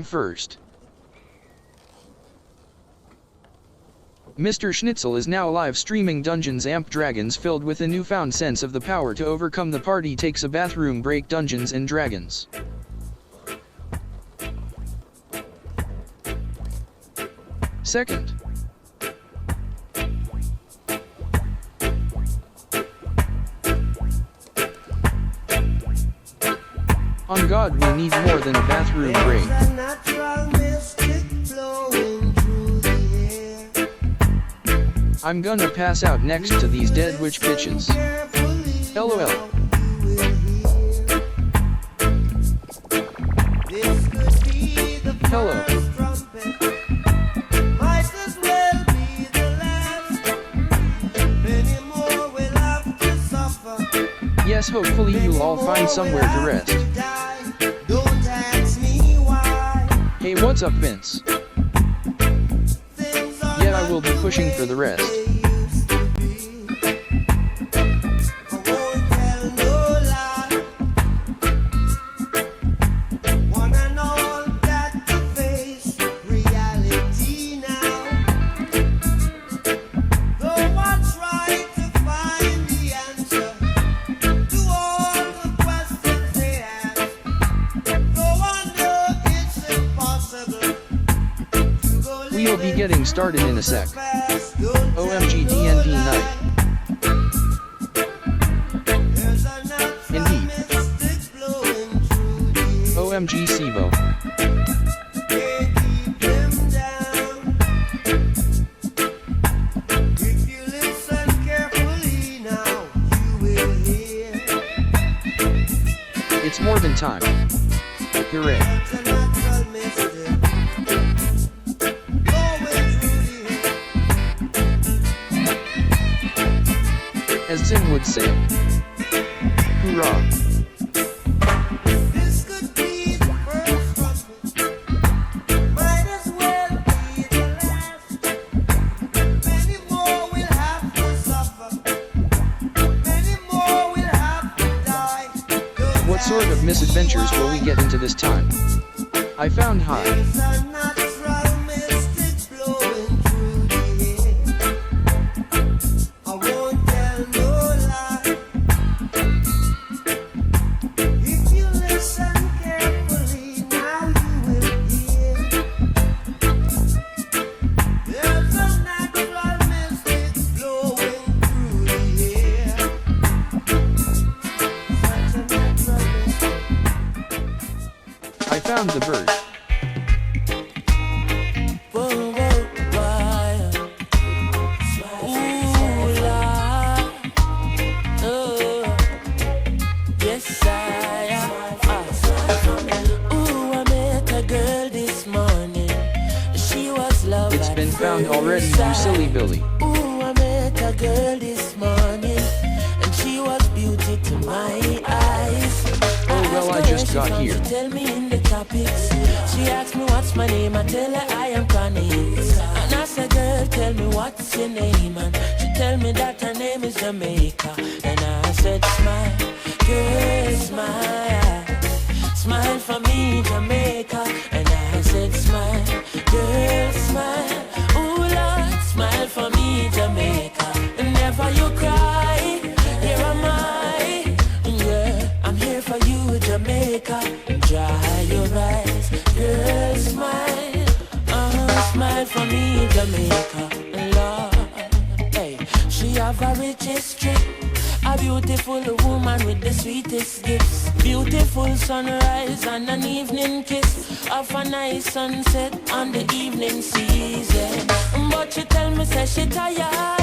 first. MisterShnitzel is now live streaming Dungeons & Dragons filled with a newfound sense of the power to overcome the party takes a bathroom break Dungeons & Dragons. Second. On God, we need more than a bathroom break. I'm gonna pass out next to these dead witch bitches. LOL. Hello. Yes, hopefully you'll all find somewhere to rest. Hey, what's up, Vince? Yet I will be pushing for the rest. We'll be getting started in a sec. OMG D&D night. Indeed. OMG SIVO. It's more than time. Hooray. As Zim would say. Hoorah. This could be the first trumpet. Might as well be the last. Many more will have to suffer. Many more will have to die. What sort of misadventures will we get into this time? I found high. There's a natural mystic flowing through the air. I won't tell no lie. If you listen carefully, now you will hear. There's a natural mystic flowing through the air. Such a natural mystic. I found the bird. Whoa, whoa, why? Ooh, la. Oh, yes, ooh, I met a girl this morning. She was lovely. It's been found already, you silly Billy. Ooh, I met a girl this morning, and she was beauty to my eyes. Oh well, I just got here. Tell me in the topics. She asked me what's my name, I tell her I am Connie. And I said, girl, tell me what's your name, and she tell me that her name is Jamaica. And I said, smile, girl, smile, smile for me, Jamaica. And I said, smile, girl, smile, ooh Lord, smile for me, Jamaica. And never you cry, here am I, yeah, I'm here for you, Jamaica. Dry your eyes, girl, smile, smile for me, Jamaica, Lord. Hey, she have a rich history, a beautiful woman with the sweetest gifts. Beautiful sunrise and an evening kiss of a nice sunset on the evening season. But she tell me, say she tired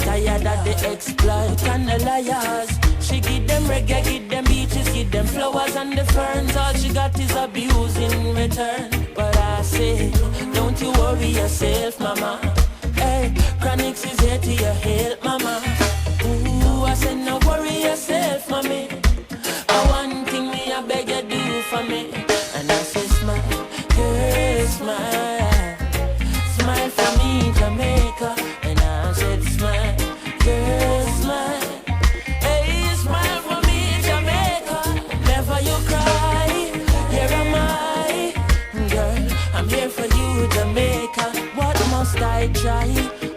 of the exploit and the liars. She give them reggae, give them beaches, give them flowers and the ferns. All she got is abuse in return. But I say, don't you worry yourself, mama. Hey, Chronix is here to your help, mama. Ooh, I said, no worry yourself, mommy. One thing me, I beg you do for me. And I say, smile, girl, smile, smile for me, Jamaica. And I said, smile, girl, smile. Hey, smile for me, Jamaica. Never you cry, here am I. try.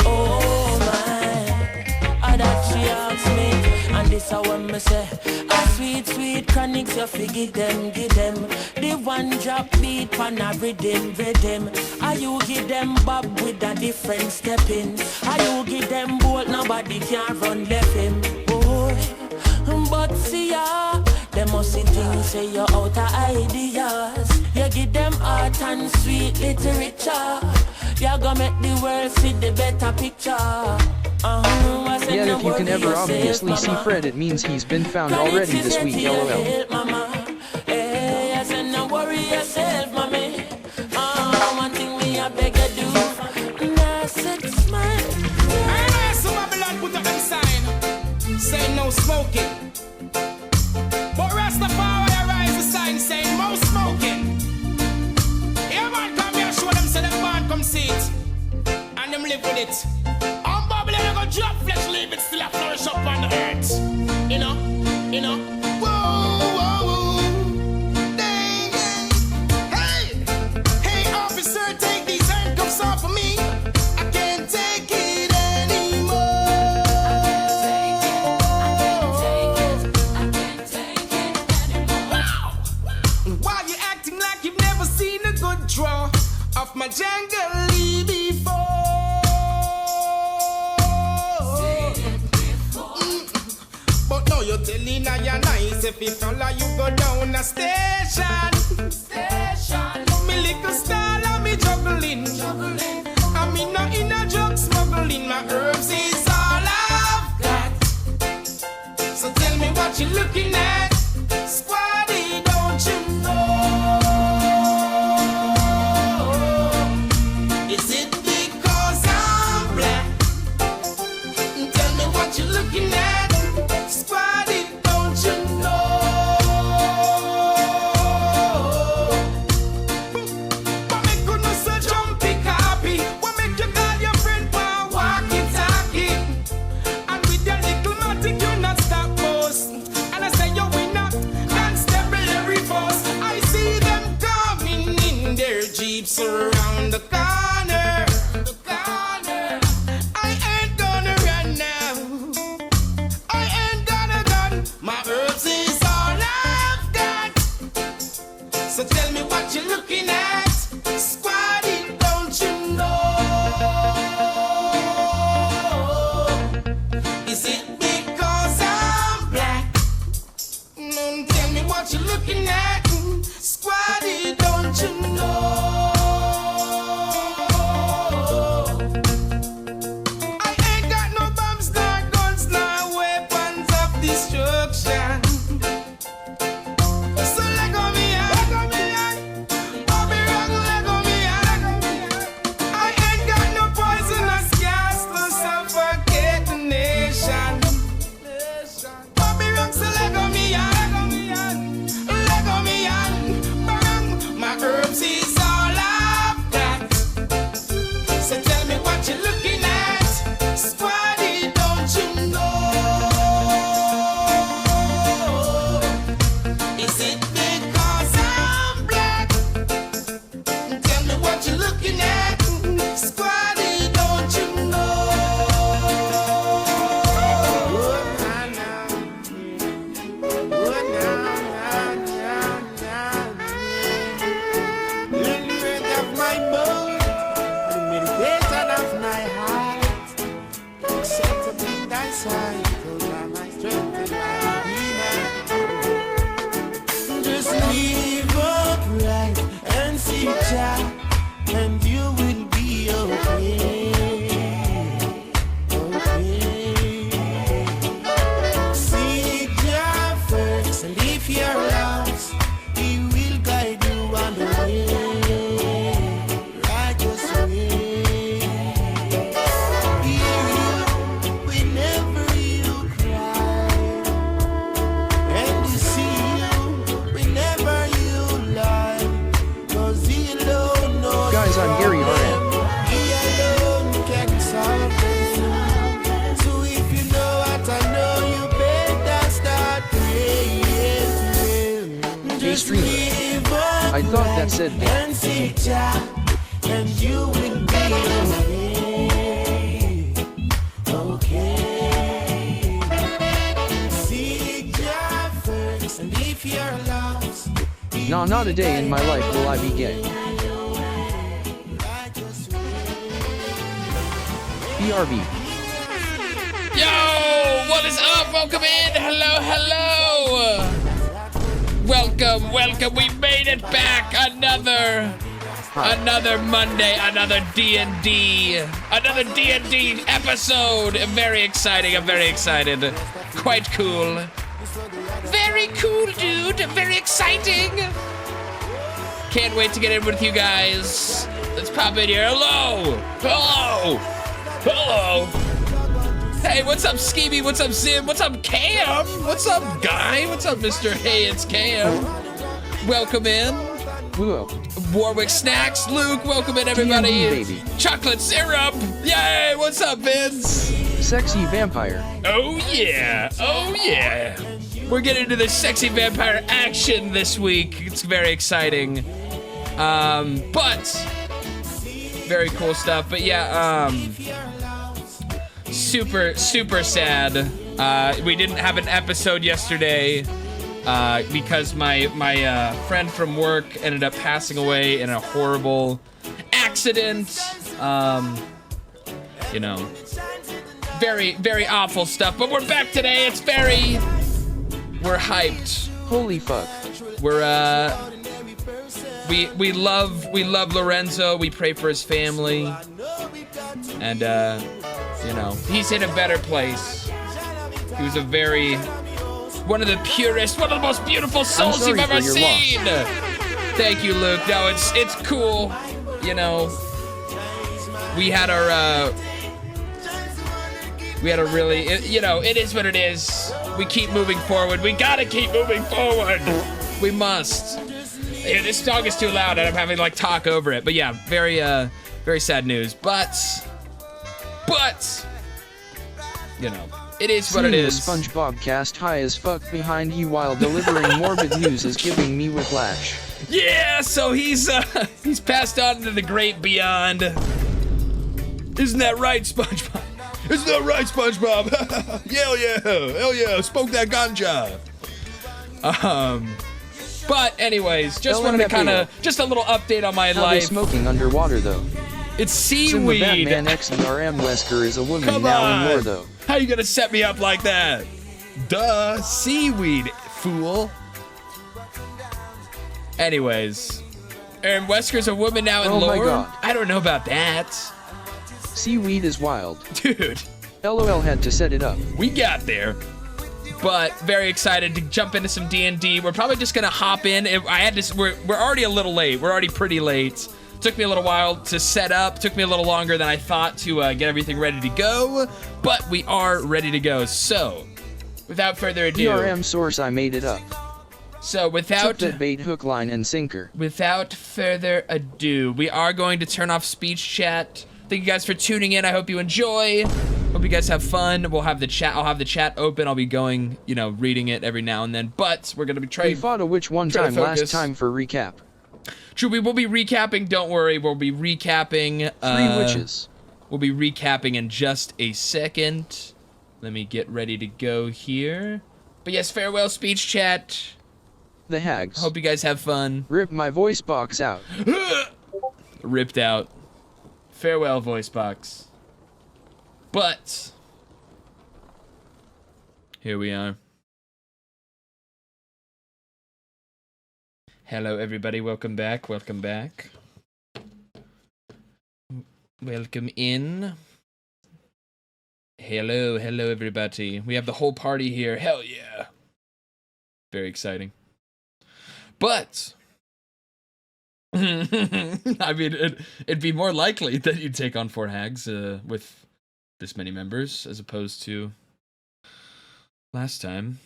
Oh my, that she asked me, and this is what me say. A sweet, sweet chronics, you fi give them. The one drop beat pan a rhythm. Are you give them bob with a different stepping? Are you give them bolt, nobody can run left him. Boy, but see ya, them must see things say you're out of ideas. You give them art and sweet literature. You're gonna make the world see the better picture. Yet if you can ever obviously see Fred, it means he's been found already this week, lol. Hey, I said no worry yourself, mommy. One thing me I beg you do, and I said smile. I know some Babylon put up them sign, saying no smoking. But Rastafari rise the sign saying no smoking. Yeah man, come here, show them say them man come see it, and them live with it. On Babylon they go drop flesh, leave it still a flourish up on the earth. You know. Whoa, whoa, whoa. Dang, hey, officer, take these handcuffs off of me. I can't take it anymore. Why you acting like you've never seen a good draw of my jungle before? But now you're telling her you're nice. If you follow you go down a station. Me little style and me juggling. I mean not in a drug smuggling. My herbs is all I've got. So tell me what you're looking at. Squaddy, don't you know? Is it because I'm black? Tell me what you're looking at. Squaddy, don't you know? What make you no so jumpy copy? What make you call your friend for walkie-talkie? And with your little matic you not stop post. And I say you win up, constabulary force. I see them coming in their jeeps around the corner. I ain't gonna run now. I ain't gonna gun. My herbs is all I've got. So tell me what you're looking at. Squaddy, don't you know? Is it because I'm black? Tell me what you're looking at. Squaddy, don't you know? I ain't got no bombs, nor guns, nor weapons of destruction. So let go me on. Bobby Rock, let go me on. I ain't got no poisonous gas to suffocate the nation. Bobby Rock, so let go me on. Let go me on. Bang. My herbs is all I've got. So tell me what you're looking at. Squaddy, don't you know? Is it because I'm black? Tell me what you're looking at. Squaddy, don't you know? Limit of my bone, meditation of my heart. Accept to be thy sight, those are my strength and my redeemer. Just live upright and seek Jah, and you will be okay. Seek Jah first, and if you're lost, He will guide you on the way, righteous way. Hear you whenever you cry, and He see you whenever you lie. 'Cause He alone knows. Guys, I'm Gary RM. He alone can solve it. So if you know what I know, you better start praying to Him. Hey, streamer. Live I thought that said and seek Jah, and you will be okay. okay. Seek Jah first, and if you're lost, Nah, not a day in my life will I be gay. BRB. Yo, what is up? Welcome in. Hello, hello. Welcome, welcome. We made it back. Another Monday, another D&D episode. Very exciting. I'm very excited. Quite cool. Very cool, dude. Very exciting. Can't wait to get in with you guys. Let's pop in here. Hello. Hello. Hello. Hey, what's up, Skeevy? What's up, Zim? What's up, Cam? What's up, Guy? What's up, Mr. Hey, it's Cam. Welcome in. Whoa. Warwick Snacks. Luke, welcome in, everybody. D&D, baby. Chocolate syrup. Yay, what's up, Vince? Sexy vampire. Oh, yeah. Oh, yeah. We're getting into the sexy vampire action this week. It's very exciting. But very cool stuff. But yeah, super sad. We didn't have an episode yesterday because my friend from work ended up passing away in a horrible accident. You know, very awful stuff. But we're back today. We're hyped. Holy fuck. We love Lorenzo. We pray for his family, and you know, he's in a better place. He was one of the purest, one of the most beautiful souls you've ever seen. Thank you, Luke. No, it's cool. You know, we had a really, you know, it is what it is. We keep moving forward. We gotta keep moving forward. We must. Yeah, this song is too loud and I'm having to like talk over it. But yeah, very sad news. But, you know, it is what it is. The SpongeBob cast high as fuck behind you while delivering morbid news is giving me whiplash. Yeah, so he's passed on into the great beyond. Isn't that right, SpongeBob? Isn't that right, SpongeBob? Hell yeah, smoke that ganja. But anyways, just wanted to just a little update on my How life. they smoking underwater though? It's seaweed. Batman XERM Wesker is a woman Come now on. in lore though. How you gonna set me up like that? Duh, seaweed, fool. Anyways, and Wesker's a woman now in lore? Oh my god. I don't know about that. Seaweed is wild. Dude. LOL had to set it up. We got there. But very excited to jump into some D&D. We're probably just gonna hop in. We're already a little late. We're already pretty late. Took me a little while to set up. Took me a little longer than I thought to get everything ready to go. But we are ready to go. So, without further ado. DRM source, I made it up. So without Took that bait, hook, line, and sinker. Without further ado, we are going to turn off speech chat. Thank you guys for tuning in. I hope you enjoy. Hope you guys have fun. We'll have the chat. I'll have the chat open. I'll be going, you know, reading it every now and then. But we're gonna be trying. We fought a witch one time last time for recap. True, we will be recapping. Don't worry, we'll be recapping. 3 witches. We'll be recapping in just a second. Let me get ready to go here. But yes, farewell speech chat. The hags. Hope you guys have fun. Rip my voice box out. Ripped out. Farewell, voice box. But here we are. Hello, everybody. Welcome back. Welcome back. Welcome in. Hello, everybody. We have the whole party here. Hell yeah. Very exciting. But I mean, it'd be more likely that you'd take on 4 hags with this many members as opposed to last time.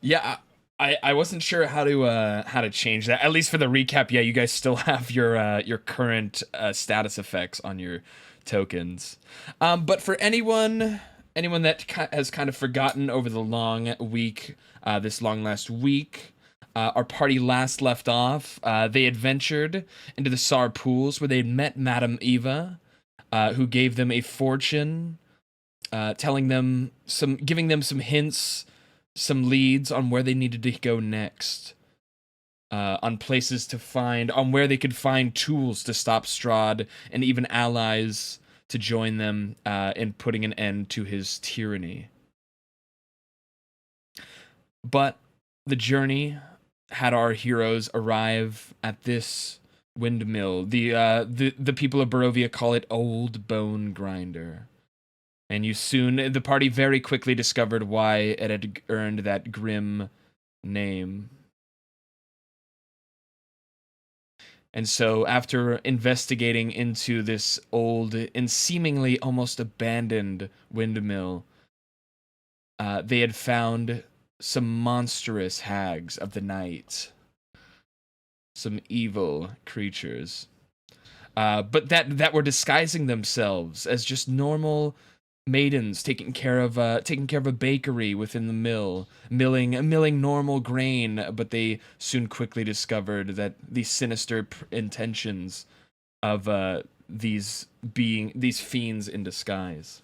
Yeah, I wasn't sure how to change that. At least for the recap, yeah, you guys still have your current status effects on your tokens. But for anyone anyone that has kind of forgotten over the long week, this long last week, our party last left off. They adventured into the Sar pools where they had met Madame Eva, who gave them a fortune, giving them some hints, some leads on where they needed to go next, on places to find, on where they could find tools to stop Strahd and even allies to join them in putting an end to his tyranny. But the journey had our heroes arrive at this windmill. The people of Barovia call it Old Bone Grinder. And the party very quickly discovered why it had earned that grim name. And so, after investigating into this old and seemingly almost abandoned windmill, they had found some monstrous hags of the night. Some evil creatures. But that were disguising themselves as just normal maidens taking care of a bakery within the mill, milling normal grain, but they soon quickly discovered that the sinister intentions of these fiends in disguise.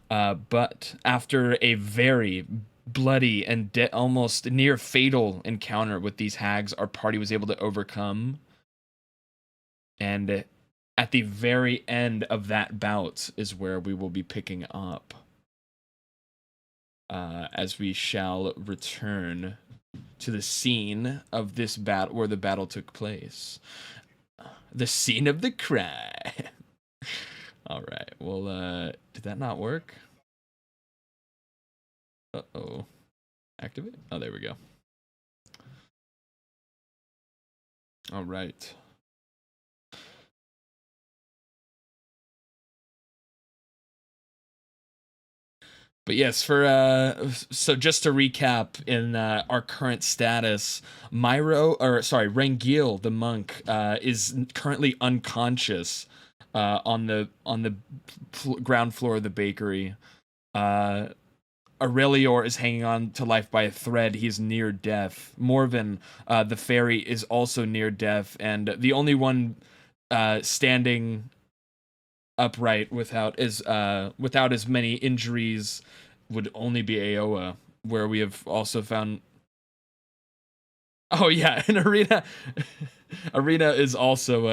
But after a very bloody and almost near fatal encounter with these hags, our party was able to overcome. And at the very end of that bout is where we will be picking up, as we shall return to the scene of this battle, where the battle took place. The scene of the crime. All right. Well, did that not work? Uh-oh. Activate? Oh, there we go. All right. But yes, so just to recap, in our current status, Rangil, the monk, is currently unconscious on the ground floor of the bakery. Aurelior is hanging on to life by a thread. He's near death. Morven, the fairy, is also near death, and the only one standing upright without as many injuries would only be Aoa, where we have also found. Oh yeah, and Arena is also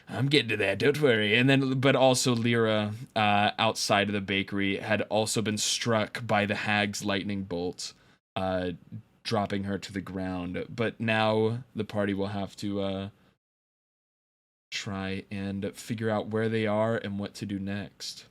I'm getting to that, don't worry. And then, but also Lyra, outside of the bakery, had also been struck by the hag's lightning bolt, dropping her to the ground. But now the party will have to try and figure out where they are and what to do next.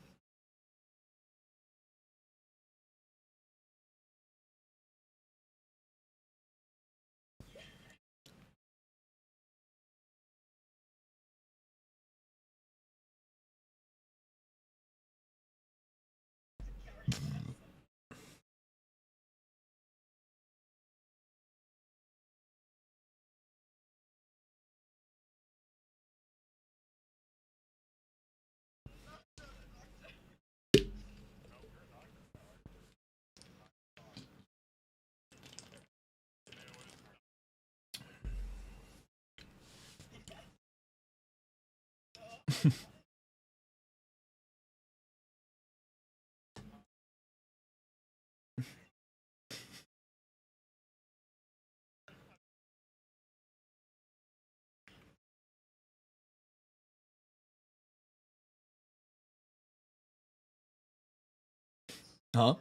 Huh?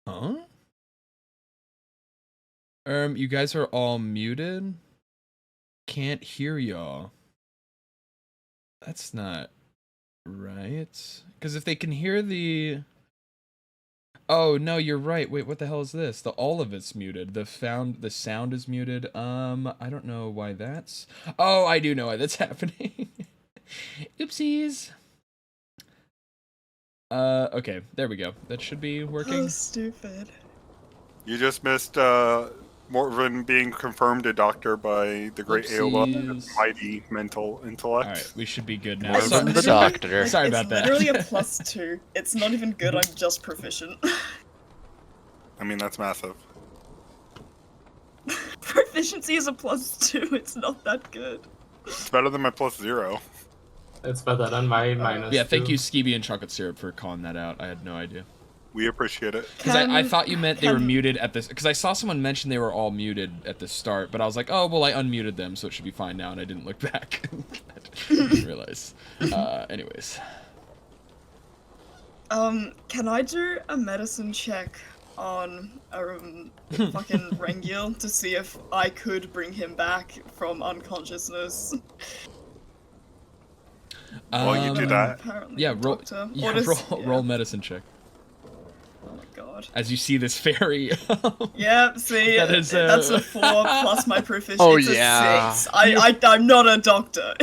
Huh? You guys are all muted? Can't hear y'all. That's not right. Because if they can hear the... Oh, no, you're right. Wait, what the hell is this? All of it's muted. The sound is muted. I don't know why that's... Oh, I do know why that's happening. Oopsies. Okay, there we go. That should be working. Oh, stupid. You just missed Morven being confirmed a doctor by the great Aola and his Whoopsies. mighty mental intellect. All right, we should be good now. It's So- literally- doctor. Sorry about that. It's literally a +2. It's not even good, I'm just proficient. I mean, that's massive. Proficiency is a +2, it's not that good. It's better than my +0. It's better than my minus. Yeah, thank 2. you, Skeeby and Chocolate Syrup, for calling that out. I had no idea. We appreciate it. Because I Can- thought you meant they were can- muted at this. Because I saw someone mention they were all muted at the start, but I was like, oh, well, I unmuted them, so it should be fine now, and I didn't look back. I didn't realize. Anyways. Can I do a medicine check on fucking Rengil to see if I could bring him back from unconsciousness? While you do that, Apparently, Yeah, the roll, doctor. yeah, Or does- roll, yeah. roll medicine check. Oh my god. As you see this fairy. Yeah, see, That is, that's a 4 plus my proficiency. Oh, It's a yeah. 6. I'm not a doctor.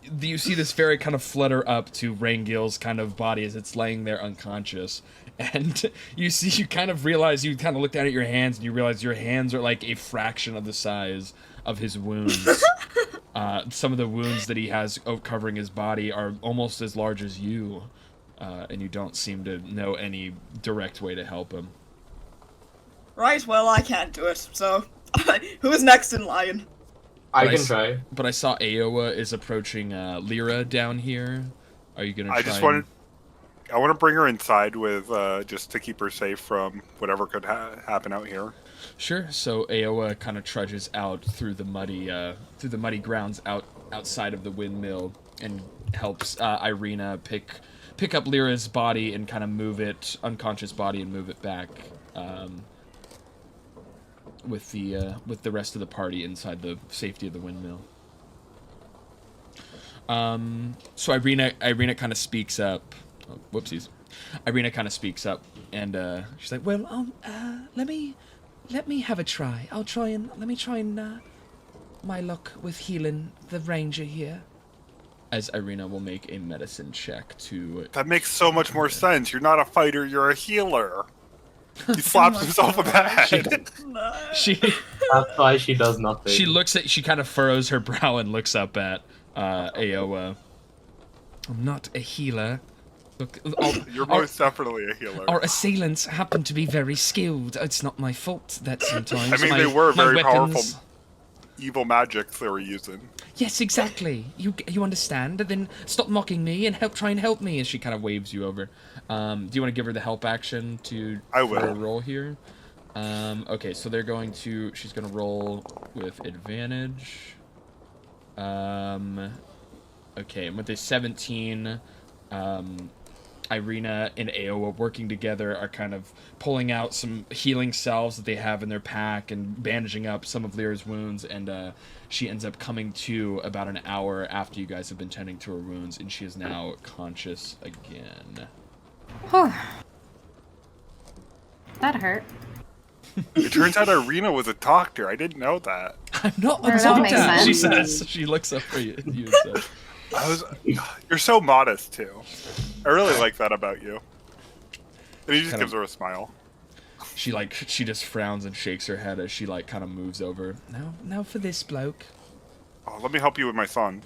You see this fairy kind of flutter up to Rangil's kind of body as it's laying there unconscious. And you kind of look down at your hands and you realize your hands are like a fraction of the size of his wounds. Some of the wounds that he has covering his body are almost as large as you. And you don't seem to know any direct way to help him. Right, well, I can't do it, so who is next in line? I But can s- try. But I saw Aowa is approaching Lyra down here. Are you gonna try? I want to bring her inside with just to keep her safe from whatever could happen out here. Sure. So Aowa kind of trudges out through the muddy grounds outside of the windmill and helps Irina pick up Lyra's body and kind of move it, unconscious body, and move it back with the rest of the party inside the safety of the windmill. So Irina kind of speaks up. Oh, whoopsies. Irina kind of speaks up and she's like, "Well, let me have a try. Let me try and my luck with healing the ranger here." As Irina will make a medicine check to... That makes so much more sense. You're not a fighter, you're a healer. He slaps himself in the head. No. She That's why she does nothing. she kind of furrows her brow and looks up at Aowa. "I'm not a healer. Look, You're most definitely a healer. our assailants happen to be very skilled. It's not my fault that sometimes I mean, they were very powerful evil magics they were using. Yes, exactly. You understand? Then stop mocking me and try and help me. As she kind of waves you over. Do you want to give her the help action I will. for a roll here? Okay, so they're going to. She's going to roll with advantage. Okay, and with a 17, Irina and Aowa working together are kind of pulling out some healing salves that they have in their pack and bandaging up some of Lyra's wounds, and she ends up coming to about an hour after you guys have been tending to her wounds, and she is now conscious again. That hurt. It turns out Irina was a doctor. I didn't know that. I'm not Well, that makes doctor, she sense. says. She looks up for you and says, You're so modest too. I really like that about you. And he just Kind gives of- her a smile. she just frowns and shakes her head as she kind of moves over. Now for this bloke. Oh, let me help you with my son.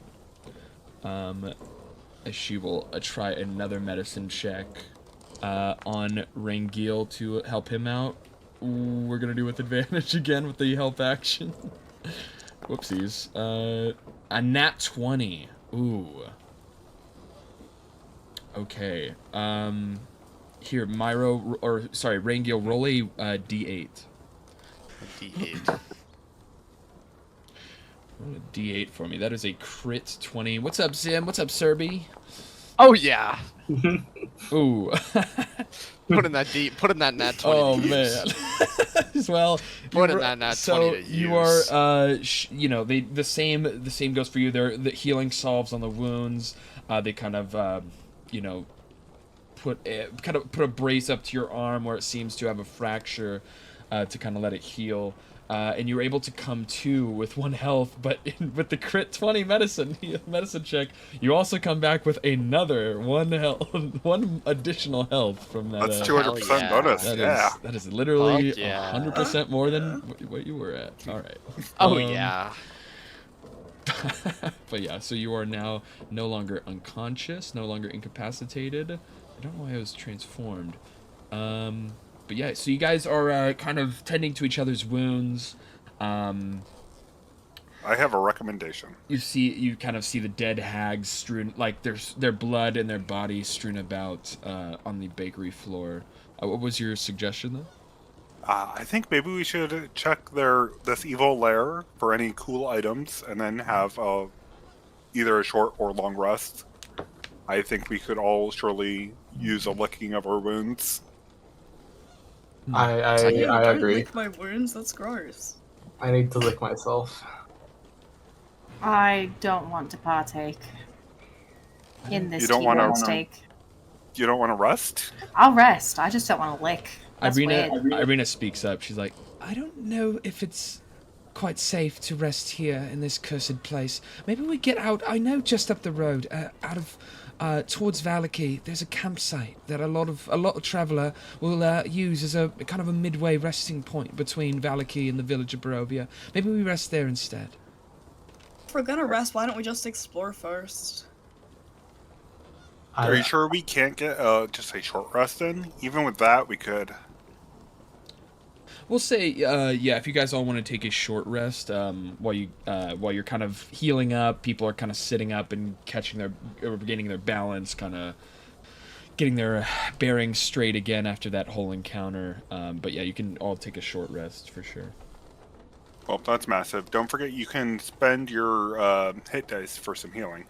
As she will try another medicine check on Rangil to help him out. Ooh, we're gonna do with advantage again with the help action. Whoopsies. A nat 20. Ooh. Okay. Here, Rangil, roll a D8. D8. Roll a D8 for me. That is a crit 20. What's up, Zim? What's up, Serby? Oh yeah. Ooh. Put in that nat 20. Oh to man. use. Well, Put in you- that nat 20 so to you use. are the same goes for you. They're the healing salves on the wounds. They kind of put a brace up to your arm where it seems to have a fracture to kind of let it heal. and you were able to come to with 1 health, but with the crit 20 medicine check, you also come back with another 1 health, 1 additional health from that. That's 200% bonus. That is literally Fuck yeah. 100% more than what you were at. All right. Oh yeah. But yeah, so you are now no longer unconscious, no longer incapacitated. I don't know why I was transformed. But yeah, so you guys are kind of tending to each other's wounds. I have a recommendation. You kind of see the dead hags strewn, like their blood and their bodies strewn about on the bakery floor. What was your suggestion though? I think maybe we should check this evil lair for any cool items, and then have either a short or long rest. I think we could all surely use a licking of our wounds. I Don't agree. lick my wounds, that's gross. I need to lick myself. I don't want to partake in this You don't wanna- T-bone steak. You don't want to rest? I'll rest. I just don't want to lick. That's weird. Irina speaks up. She's like, I don't know if it's quite safe to rest here in this cursed place. Maybe we get out. I know just up the road, towards Valaki, there's a campsite that a lot of traveler will use as a kind of a midway resting point between Valaki and the village of Barovia. Maybe we rest there instead. If we're gonna rest, why don't we just explore first? Are you sure we can't get just a short rest in? Even with that, we could. We'll say, yeah, if you guys all want to take a short rest, while you're kind of healing up, people are kind of sitting up and regaining their balance, kind of getting their bearings straight again after that whole encounter. But yeah, you can all take a short rest for sure. Well, that's massive. Don't forget you can spend your hit dice for some healing.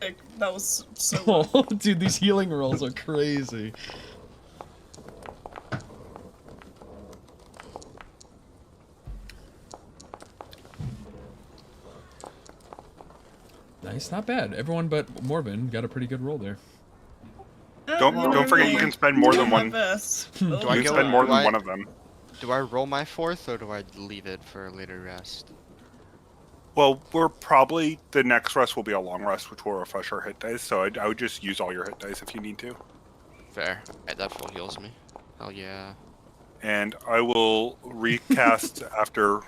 Like, that was so. Oh, dude, these healing rolls are crazy. Nice, not bad. Everyone but Morbin got a pretty good roll there. Don't forget you can spend more than one. Do I You can go- spend more do than I- one of them. Do I roll my 4th or do I leave it for a later rest? Well, the next rest will be a long rest, which will refresh our hit dice. So I would just use all your hit dice if you need to. Fair. Alright, that full heals me. Hell yeah. And I will recast after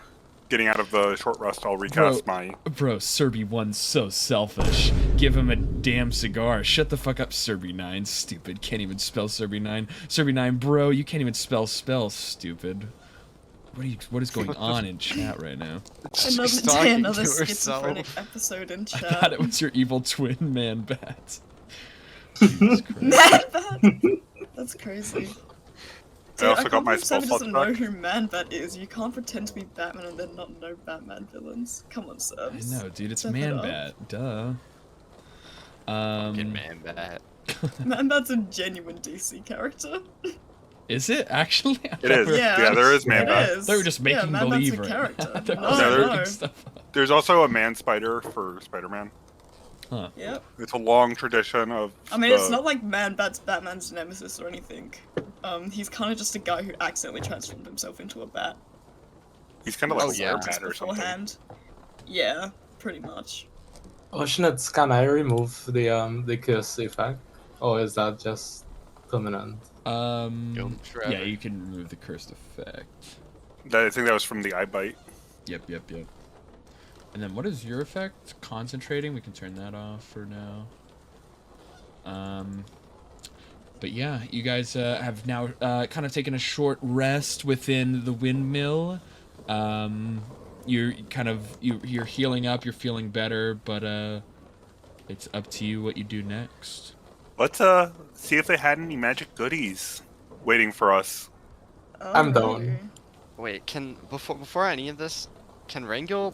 getting out of the short rest. I'll recast my. Bro, Serby 1's so selfish. Give him a damn cigar. Shut the fuck up, Serby 9. Stupid. Can't even spell Serby 9. Serby 9, bro, you can't even spell stupid. What is going on in chat right now? Another schizophrenic episode in I chat. thought it was your evil twin, Man Bat. Jesus Christ. Man-Bat! That's crazy. I also got my can't spell believe slot Sam doesn't know back. who Man-Bat is. You can't pretend to be Batman and then not know Batman villains. Come on, Sam. I know, dude. It's Step it Man up. Bat. Duh. Fucking man bat. Man-Bat's a genuine DC character. Is it actually? I It thought is. we were- Yeah, there is It Man-Bat. is. They were just making yeah, Man-Bat's believe a right character. now. They were No, just they're- making no. stuff up. There's also a Man Spider for Spider-Man. Huh. Yep. It's a long tradition of. I mean, it's not like Man-Bat's Batman's nemesis or anything. He's kind of just a guy who accidentally transformed himself into a bat. He's kind of like Oh, a yeah. Bat or something. Beforehand. Yeah, pretty much. Schnitz, can I remove the curse effect? Or is that just permanent? Don't forever. Yeah, you can remove the cursed effect. I think that was from the eye bite. Yep. And then what is your effect? Concentrating? We can turn that off for now. But yeah, you guys have now kind of taken a short rest within the windmill. You're healing up, you're feeling better, but it's up to you what you do next. Let's see if they had any magic goodies waiting for us. I'm down. Wait, before any of this, can Rangel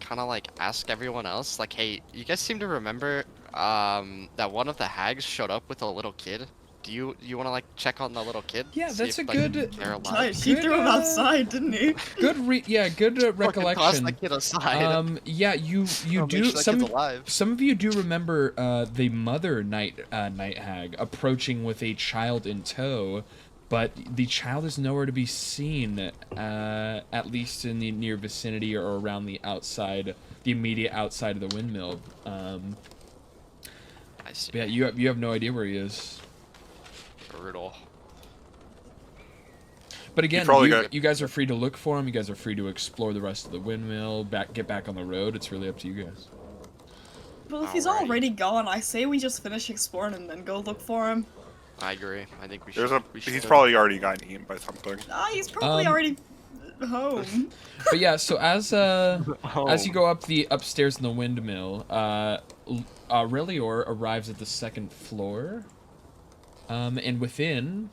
kind of ask everyone else hey, you guys seem to remember that one of the hags showed up with a little kid? Do you want to check on the little kid? Yeah, See that's if, a good- they're alive? Nice, she threw him outside, didn't he? Good Fucking recollection. toss that kid aside. Yeah, you Make do sure that kid's alive. some of you do remember the mother night hag approaching with a child in tow, but the child is nowhere to be seen, at least in the near vicinity or around the outside, the immediate outside of the windmill. I see. Yeah, you have no idea where he is. Brutal. But again, probably you guys are free to look for him. You guys are free to explore the rest of the windmill, get back on the road. It's really up to you guys. Well, if he's Alrighty. already gone, I say we just finish exploring and then go look for him. I agree. I think we There's should. a. He's probably already gotten eaten by something. He's probably already home. But yeah, so as you go up the upstairs in the windmill, Relior arrives at the second floor, and within,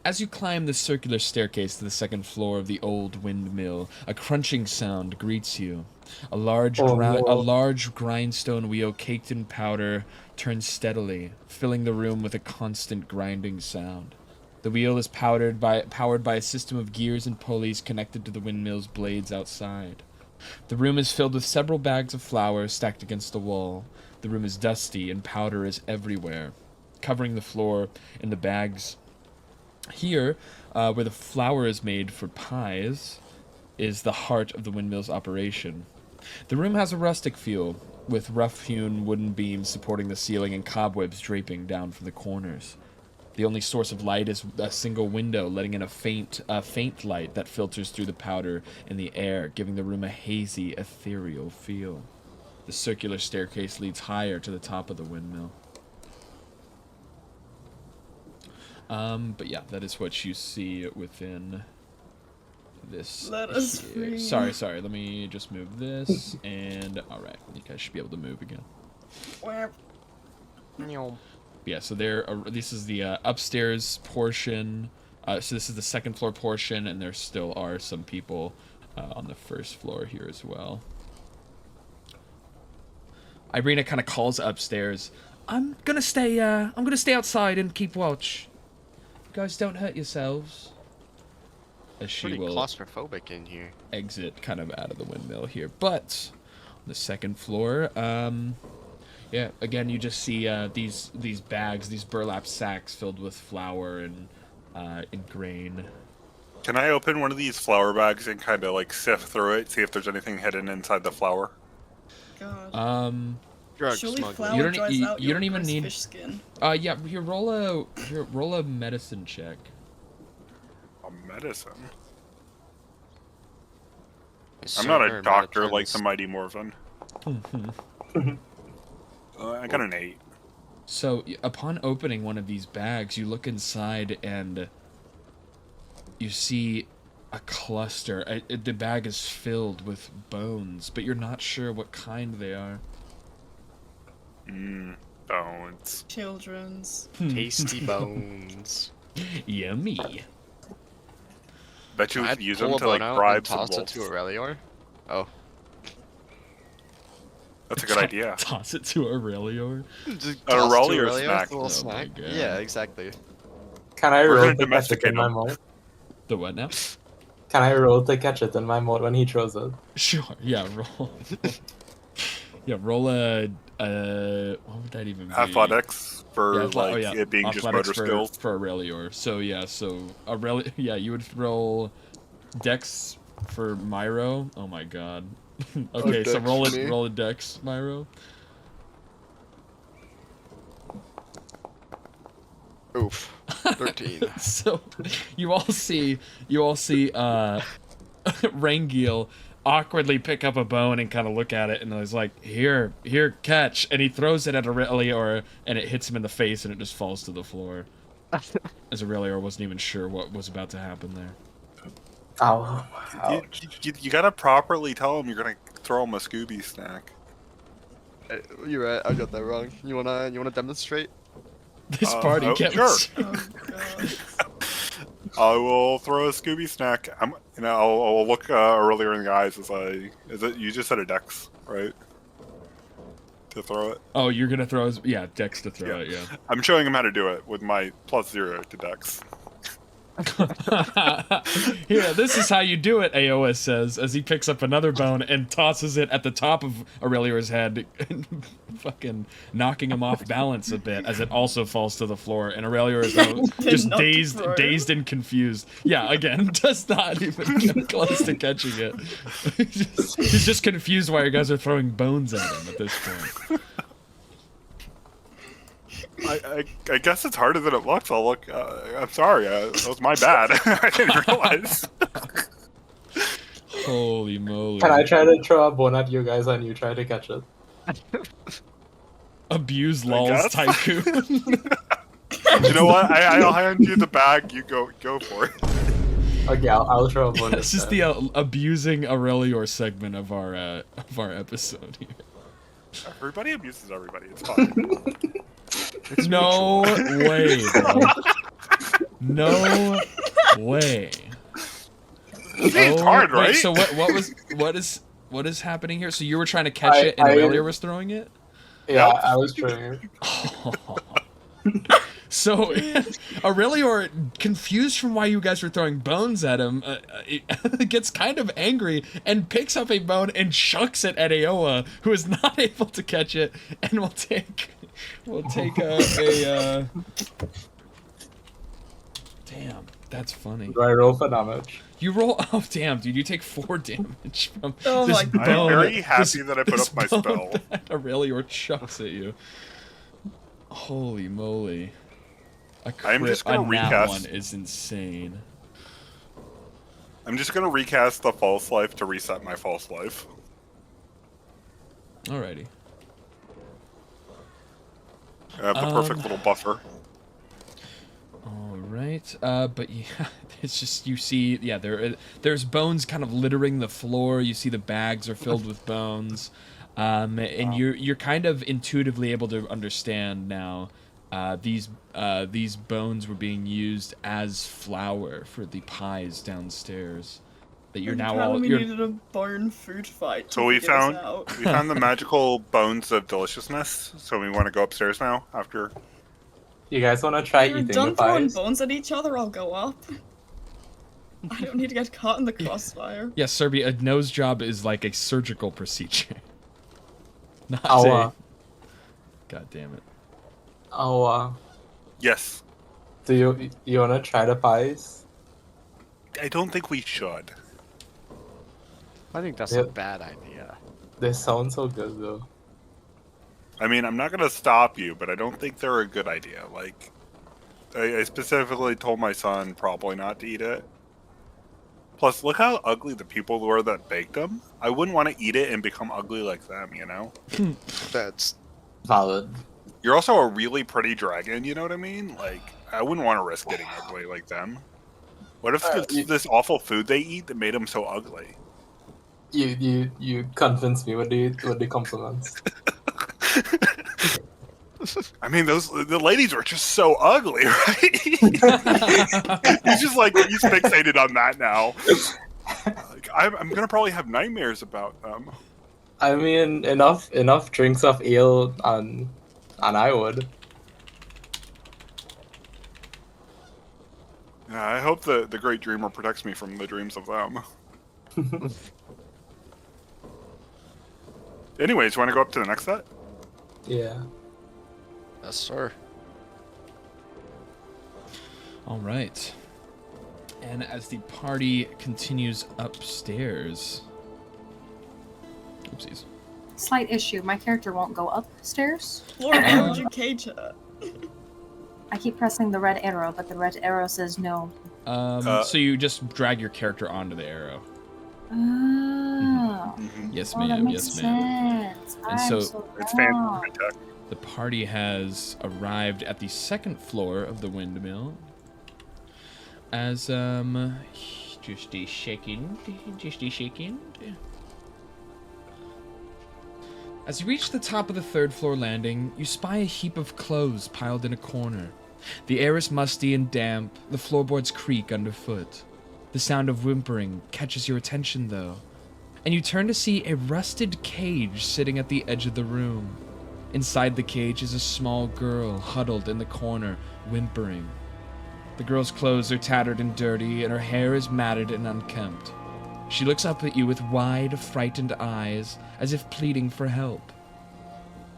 as you climb the circular staircase to the second floor of the old windmill, a crunching sound greets you. A large grindstone wheel caked in powder turns steadily, filling the room with a constant grinding sound. The wheel is powered by a system of gears and pulleys connected to the windmill's blades outside. The room is filled with several bags of flour stacked against the wall. The room is dusty and powder is everywhere, covering the floor and the bags. Here, where the flour is made for pies, is the heart of the windmill's operation. The room has a rustic feel, with rough-hewn wooden beams supporting the ceiling and cobwebs draping down from the corners. The only source of light is a single window, letting in a faint light that filters through the powder in the air, giving the room a hazy, ethereal feel. The circular staircase leads higher to the top of the windmill. But yeah, that is what you see within this. Let us here. free. Sorry. Let me just move this, and all right, you guys should be able to move again. Yeah, so this is the upstairs portion. So this is the second floor portion, and there still are some people on the first floor here as well. Irina kind of calls upstairs. I'm gonna stay outside and keep watch. You guys don't hurt yourselves. As she Pretty will claustrophobic in here. exit kind of out of the windmill here. But on the second floor, yeah, again you just see these bags, these burlap sacks filled with flour and grain. Can I open one of these flour bags and kind of like sift through it, see if there's anything hidden inside the flour? God. Drug Surely smuggling. flour You don't- dries you- out you your don't even gross need- fish skin. Yeah, here roll a medicine check. A medicine? Yes, I'm not sir, a doctor like medicines. the Mighty Morphin. I got an 8. So upon opening one of these bags, you look inside and you see a cluster. The bag is filled with bones, but you're not sure what kind they are. Bones. Children's. Tasty bones. Yummy. Bet you we I'd could use pull them a to bone like out bribe and some toss it wolves. to Aurelior. Oh. That's a good idea. Toss it to Aurelior. Just An toss it to Aurelior Aurelior, snack. a little Oh my snack. God. Yeah, exactly. Can I We're roll gonna to catch it domesticate in my them. mode? The what now? Can I roll to catch it in my mode when he throws it? Sure. Yeah. Roll. Yeah. Roll a. What would that even be? Athletics for Yeah, like it being just motor Athletics skills. for Aurelior. So yeah, yeah, you would roll Dex for Myro. Oh my god. Okay, so Dex roll for me? roll a Dex, Myro. Oof. 13. So you all see Rangiel awkwardly pick up a bone and kind of look at it, and he's like, here, catch, and he throws it at Aurelior, and it hits him in the face, and it just falls to the floor. As Aurelior wasn't even sure what was about to happen there. Ow. Ouch. You gotta properly tell him you're gonna throw him a Scooby snack. You're right, I got that wrong. You wanna demonstrate? This party kept. sure. Oh god. I will throw a Scooby snack. I'll look earlier in the eyes as you just said a Dex, right? To throw it. Oh, you're gonna throw Dex to throw it, yeah. I'm showing him how to do it with my +0 to Dex. Here, this is how you do it, Aoa says, as he picks up another bone and tosses it at the top of Aurelior's head, fucking knocking him off balance a bit as it also falls to the floor, and Aurelior is now just Not dazed and confused. Yeah, again, does not even get close to catching it. He's just confused why you guys are throwing bones at him at this point. I guess it's harder than it looks. I'm sorry. That was my bad. I didn't realize. Holy moly. Can I try to throw a bone at you guys and you try to catch it? Abuse lols tycoon. You know what? I'll hand you the bag. You go for it. Okay, I'll throw a bone. This is the abusing Aurelior segment of our episode here. Everybody abuses everybody. It's fine. No way, bro. No way. It's hard, right? Wait, so what is happening here? So you were trying to catch it and Aurelior was throwing it? Yeah, I was throwing it. So Aurelior, confused from why you guys were throwing bones at him, gets kind of angry and picks up a bone and chucks it at Aoa, who is not able to catch it, and will take a Damn, that's funny. Do I roll for damage? You roll. Oh damn, dude! You take 4 damage from Oh this my bone. God. I'm very happy that I put this up my bone spell. that Aurelior chucks at you. Holy moly! A crit I'm just gonna on that recast. one is insane. I'm just gonna recast the false life to reset my false life. Alrighty. I have the perfect little buffer. All right, but yeah, it's just you see, yeah, there's bones kind of littering the floor. You see the bags are filled with bones, and you're kind of intuitively able to understand now. These bones were being used as flour for the pies downstairs. That you're now all. We needed a bone food fight. So we found Out. the magical bones of deliciousness. So we want to go upstairs now after. You guys want to try You're eating done the throwing pies? bones at each other, I'll go up. I don't need to get caught in the crossfire. Yeah, Serby, a nose job is like a surgical procedure. Not Aua. God damn it. Yes. Do you want to try the pies? I don't think we should. I think that's a Yep. bad idea. They sound so good though. I mean, I'm not gonna stop you, but I don't think they're a good idea. Like, I specifically told my son probably not to eat it. Plus, look how ugly the people were that baked them. I wouldn't want to eat it and become ugly like them, you know? That's Valid. You're also a really pretty dragon, you know what I mean? Like, I wouldn't want to risk getting ugly like them. What if it's this awful food they eat that made them so ugly? You convinced me with the compliments. I mean, the ladies were just so ugly, right? He's fixated on that now. Like, I'm gonna probably have nightmares about them. I mean, enough drinks of ale and I would. Yeah, I hope the great dreamer protects me from the dreams of them. Anyways, you want to go up to the next set? Yeah. yes, sir. All right. And as the party continues upstairs. Oopsies. Slight issue. My character won't go upstairs. Lord, why would you cage her? I keep pressing the red arrow, but the red arrow says no. So you just drag your character onto the arrow. Oh. Yes, Oh, that ma'am. makes Yes, ma'am. sense. And I'm so- so It's dumb. fantastic. The party has arrived at the second floor of the windmill. As just a second. As you reach the top of the third floor landing, you spy a heap of clothes piled in a corner. The air is musty and damp, the floorboards creak underfoot. The sound of whimpering catches your attention though, and you turn to see a rusted cage sitting at the edge of the room. Inside the cage is a small girl huddled in the corner, whimpering. The girl's clothes are tattered and dirty, and her hair is matted and unkempt. She looks up at you with wide, frightened eyes, as if pleading for help.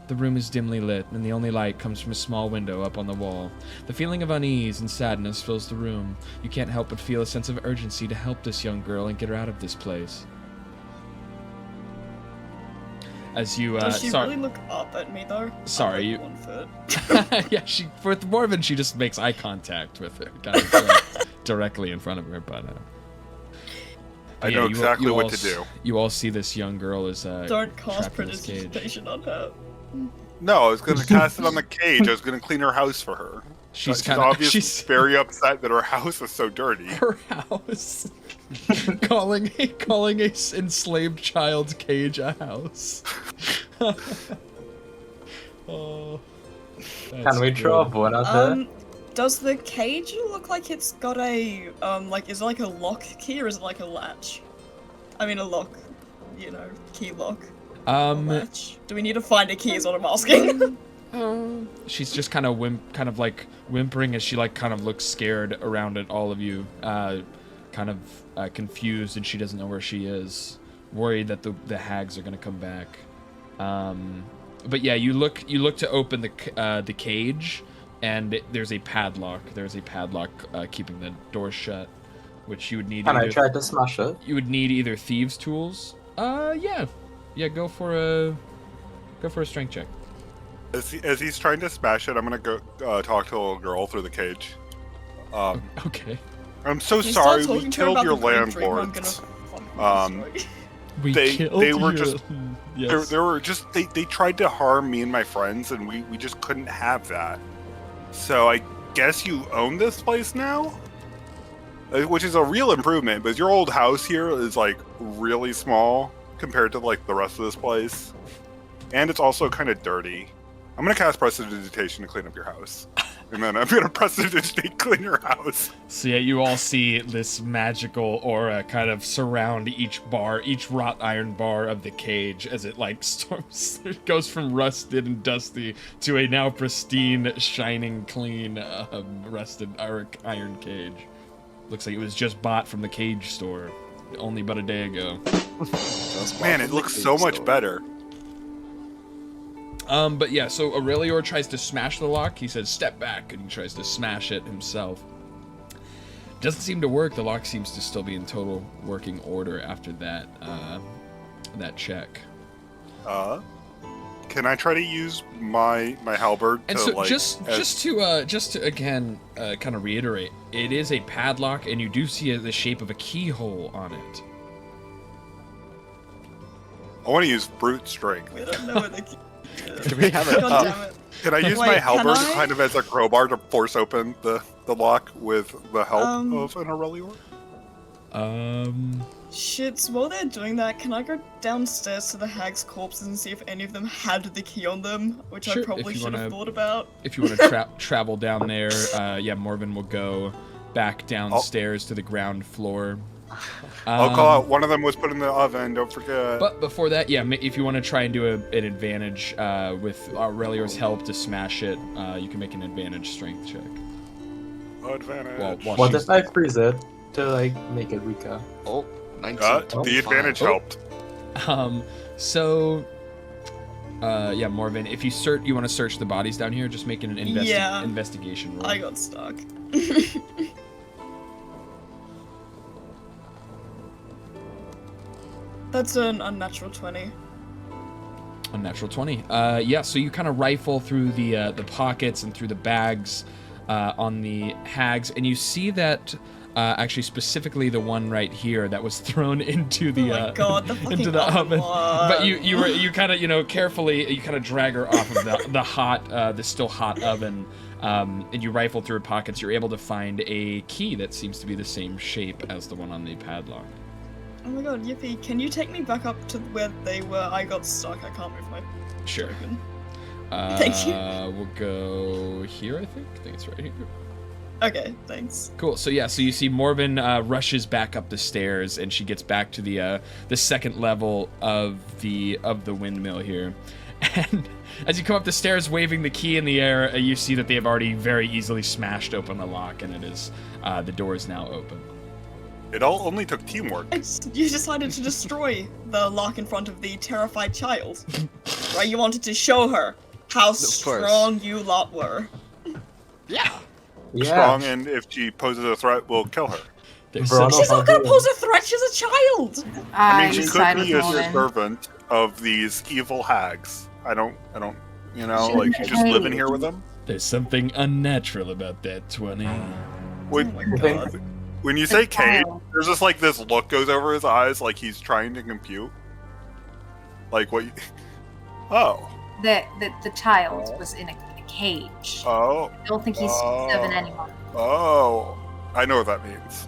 The room is dimly lit, and the only light comes from a small window up on the wall. The feeling of unease and sadness fills the room. You can't help but feel a sense of urgency to help this young girl and get her out of this place. As you, Does she really look up at me though? Sorry, I'm you. like 1 foot. Yeah, with Morven, she just makes eye contact with her, kind of directly in front of her. But I know exactly what to do. You all see this young girl is Don't cast trapped in this cage. prestidigitation on her. No, I was going to cast it on the cage. I was going to clean her house for her. She's obviously very upset that her house is so dirty. Her house. calling a enslaved child's cage a house. Oh. Can we throw a bone at her? Does the cage look like it's got a is it like a lock key or is it like a latch? I mean a lock, key lock. Latch. Do we need to find a key is what I'm asking. She's just kind of whimpering as she kind of looks scared around at all of you, kind of confused, and she doesn't know where she is, worried that the hags are gonna come back. But yeah, you look to open the cage, and there's a padlock. There's a padlock keeping the door shut, which you would need. Can I try to smash it? You would need either thieves' tools. Yeah. Go for a strength check. As he's trying to smash it, I'm gonna go talk to the little girl through the cage. Okay. I'm so sorry we killed your landlords. They were just Yes. they were just they tried to harm me and my friends, and we just couldn't have that. So I guess you own this place now, which is a real improvement. But your old house here is really small compared to the rest of this place, and it's also kind of dirty. I'm gonna cast Prestidigitation to clean up your house, and then I'm gonna Prestidigitate clean your house. So yeah, you all see this magical aura kind of surround each wrought iron bar of the cage as it storms. It goes from rusted and dusty to a now pristine, shining, clean, rusted iron cage. Looks like it was just bought from the cage store, only but a day ago. Man, it looks so much better. But yeah, so Aurelior tries to smash the lock. He says, "Step back," and he tries to smash it himself. Doesn't seem to work. The lock seems to still be in total working order after that check. Can I try to use my halberd and to so just to again kind of reiterate, it is a padlock, and you do see the shape of a keyhole on it. I want to use brute strength. We don't know where the key is. Do we have it? God damn it. Can I use my halberd kind of as a crowbar to force open the lock with the help of an Aurelior? Shit, so while they're doing that, can I go downstairs to the hag's corpses and see if any of them had the key on them? Which Sure, I probably should have thought about. If you want to travel down there, yeah, Morven will go back downstairs to the ground floor. I'll call out one of them was put in the oven, don't forget. But before that, yeah, if you want to try and do an advantage with Aurelior's help to smash it, you can make an advantage strength check. Advantage. What if I freeze it to make it weaker? Oh, 19. The advantage helped. Yeah, Morven, if you want to search the bodies down here, just make an investigation roll. I got stuck. That's an unnatural 20. Unnatural 20. Yeah, so you kind of rifle through the pockets and through the bags on the hags, and you see that actually specifically the one right here that was thrown into the into the oven. But you kind of carefully you kind of drag her off of the still hot oven, and you rifle through her pockets. You're able to find a key that seems to be the same shape as the one on the padlock. Oh my god, yippee. Can you take me back up to where they were? I got stuck. I can't move my Sure. token. Thank you. We'll go here, I think. I think it's right here. Okay, thanks. Cool. So yeah, so you see Morven rushes back up the stairs, and she gets back to the second level of the windmill here. And as you come up the stairs waving the key in the air, you see that they have already very easily smashed open the lock, and it is the door is now open. It all only took teamwork. You decided to destroy the lock in front of the terrified child. Right? You wanted to show her how strong you lot were. Yeah. Strong, and if she poses a threat, we'll kill her. She's not gonna pose a threat, she's a child! I mean, she could be a servant of these evil hags. I don't, you know, like, she's just living here with them. There's something unnatural about that, 20. When you say cage, there's just like this look goes over his eyes, like he's trying to compute. Like what? Oh. The child was in a cage. Oh. I don't think he's serving anyone. Oh. I know what that means.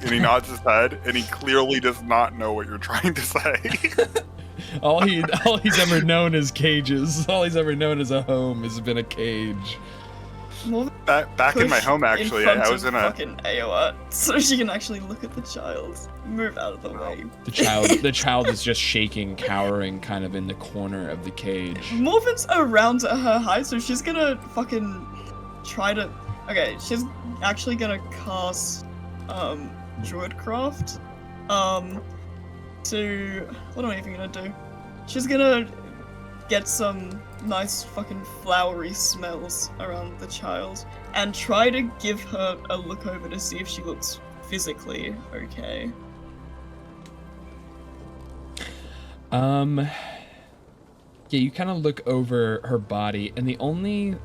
And he nods his head, and he clearly does not know what you're trying to say. all he's ever known is cages. All he's ever known as a home has been a cage. Back in my home, actually, I was in a fucking AOR, so she can actually look at the child. Move out of the way. The child is just shaking, cowering, kind of in the corner of the cage. Morven's around at her height, so she's gonna fucking try to. Okay, she's actually gonna cast Druidcraft. To what am I even gonna do? She's gonna get some nice fucking flowery smells around the child and try to give her a look over to see if she looks physically okay. Yeah, you kind of look over her body, and the only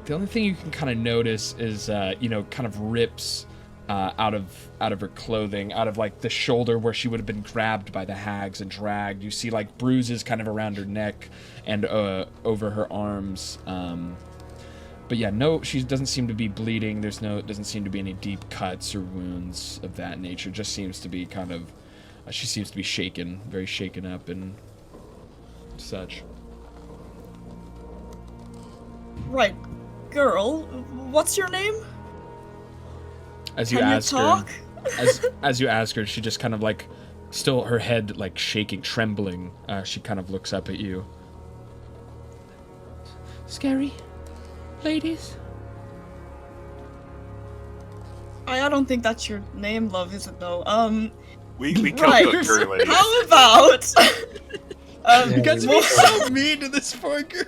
thing you can kind of notice is kind of rips out of her clothing, out of like the shoulder where she would have been grabbed by the hags and dragged. You see like bruises kind of around her neck and over her arms. But yeah, no, she doesn't seem to be bleeding. Doesn't seem to be any deep cuts or wounds of that nature. Just seems to be kind of, she seems to be shaken, very shaken up and such. Right, girl, what's your name? As you ask her, as you ask her, she just kind of like, still her head like shaking, trembling. She kind of looks up at you. Scary ladies. I don't think that's your name, love, is it though? We killed those scary ladies. How about? You guys are being so mean to this poor girl.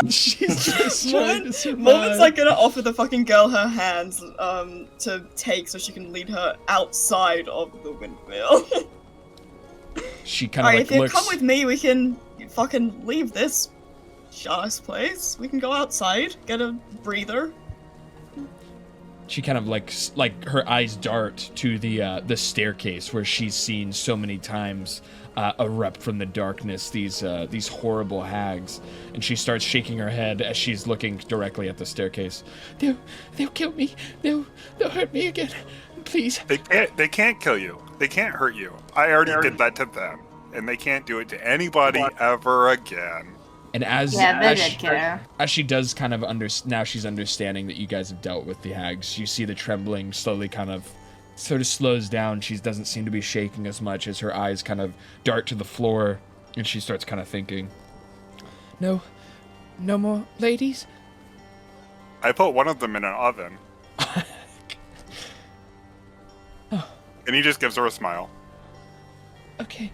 She's just trying to survive. Morven's like gonna offer the fucking girl her hands to take so she can lead her outside of the windmill. She kind of like if you looks. come with me, we can fucking leave this ass place. We can go outside, get a breather. She kind of like her eyes dart to the staircase where she's seen so many times erupt from the darkness these horrible hags, and she starts shaking her head as she's looking directly at the staircase. They'll kill me. They'll hurt me again. Please. They can't kill you. They can't hurt you. I already did that to them, and they can't do it to anybody ever again. And as she does kind of now she's understanding that you guys have dealt with the hags. You see the trembling slowly kind of sort of slows down. She doesn't seem to be shaking as much as her eyes kind of dart to the floor, and she starts kind of thinking, No more ladies? I put one of them in an oven. Oh. And he just gives her a smile. Okay.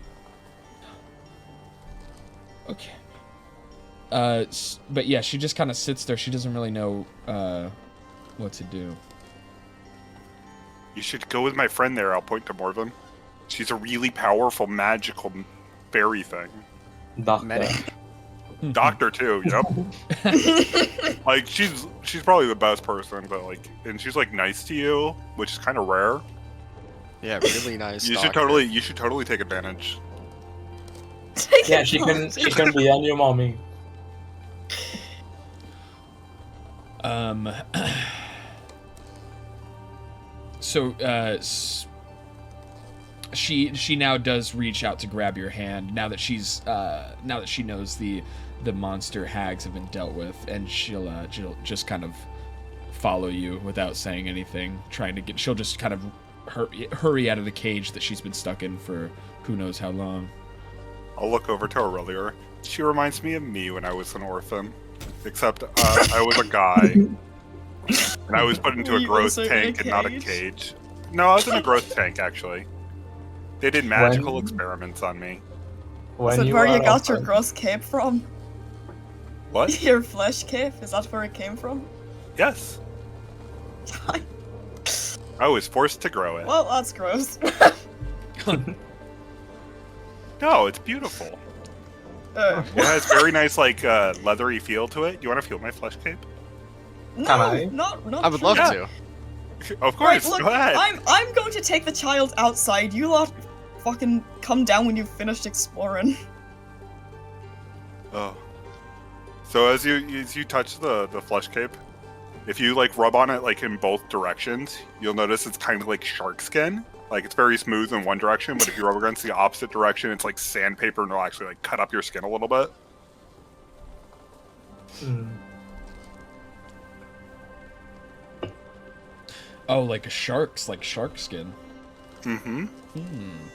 But yeah, she just kind of sits there. She doesn't really know what to do. You should go with my friend there. I'll point to Morven. She's a really powerful, magical fairy thing. Doctor too. Yep. Like she's probably the best person, but and she's like nice to you, which is kind of rare. Yeah, really nice. You should totally take advantage. Yeah, she can be on your mommy. So she now does reach out to grab your hand now that she knows the monster hags have been dealt with, and she'll just kind of follow you without saying anything, she'll just kind of hurry out of the cage that she's been stuck in for who knows how long. I'll look over to Aurelia. She reminds me of me when I was an orphan. Except I was a guy. And I was put into Were a you growth also in a tank and not a cage. No, I was in a growth tank, actually. They did magical experiments on me. Is that where you got your gross cape from? What? Your flesh cape? Is that where it came from? Yes. I was forced to grow it. Well, that's gross. No, it's beautiful. It has very nice, like, leathery feel to it. You want to feel my flesh cape? No, Can I? not I would love Yeah. to. Of Right, course, look, go ahead. I'm going to take the child outside. You lot fucking come down when you've finished exploring. Oh. So as you touch the flesh cape, if you like rub on it like in both directions, you'll notice it's kind of like shark skin. Like it's very smooth in one direction, but if you rub against the opposite direction, it's like sandpaper and it'll actually like cut up your skin a little bit. Oh, like shark skin. Mm-hmm.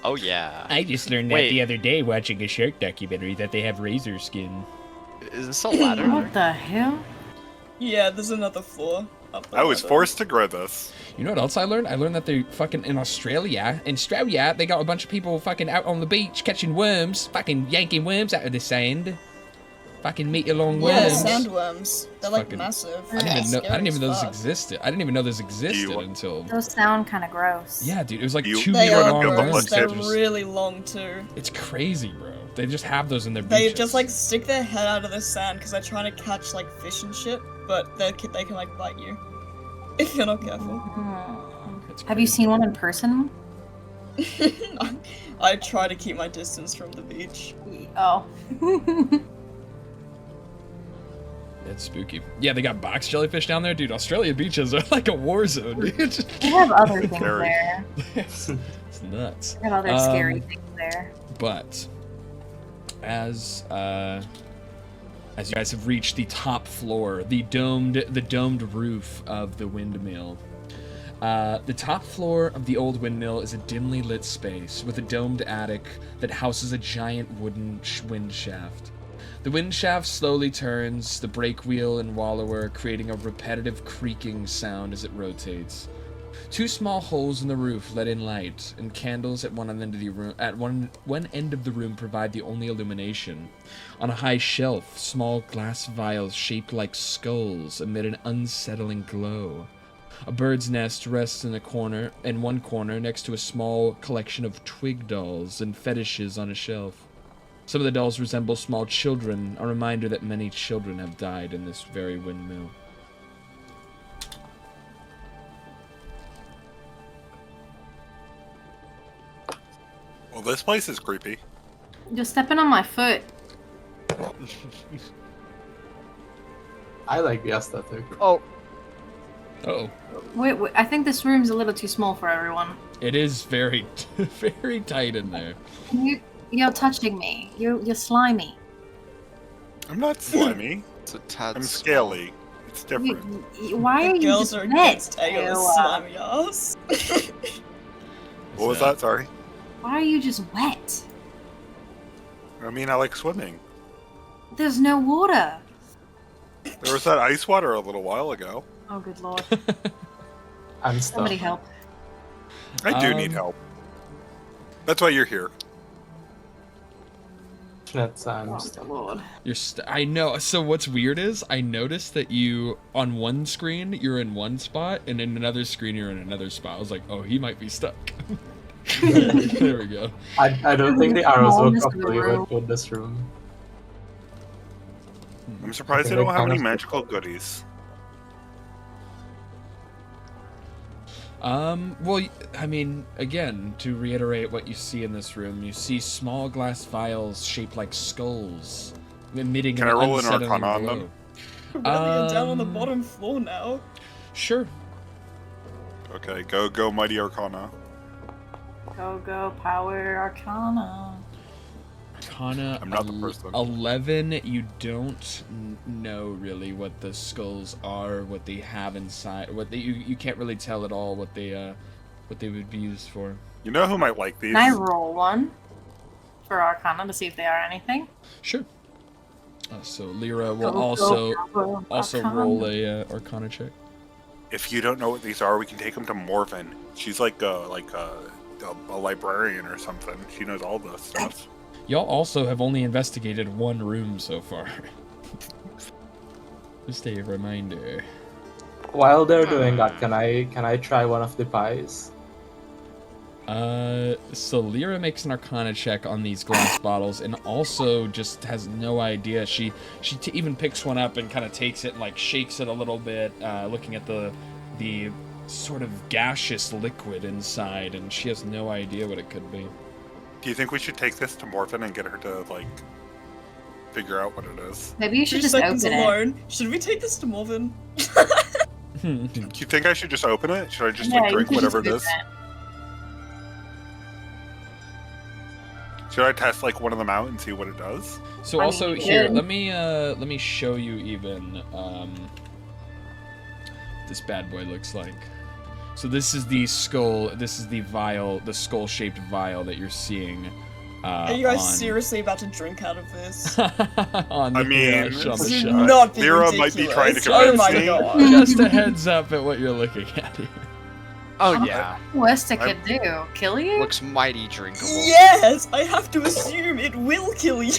Oh yeah. I just learned that the other day watching a shark documentary that they have razor skin. Is this a ladder? What the hell? Yeah, there's another floor. Up the I was ladder. forced to grow this. You know what else I learned? I learned that they fucking in Australia, they got a bunch of people fucking out on the beach catching worms, fucking yanking worms out of the sand. Fucking meter-long Yeah, worms. sandworms. They're like Fucking- massive. I didn't even know those Scary as fuck. existed. I didn't even know those existed until. Those sound kind of gross. Yeah, dude, it was like You- 2 They meter are long gross. worms. They're that just- really long too. It's crazy, bro. They just have those in their They beaches. just like stick their head out of the sand because they're trying to catch like fish and shit, but they can like bite you if you're not careful. Have you seen one in person? I try to keep my distance from the beach. Oh. It's spooky. Yeah, they got box jellyfish down there, dude. Australia beaches are like a war zone, dude. They have other things Scary. there. It's nuts. They have other scary things there. But as you guys have reached the top floor, the domed roof of the windmill. The top floor of the old windmill is a dimly lit space with a domed attic that houses a giant wooden wind shaft. The wind shaft slowly turns, the brake wheel and wallower creating a repetitive creaking sound as it rotates. 2 small holes in the roof let in light, and candles at one end of the room provide the only illumination. On a high shelf, small glass vials shaped like skulls emit an unsettling glow. A bird's nest rests in one corner next to a small collection of twig dolls and fetishes on a shelf. Some of the dolls resemble small children, a reminder that many children have died in this very windmill. Well, this place is creepy. You're stepping on my foot. I like the aesthetic. Oh, Uh-oh. Wait, I think this room's a little too small for everyone. It is very, very tight in there. You're touching me. You're slimy. I'm not slimy. it's a tad I'm small. scaly. It's different. Why are The you girls just are wet? against Ayo's Ew, slimy ass. What was that? Sorry. Why are you just wet? I mean, I like swimming. There's no water. There was that ice water a little while ago. Oh, good lord. I'm stuck. Somebody help. I do need help. That's why you're here. Schnitzel, I'm Oh, stuck. good lord. I know. So what's weird is I noticed that you on one screen you're in one spot, and in another screen you're in another spot. I was like, oh, he might be stuck. There we go. I don't think the arrows will Smallness of the completely room. with this room. I'm surprised they Okay, don't have kind any of- magical goodies. Well, I mean, again, to reiterate what you see in this room, you see small glass vials shaped like skulls, emitting Can an I roll an unsettling Arcana on glow. them? Really, you're down on the Um, bottom floor now. Sure. Okay, go Mighty Arcana. Go, Power Arcana. Arcana. I'm not the person. 11. You don't know really what the skulls are, what they have inside, you can't really tell at all what they would be used for. You know who might like these? Can I roll one? for Arcana to see if they are anything. Sure. So Lyra will Go, also go, Arcana. roll a Arcana check. If you don't know what these are, we can take them to Morven. She's like a librarian or something. She knows all this stuff. Y'all also have only investigated one room so far. Just a reminder. While they're doing that, can I try one of the pies? So Lyra makes an Arcana check on these glass bottles, and also just has no idea. She even picks one up and kind of takes it and like shakes it a little bit, looking at the sort of gaseous liquid inside, and she has no idea what it could be. Do you think we should take this to Morven and get her to like figure out what it is? Maybe you should 2 just seconds open alone. Should we take this to Morven? Do you think I should just open it? Should I just Yeah, like you drink should whatever just it is? Should I test like one of them out and see what it does? So I also mean, you here, could. let me show you even this bad boy looks like. So this is the skull. This is the vial, the skull-shaped vial that you're seeing. Are you guys seriously about to drink out of this? on the, I mean, on the This shot. would not be Lyra ridiculous. might be trying to Oh convince my me. god. Just a heads up at what you're looking at here. Oh yeah, Worst it could do, kill you? looks mighty drinkable. Yes, I have to assume it will kill you.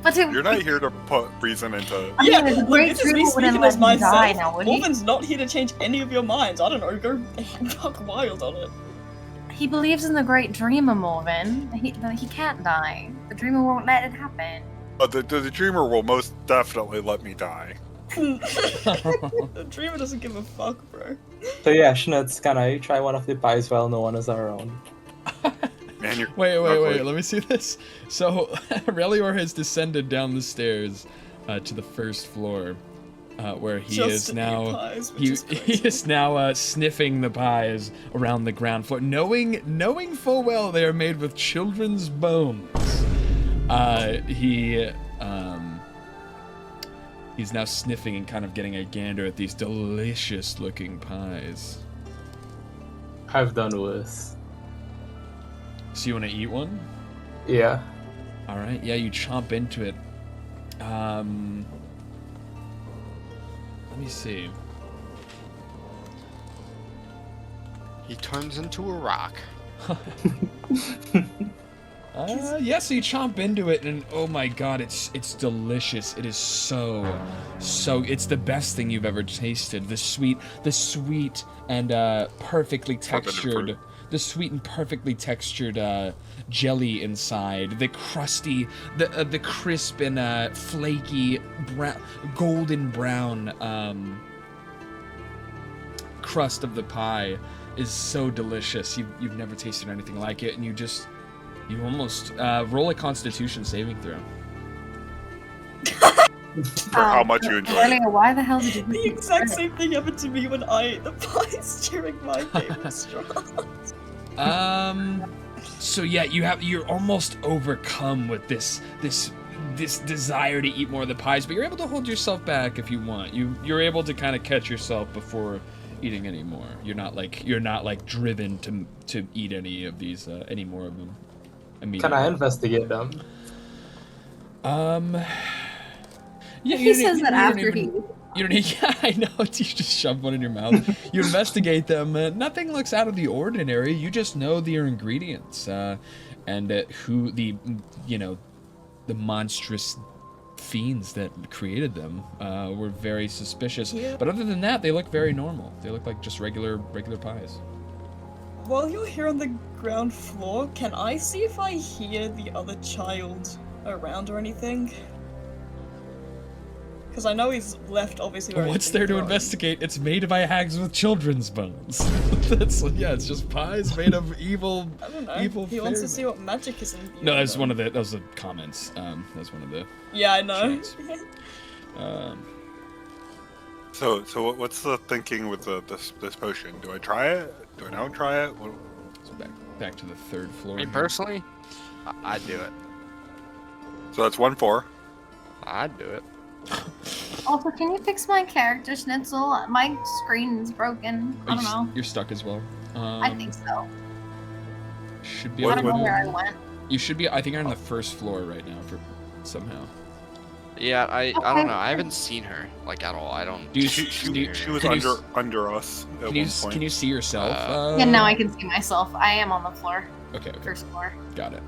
But it, You're not here to put reason into. I mean, the look, Great this is me Dreamer wouldn't speaking let as me myself. die now, would he? Morven's not here to change any of your minds. I don't know, go fuck wild on it. He believes in the Great Dreamer, Morven. He can't die. The Dreamer won't let it happen. But the dreamer will most definitely let me die. The dreamer doesn't give a fuck, bro. So yeah, Schnitz, can I try one of the pies while no one is around? Man, you're Wait, ugly. let me see this. So, Relior has descended down the stairs to the first floor, where he Just is to eat now pies, which he is crazy. is now sniffing the pies around the ground floor, knowing full well they are made with children's bones. He's now sniffing and kind of getting a gander at these delicious-looking pies. I've done worse. So you want to eat one? Yeah. All right. Yeah, you chomp into it. Let me see. He turns into a rock. Yeah, so you chomp into it, and oh my god, it's delicious. It is so it's the best thing you've ever tasted. The sweet and perfectly textured, the sweet and perfectly textured jelly inside, the crusty, the crisp and flaky golden brown crust of the pie is so delicious. You've never tasted anything like it, and you almost roll a Constitution saving throw. For how much you enjoy it. Earlier, why the hell did you The exact same thing happened to me when I ate the pies during my game restaurant. So yeah, you're almost overcome with this desire to eat more of the pies, but you're able to hold yourself back if you want. You're able to kind of catch yourself before eating any more. You're not like driven to eat any of these any more of them. Can I investigate them? Yeah, He says that after he... You don't need. Yeah, I know. You just shove one in your mouth. You investigate them. Nothing looks out of the ordinary. You just know their ingredients and who the monstrous fiends that created them were very suspicious. Yeah. But other than that, they look very normal. They look like just regular pies. While you're here on the ground floor, can I see if I hear the other child around or anything? Because I know he's left, obviously. where What's he's there to gone. investigate? It's made by hags with children's bones. It's just pies made of evil. I don't know. Evil He wants to fairy see what magic is in. No, that's one of those are comments. That was one of the. Yeah, I know. shots. So what's the thinking with this potion? Do I try it? Do I not try it? So back to the third floor. Me here. personally, I'd do it. So that's 1-4. I'd do it. Also, can you fix my character, Schnitzel? My screen's broken. I Are don't know. You're stuck as well. I think so. Should be I able don't know to. where I went. You should be. I think you're on the first floor right now for somehow. Yeah, I don't know. I haven't seen her like at all. I don't. Do you, She was under us at one point. Can you see yourself? Yeah, now I can see myself. I am on the floor. Okay. First floor. Got it.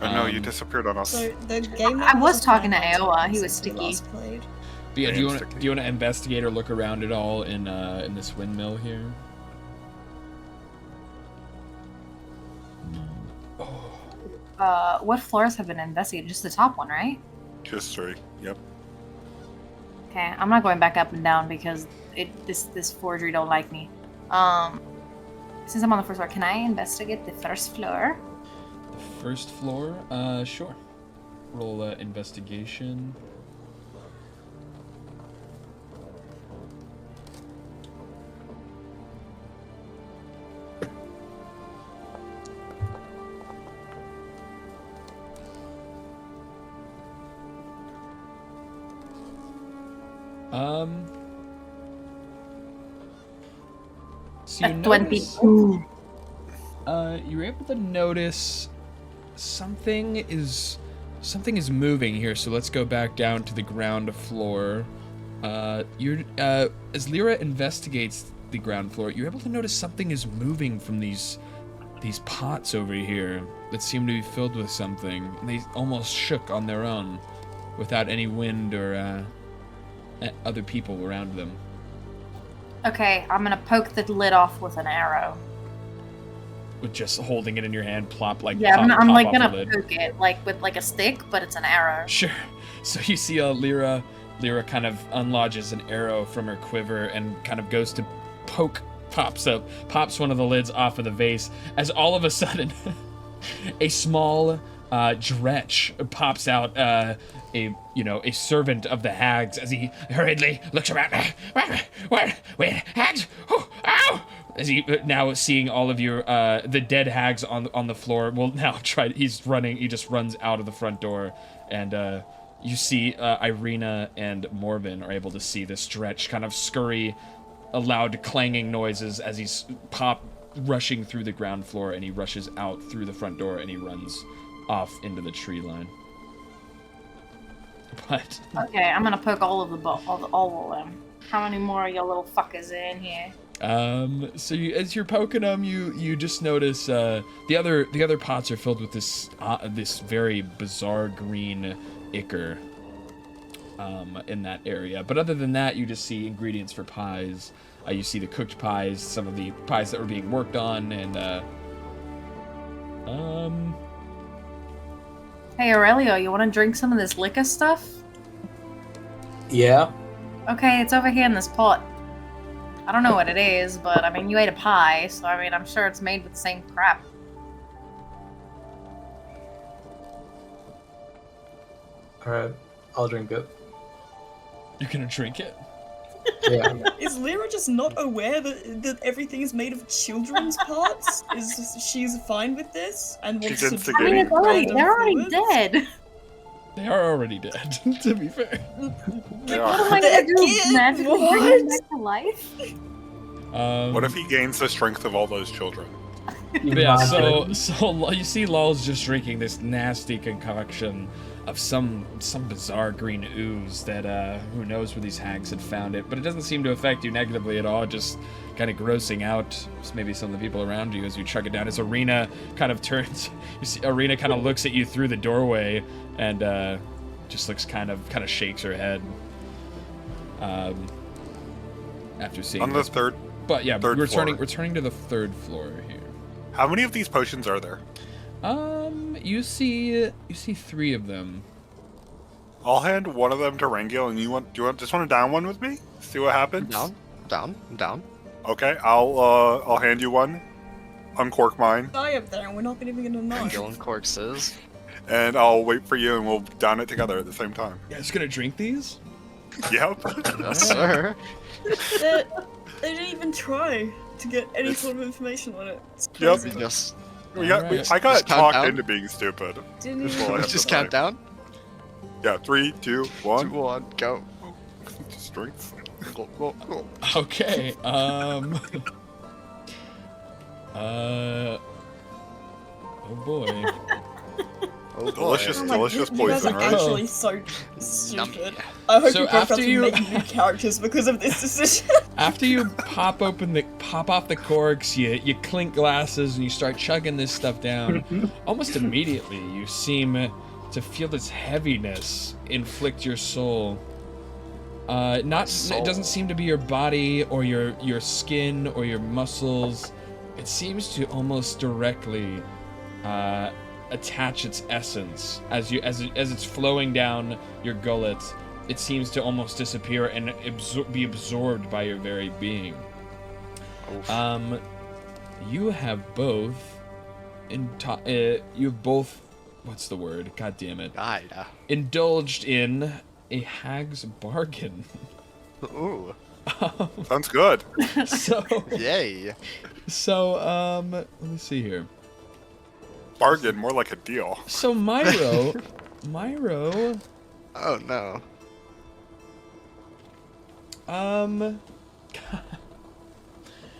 No, you disappeared on us. So the game. I was talking to Iowa. He was sticky. But yeah, do you want to investigate or look around at all in this windmill here? What floors have been investigated? Just the top one, right? Just 3. Yep. Okay, I'm not going back up and down because this forgery don't like me. Since I'm on the first floor, can I investigate the first floor? The first floor? Sure. Roll investigation. So you notice, 22. you're able to notice something is moving here. So let's go back down to the ground floor. As Lyra investigates the ground floor, you're able to notice something is moving from these pots over here that seem to be filled with something. And they almost shook on their own, without any wind or other people around them. Okay, I'm gonna poke the lid off with an arrow. With just holding it in your hand, plop like Yeah, pop, I'm pop like off gonna the lid. poke it like with like a stick, but it's an arrow. Sure. So you see Lyra kind of unlodges an arrow from her quiver and kind of goes to poke, pops one of the lids off of the vase, as all of a sudden a small dretch pops out, a servant of the hags, as he hurriedly looks around. Wait, hags! Oh, ow! As he now seeing all of your the dead hags on the floor, will now try. He's running. He just runs out of the front door, and you see Irina and Morbin are able to see this stretch kind of scurry, loud clanging noises as he's rushing through the ground floor, and he rushes out through the front door, and he runs off into the tree line. But Okay, I'm gonna poke all of them. How many more of your little fuckers are in here? so as you're poking them, you just notice the other pots are filled with this very bizarre green ichor in that area. But other than that, you just see ingredients for pies. You see the cooked pies, some of the pies that were being worked on, and Hey Aurelio, you want to drink some of this liquor stuff? Yeah. Okay, it's over here in this pot. I don't know what it is, but I mean, you ate a pie, so I mean, I'm sure it's made with the same crap. Alright, I'll drink it. you're gonna drink it. Yeah. Is Lyra just not aware that everything is made of children's parts? Is she's fine with this and wants She's to instigating. drink random They're already fluids? dead. They are already dead, to be fair. They What are. am I gonna do? Again? Magically bring them back to life? What if he gains the strength of all those children? But yeah, Imagine. so you see Lul's just drinking this nasty concoction of some bizarre green ooze that who knows where these hags had found it, but it doesn't seem to affect you negatively at all, just kind of grossing out maybe some of the people around you as you chug it down. As Arena kind of turns, you see Arena kind of looks at you through the doorway and just looks kind of shakes her head after seeing On the this. third. But yeah, third returning floor. to the third floor here. How many of these potions are there? You see 3 of them. I'll hand one of them to Rangil, and do you just want to down one with me? See what happens. Down. Okay, I'll hand you one. Uncork mine, Die up there and we're not even gonna know. Dylan corpses. and I'll wait for you, and we'll down it together at the same time. You guys gonna drink these? Yep. Yes, sir. They didn't even try to get any sort of information on it. It's Yep. crazy. Just Alright. I got Just count talked down. into being stupid. Didn't That's all I even... have to just say. count down. Yeah, 3, 2, 1. 2, 1, go. Strength. Go. Okay. Oh boy. Oh, Delicious, Oh my, delicious you guys poison, are right? actually so stupid. I hope So you both have after to you- make new characters because of this decision. After you pop off the corks, you clink glasses and you start chugging this stuff down. Almost immediately, you seem to feel this heaviness inflict your soul. It doesn't seem to be your body or your skin or your muscles. It seems to almost directly attach its essence as it's flowing down your gullet. It seems to almost disappear and be absorbed by your very being. You have both what's the word? God damn it. Indulged in a hag's bargain. Ooh. Sounds good. So Yay. So let me see here. Bargain, more like a deal. So Myro Oh no.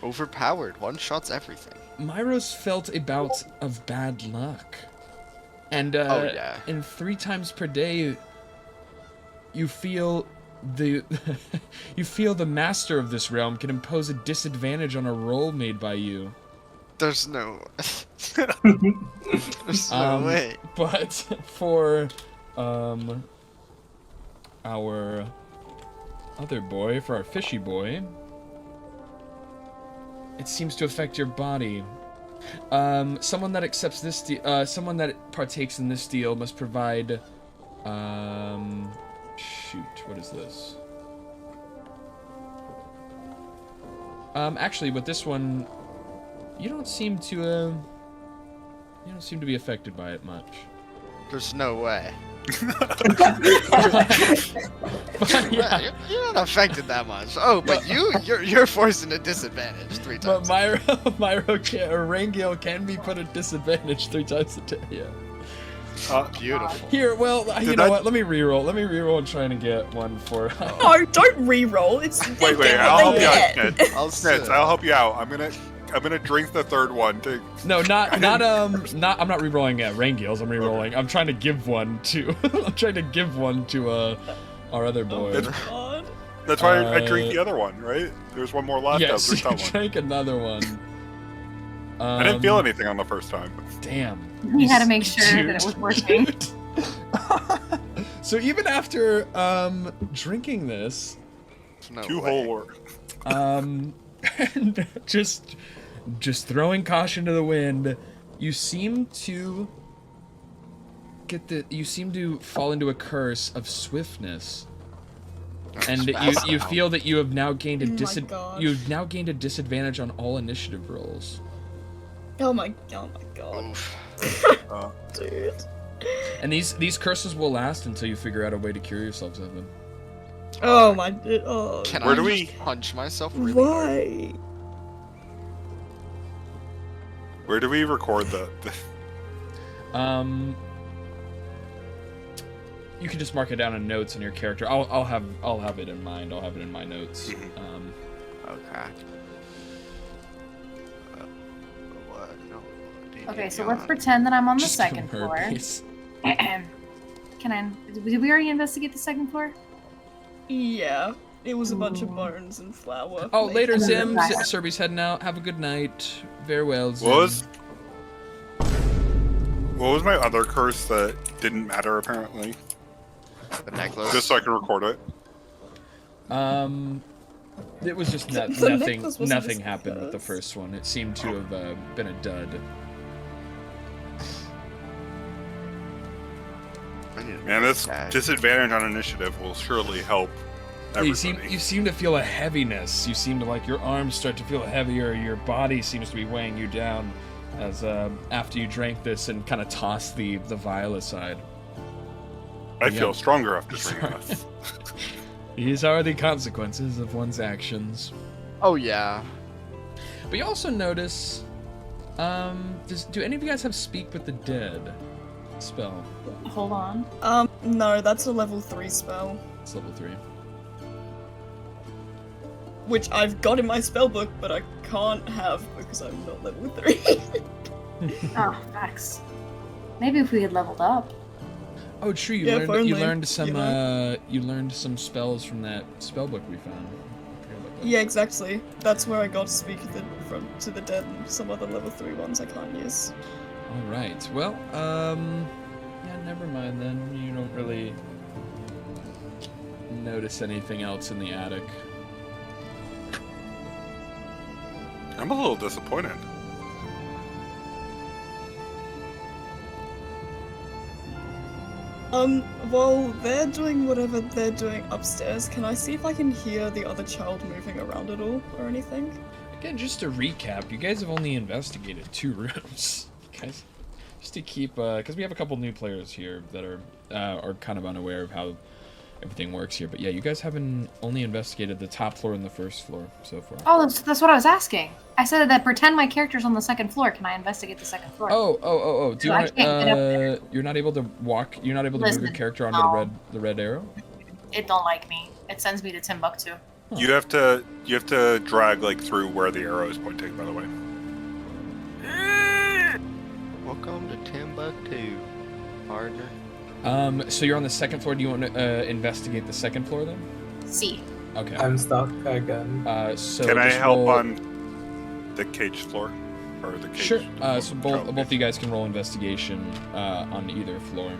Overpowered. One shots everything. Myro's felt a bout of bad luck. And Oh, yeah. and 3 times per day you feel the master of this realm can impose a disadvantage on a roll made by you. There's no There's no way. But for our other boy, for our fishy boy, it seems to affect your body. Someone that accepts this someone that partakes in this deal must provide shoot, what is this? Actually, with this one, you don't seem to be affected by it much. There's no way. But, yeah. You're not affected that much. Oh, but you're forced into disadvantage 3 But times. Rangiel can be put at disadvantage 3 times a day. Yeah. Beautiful. Here, well, you know what? Let me reroll. Let me reroll and try and get one for. No, don't re-roll. It's Wait, they get I'll what help they you out, get. Snitz. I'll Snitz, I'll help you out. I'm gonna drink the third one to. No, I'm not rerolling Rangiel's. I'm rerolling. I'm trying to give one to. I'm trying to give one to our other boy. God. That's why I drink the other one, right? There's one more left. Yes, Drink that one. drink another one. I didn't feel anything on the first time. Damn. We had to make sure that it was working. So even after drinking this, No 2 way. whole words. and just throwing caution to the wind, you seem to fall into a curse of swiftness. And you feel that you have now gained a gosh. you've now gained a disadvantage on all initiative rolls. Oh my god. Dude. And these curses will last until you figure out a way to cure yourselves of them. Oh my. Oh. Can Where I do just we- punch myself really hard? Why? Where do we record the You can just mark it down in notes on your character. I'll have it in mind. I'll have it in my notes. Okay. What? No. Okay, so let's pretend that I'm on the Just give second him floor. herpes. Did we already investigate the second floor? Yeah. It was a bunch of bones and flour. Oh, later, And then Zim. the back. Serby's heading out. Have a good night. Farewell, Zim. What was my other curse that didn't matter apparently? The necklace. Just so I can record it. It was just The nothing. necklace wasn't Nothing just happened with the because. first one. It seemed to have been a dud. I need to Man, this Okay. disadvantage on initiative will surely help You everybody. seem to feel a heaviness. You seem to your arms start to feel heavier. Your body seems to be weighing you down as after you drank this and kind of tossed the vial aside. I feel stronger after drinking Sorry. this. These are the consequences of one's actions. Oh yeah. But you also notice, do any of you guys have Speak with the Dead spell? Hold on. No, that's a level 3 spell. It's level 3. Which I've got in my spellbook, but I can't have because I'm not level 3. Oh, facts. Maybe if we had leveled up. Oh, true. You Yeah, learned finally, you learned some you know. you learned some spells from that spell book we found. I forgot about that. Yeah, exactly. That's where I got to speak to the dead and some other level 3 ones I can't use. All right. Well, yeah, never mind then. You don't really notice anything else in the attic. I'm a little disappointed. While they're doing whatever they're doing upstairs, can I see if I can hear the other child moving around at all or anything? Again, just to recap, you guys have only investigated 2 rooms. Guys, just to keep, because we have a couple new players here that are kind of unaware of how everything works here. But yeah, you guys haven't only investigated the top floor and the first floor so far. Oh, that's what I was asking. I said that pretend my character's on the second floor. Can I investigate the second floor? Oh. Do you So I want? can't get up there. You're not able to walk. You're not able to move your Listen, character onto no. the red arrow. It don't like me. It sends me to Timbuktu. You have to drag like through where the arrow is pointing. By the way. Welcome to Timbuktu, partner. So you're on the second floor. Do you want to investigate the second floor then? C. Okay. I'm stuck again. So Can I just help roll- on the cage floor, or the cage? Sure. So both okay. of you guys can roll investigation on either floor.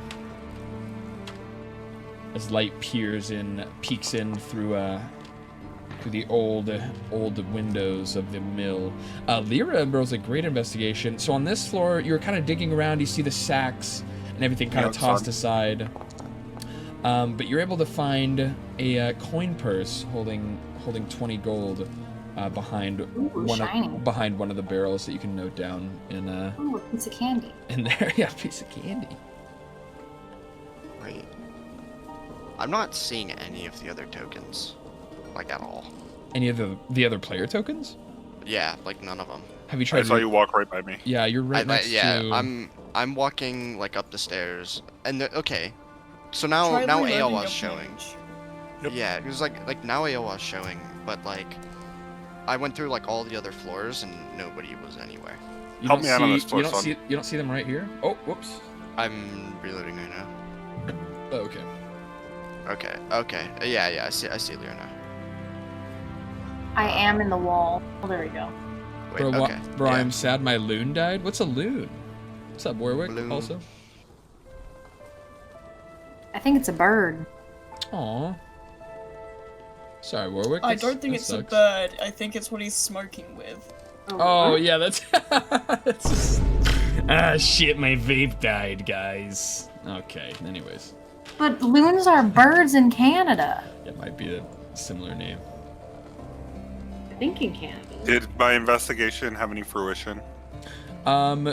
As light peeks in through the old windows of the mill. Lyra rolls a great investigation. So on this floor, you're kind of digging around. You see the sacks and everything kind of tossed aside. But you're able to find a coin purse holding 20 gold behind one of the barrels that you can note down in Ooh, a piece of candy. in there. Yeah, a piece of candy. Wait. I'm not seeing any of the other tokens, like at all. Any of the other player tokens? Yeah, like none of them. Have you I tried? saw you walk right by me. Yeah, you're right next to. I'm walking like up the stairs, and okay. So now Try reloading your AOA's showing. page. Yep. Yeah, it was like now AOA's showing, but like I went through like all the other floors and nobody was anywhere. You Help don't me out on see- this floor, You don't son. see. You don't see them right here. Oh, whoops. I'm reloading right now. Oh, okay. Okay. Yeah, I see Lyra now. I am in the wall. Oh, there we go. Wait, Bro, okay. bro, yeah. I'm sad my loon died. What's a loon? What's up, Warwick? Loon. Also. I think it's a bird. Aw. Sorry, Warwick. I that's- don't think that it's a sucks. bird. I think it's what he's smoking with. Oh yeah, that's. That's just... Ah shit, my vape died, guys. Okay. Anyways, But loons are birds in Canada. it might be a similar name. I think in Canada. Did my investigation have any fruition?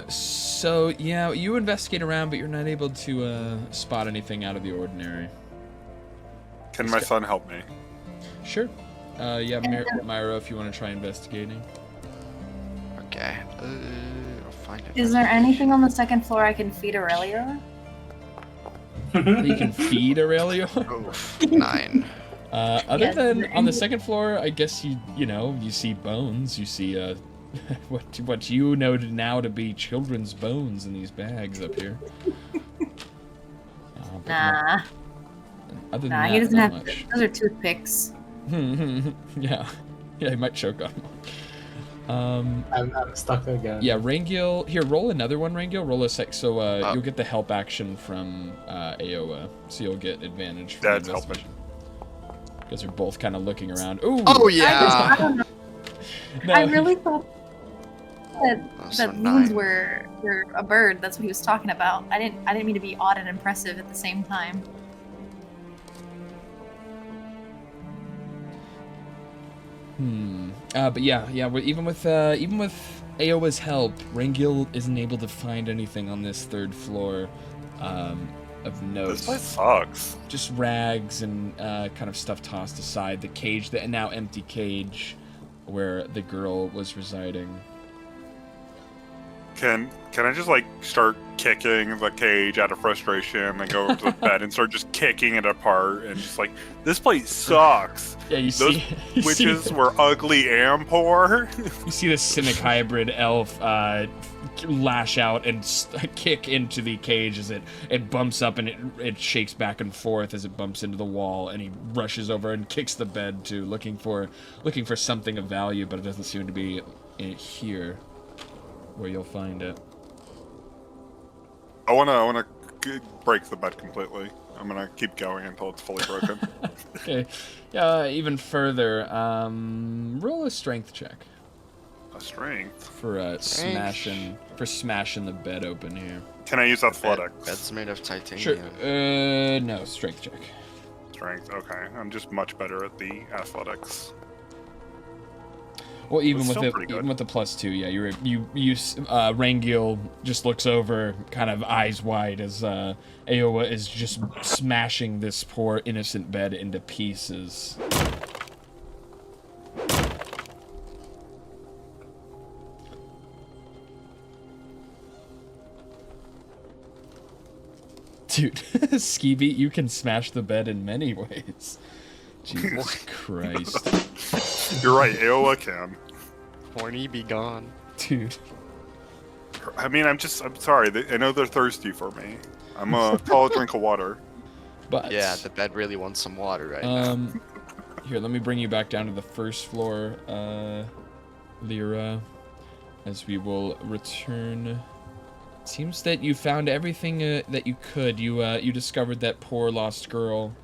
So yeah, you investigate around, but you're not able to spot anything out of the ordinary. Can my son help me? Sure. Yeah, Myra, if you want to try investigating. Okay. I'll find it. Is there anything on the second floor I can feed Aurelia? You can feed Aurelio. Oof, 9. Other Yes, than is there on the second floor, I guess you see bones. You see what you know now to be children's bones in these bags up here. But Nah. Other than Nah, that, he doesn't not have. much. Those are toothpicks. Yeah, he might choke on them. I'm stuck again. Yeah, Rangil. Here, roll another one, Rangil. Roll a sec. So you'll get the help action from Aoa. So you'll get advantage. From Dad's helping. Because you're both kind of looking around. Ooh. Oh I yeah. don't know. No. I really thought So that loons 9. were a bird. That's what he was talking about. I didn't mean to be odd and impressive at the same time. But yeah. Even with Aoa's help, Rangil isn't able to find anything on this third floor of note. This place sucks. Just rags and kind of stuff tossed aside. The cage, the now empty cage, where the girl was residing. Can I just like start kicking the cage out of frustration and go over to the bed and start just kicking it apart and just like, this place sucks. Yeah, you Those see, you witches see, were ugly and poor. you see the cynic hybrid elf lash out and kick into the cage as it bumps up and it shakes back and forth as it bumps into the wall, and he rushes over and kicks the bed too, looking for something of value, but it doesn't seem to be here where you'll find it. I wanna break the bed completely. I'm gonna keep going until it's fully broken. Okay. Yeah. Even further. Roll a strength check. A strength For smashing the bed open here. Can I use athletics? Bed's made of titanium. Sure. No, strength check. Strength. Okay, I'm just much better at the athletics. Well, even That's with still pretty the +2, yeah, Rangiel just looks over, kind of eyes wide, as Aowa is just smashing this poor innocent bed into pieces. Dude, Skeevy, you can smash the bed in many ways. Jesus Christ. You're right, Aowa can. Horny be gone. Dude. I mean, I'm sorry. I know they're thirsty for me. I'm a tall drink of water. But yeah, the bed really wants some water right now. Here, let me bring you back down to the first floor, Lyra, as we will return. It seems that you found everything that you could. You discovered that poor lost girl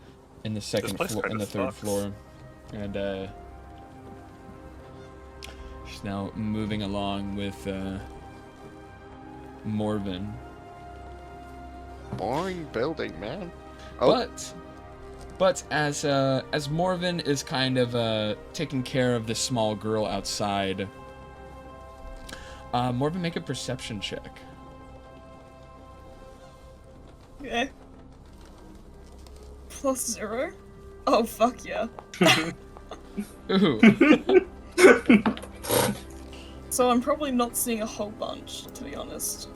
in the second floor, in the third floor, and she's now moving along with Morven. Boring building, man. Oh. But as Morven is kind of taking care of the small girl outside, Morven, make a perception check. Okay. +0? Oh, fuck yeah. Ooh. So I'm probably not seeing a whole bunch, to be honest.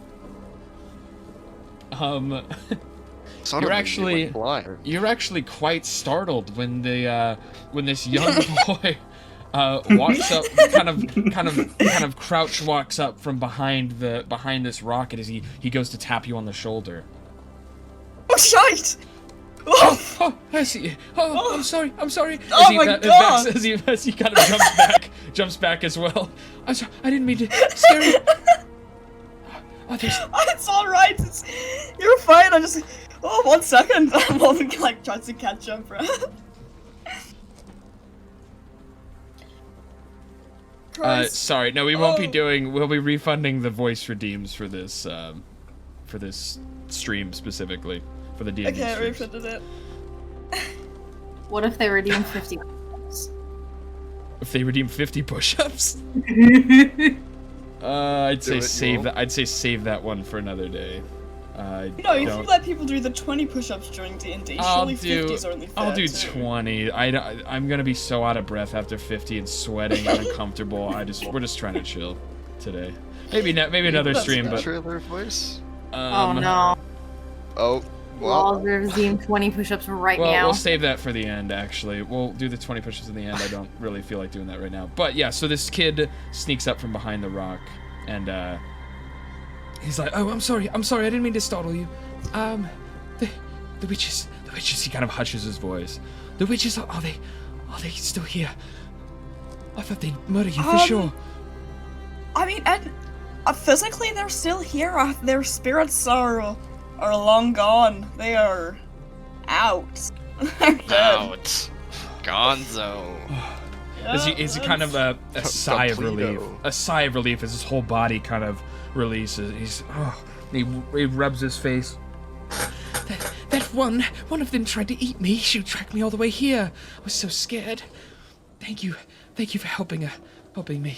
You're actually quite startled when this young boy walks up, kind of crouch walks up from behind this rocket as he goes to tap you on the shoulder. Oh shite! Oh, I see. Oh, I'm sorry. Oh my god! As he kind of jumps back as well. I'm sorry. I didn't mean to scare you. Oh, it's alright. You're fine. I just. Oh, 1 second. Morven like tries to catch up, bro. Sorry. No, we won't be doing. We'll be refunding the voice redeems for this stream specifically for the D&D. Okay, I refunded it. What if they redeem 50 push-ups? If they redeem 50 push-ups? I'd say save that. I'd say save that one for another day. If you let people do the 20 push-ups during D&D, surely 50's only fair. I'll do too. 20. I'm gonna be so out of breath after 50 and sweating and uncomfortable. We're just trying to chill today. Maybe another stream, but. Trailer voice. Oh no. Oh. Well, redeem 20 push-ups right now. We'll save that for the end, actually. We'll do the 20 push-ups in the end. I don't really feel like doing that right now. But yeah, so this kid sneaks up from behind the rock, and he's like, "Oh, I'm sorry. I didn't mean to startle you. The witches, he kind of hushes his voice. The witches, are they still here? I thought they'd murder you for sure. I mean, physically they're still here. Their spirits are long gone. They are out. They're dead. Out. Gonzo. Is he kind of a sigh of relief? A sigh of relief as his whole body kind of releases. He rubs his face. That one of them tried to eat me. She tracked me all the way here. I was so scared. Thank you for helping me.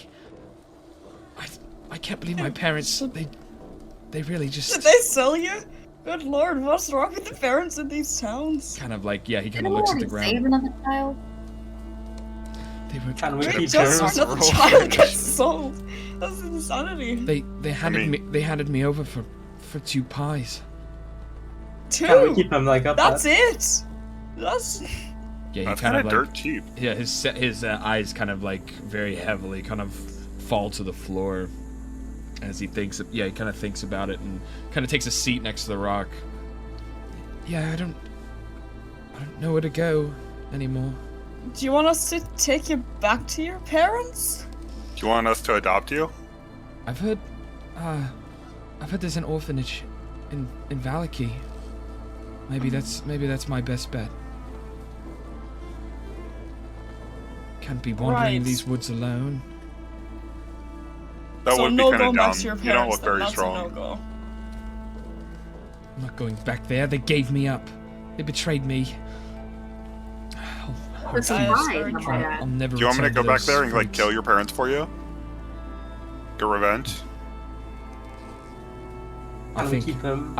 I can't believe my parents. They really just. Did they sell you? Good lord, what's wrong with the parents in these towns? Kind of like, yeah, he kind of looks at the ground. Save another child? They were. Can we Wait, keep just parents? another child gets sold. That's insanity. They handed me over for 2 pies. 2? Can we keep them like up? That's it. That's. Yeah, he That's kind of like dirt cheap. Yeah, his eyes kind of like very heavily kind of fall to the floor. As he thinks, he kind of thinks about it and kind of takes a seat next to the rock. Yeah, I don't know where to go anymore. Do you want us to take you back to your parents? Do you want us to adopt you? I've heard there's an orphanage in Valaki. Maybe that's my best bet. Can't be wandering in these woods alone. That so would be no kind going of back dumb. to your You parents. don't look then. very That's strong. a no-go. I'm not going back there. They gave me up. They betrayed me. That's very true. I'll never. Do you want me to go return back there and those like kill your parents for you? Get revenge? I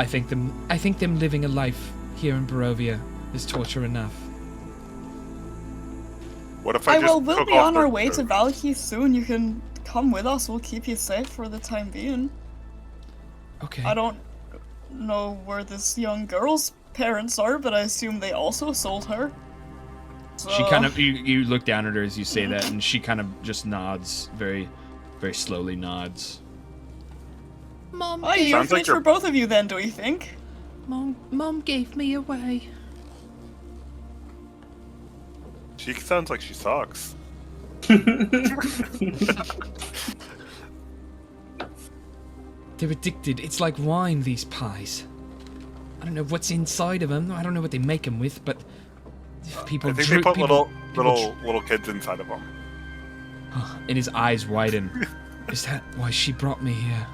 think them living a life here in Barovia is torture enough. What if I just we'll took be off on their our way to coat? Valaki soon. You can come with us. We'll keep you safe for the time being. Okay. I don't know where this young girl's parents are, but I assume they also sold her. So... She kind of you look down at her as you say that, and she kind of just nods, very, very slowly nods. Mom, Oh, you Sounds like for you're- both of you then, do we think? Mom gave me away. She sounds like she sucks. They're addicted. It's like wine, these pies. I don't know what's inside of them. I don't know what they make them with, but people. I think they put little kids inside of them. And his eyes widen. Is that why she brought me here?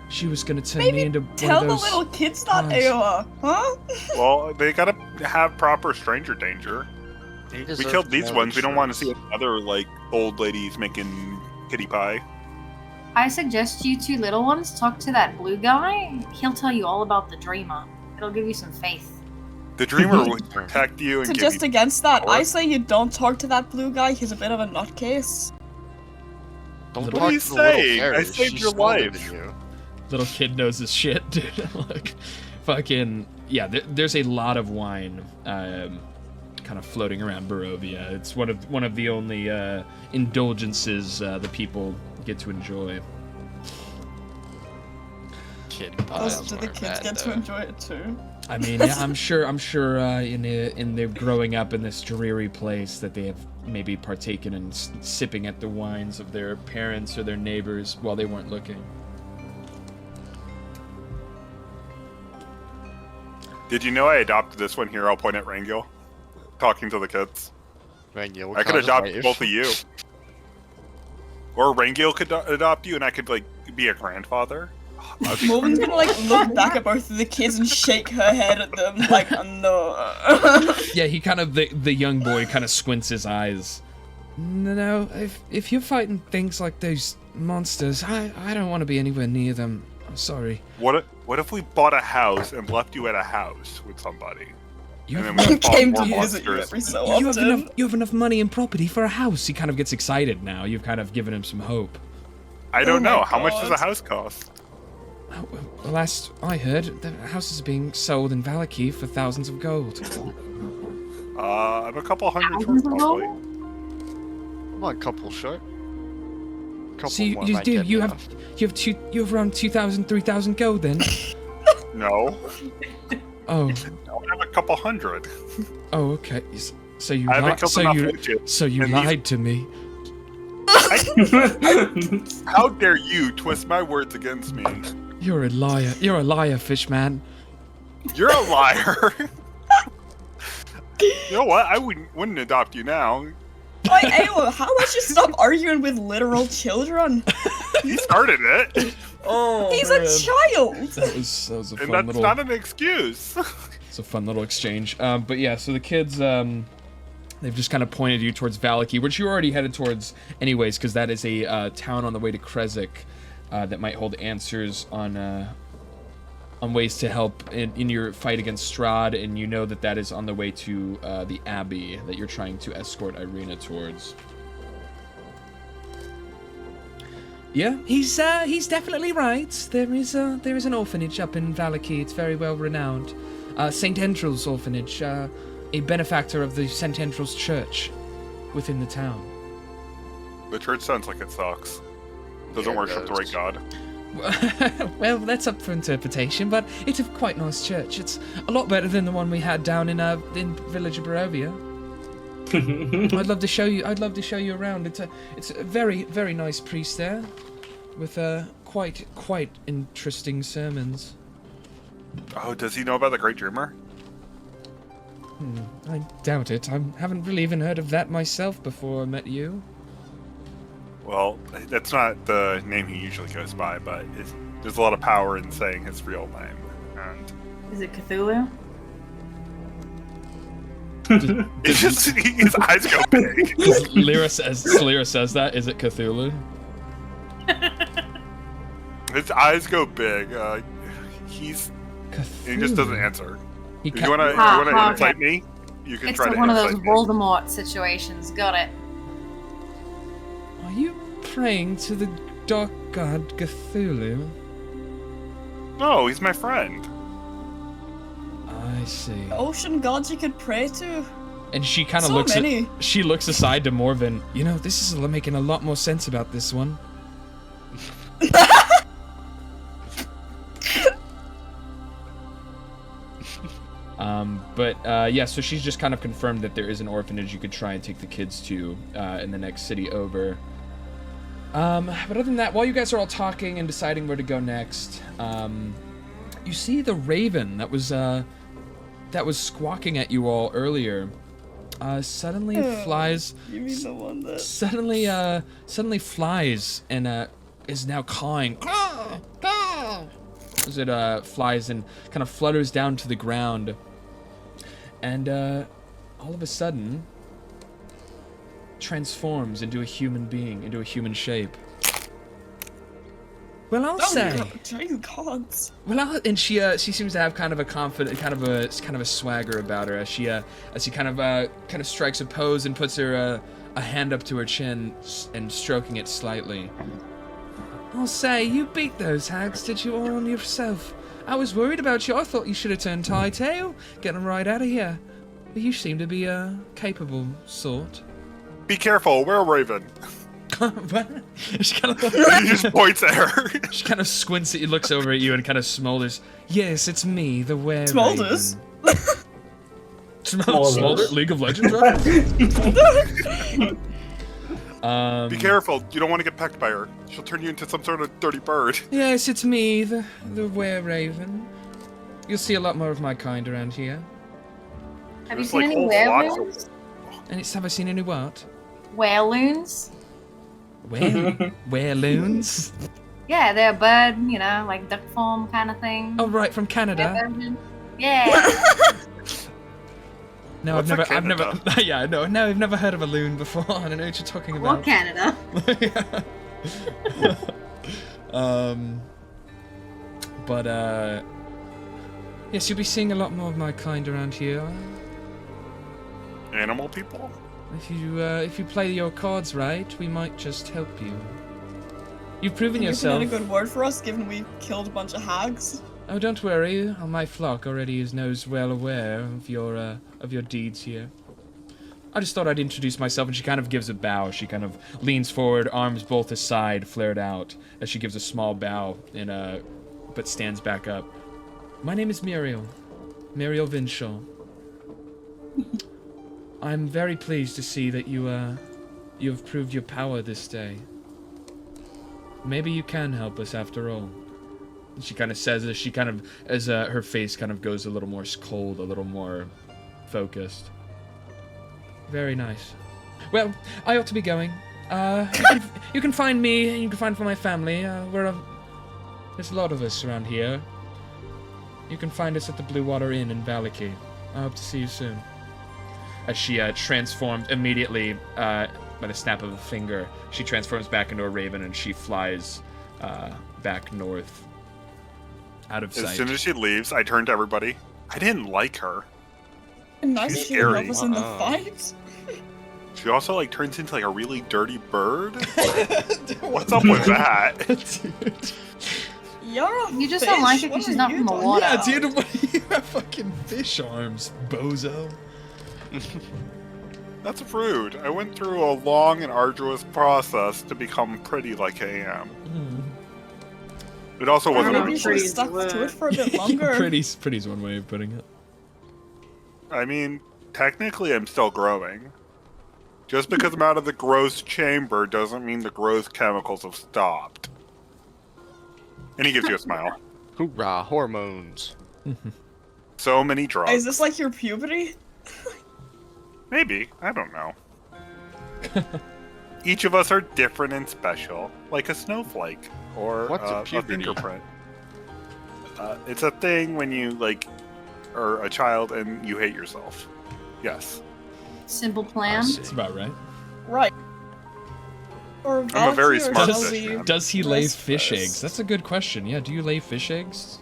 She was gonna turn Maybe me into tell one the of those little kids that, pies. Aoa, huh? Well, they gotta have proper stranger danger. We killed these ones. We don't want to see other like old ladies making kitty pie. I suggest you two little ones talk to that blue guy. He'll tell you all about the Dreamer. It'll give you some faith. The dreamer would protect you and So give just you against that, power. I say you don't talk to that blue guy. He's a bit of a nutcase. Don't What talk are you to the little saying? I fairy. saved She's your smaller life. than you. Little kid knows his shit, dude. Like, fucking yeah. There's a lot of wine, kind of floating around Barovia. It's one of the only indulgences the people get to enjoy. Kid Do pies the weren't kids bad, get to though. enjoy it too? I mean, yeah, I'm sure in their growing up in this dreary place that they have maybe partaken in sipping at the wines of their parents or their neighbors while they weren't looking. Did you know I adopted this one here? I'll point at Rangil. Talking to the kids. Rangil, what I could kind adopt life? both of you. Or Rangil could adopt you and I could like be a grandfather. That'd be Morgan's cool. gonna like look back at both of the kids and shake her head at them like, no. Yeah, he kind of the young boy kind of squints his eyes. No, if you're fighting things like those monsters, I don't want to be anywhere near them. I'm sorry. What if we bought a house and left you at a house with somebody? You And have, then we fought Came more to visit you monsters. every so you often. have enough money and property for a house. He kind of gets excited now. You've kind of given him some hope. I don't Oh my know. How much does a God. house cost? The last I heard, the house is being sold in Valaki for thousands of gold. I'm a couple hundred short, probably. I'm a couple short. Couple So you more might get you me have off. you have around 2,000, 3,000 gold then? No. Oh, I have a couple hundred. oh, okay. So you I haven't lied. killed So enough you witches. so you And these- lied to me. How dare you twist my words against me? You're a liar. You're a liar, Fishman. You're a liar. You know what? I wouldn't adopt you now. Wait, Aoa, how about you stop arguing with literal children? He started it, Oh, He's a child! That was a and fun that's little. not an excuse. It's a fun little exchange. But yeah, so the kids, they've just kind of pointed you towards Valaki, which you already headed towards anyways, because that is a town on the way to Krezik that might hold answers on ways to help in your fight against Strahd, and you know that is on the way to the Abbey that you're trying to escort Irina towards. Yeah, he's definitely right. There is an orphanage up in Valaki. It's very well renowned. St. Endrel's orphanage, a benefactor of the St. Endrel's church within the town. The church sounds like it sucks. Doesn't Yeah, it worship the does. right god. Well, that's up for interpretation, but it's a quite nice church. It's a lot better than the one we had down in Village of Barovia. I'd love to show you. I'd love to show you around. It's a very, very nice priest there, with quite interesting sermons. Oh, does he know about the Great Dreamer? I doubt it. I haven't really even heard of that myself before I met you. Well, that's not the name he usually goes by, but there's a lot of power in saying his real name. And Is it Cthulhu? it's just his eyes go big. Lyra says that. Is it Cthulhu? His eyes go big. He just doesn't answer. If you wanna insight me, you can It's try to one of those insight me. Voldemort situations. Got it. Are you praying to the dark god Cthulhu? No, he's my friend. I see. Ocean gods you could pray to. And she kind of So looks. many. She looks aside to Morven. You know, this is making a lot more sense about this one. Yeah, so she's just kind of confirmed that there is an orphanage you could try and take the kids to in the next city over. But other than that, while you guys are all talking and deciding where to go next, you see the raven that was squawking at you all earlier. Suddenly flies. You mean the one that... Suddenly flies and is now cawing. Caw, caw, as it flies and kind of flutters down to the ground. And all of a sudden transforms into a human being, into a human shape. Well, I'll say. Gods. Well, and she seems to have kind of a confident, kind of a swagger about her as she kind of strikes a pose and puts her a hand up to her chin and stroking it slightly. I'll say, you beat those hags, did you, all on yourself? I was worried about you. I thought you should have turned tail, get them right out of here. But you seem to be a capable sort. Be careful, we're a raven. What? She kind of He just points at her. She kind of squints at you, looks over at you, and kind of smolders. Yes, it's me, the were. Smolders? Smolder? League of Legends reference? Be careful, you don't want to get pecked by her. She'll turn you into some sort of dirty bird. Yes, it's me, the were-raven. You'll see a lot more of my kind around here. Have you seen any werewolves? Have I seen any what? Werloons? Werloons? Yeah, they're a bird, you know, like duck form kind of thing. Oh, right, from Canada. Yeah. No, I've never. Yeah, no, I've never heard of a loon before. I don't know what you're talking about. Or Canada. Yes, you'll be seeing a lot more of my kind around here. Animal people? If you play your cards right, we might just help you. You've proven yourself. You put in a good word for us, given we killed a bunch of hags. Oh, don't worry. My flock already is well aware of your deeds here. I just thought I'd introduce myself, and she kind of gives a bow. She kind of leans forward, arms both aside, flared out, as she gives a small bow, but stands back up. My name is Muriel Vinshaw. I'm very pleased to see that you have proved your power this day. Maybe you can help us after all. And she kind of says as her face kind of goes a little more cold, a little more focused. Very nice. Well, I ought to be going. You can find me, and you can find my family. There's a lot of us around here. You can find us at the Blue Water Inn in Valaki. I hope to see you soon. As she transformed immediately, by the snap of a finger, she transforms back into a raven and she flies back north. Out of sight. As soon as she leaves, I turn to everybody. I didn't like her. Nice She's she help scary. us in the fight. She also turns into a really dirty bird. What's up with that? You just don't like her because she's not from the water. Yeah, dude, what do you have fucking fish arms, bozo? That's rude. I went through a long and arduous process to become pretty like I am. It also wasn't. Maybe you should have stuck to it for a bit longer. Pretty's one way of putting it. I mean, technically, I'm still growing. Just because I'm out of the growth chamber doesn't mean the growth chemicals have stopped. And he gives you a smile. Hoorah, hormones. So many drugs. Is this like your puberty? Maybe. I don't know. Each of us are different and special, like a snowflake or What's a a puberty? fingerprint. It's a thing when you like are a child and you hate yourself. Yes. Simple plan. That's about right. Right. Or I'm a very Valkyrie or smart Shelby. fish man. Does he lay Rest fish first. eggs? That's a good question. Yeah, do you lay fish eggs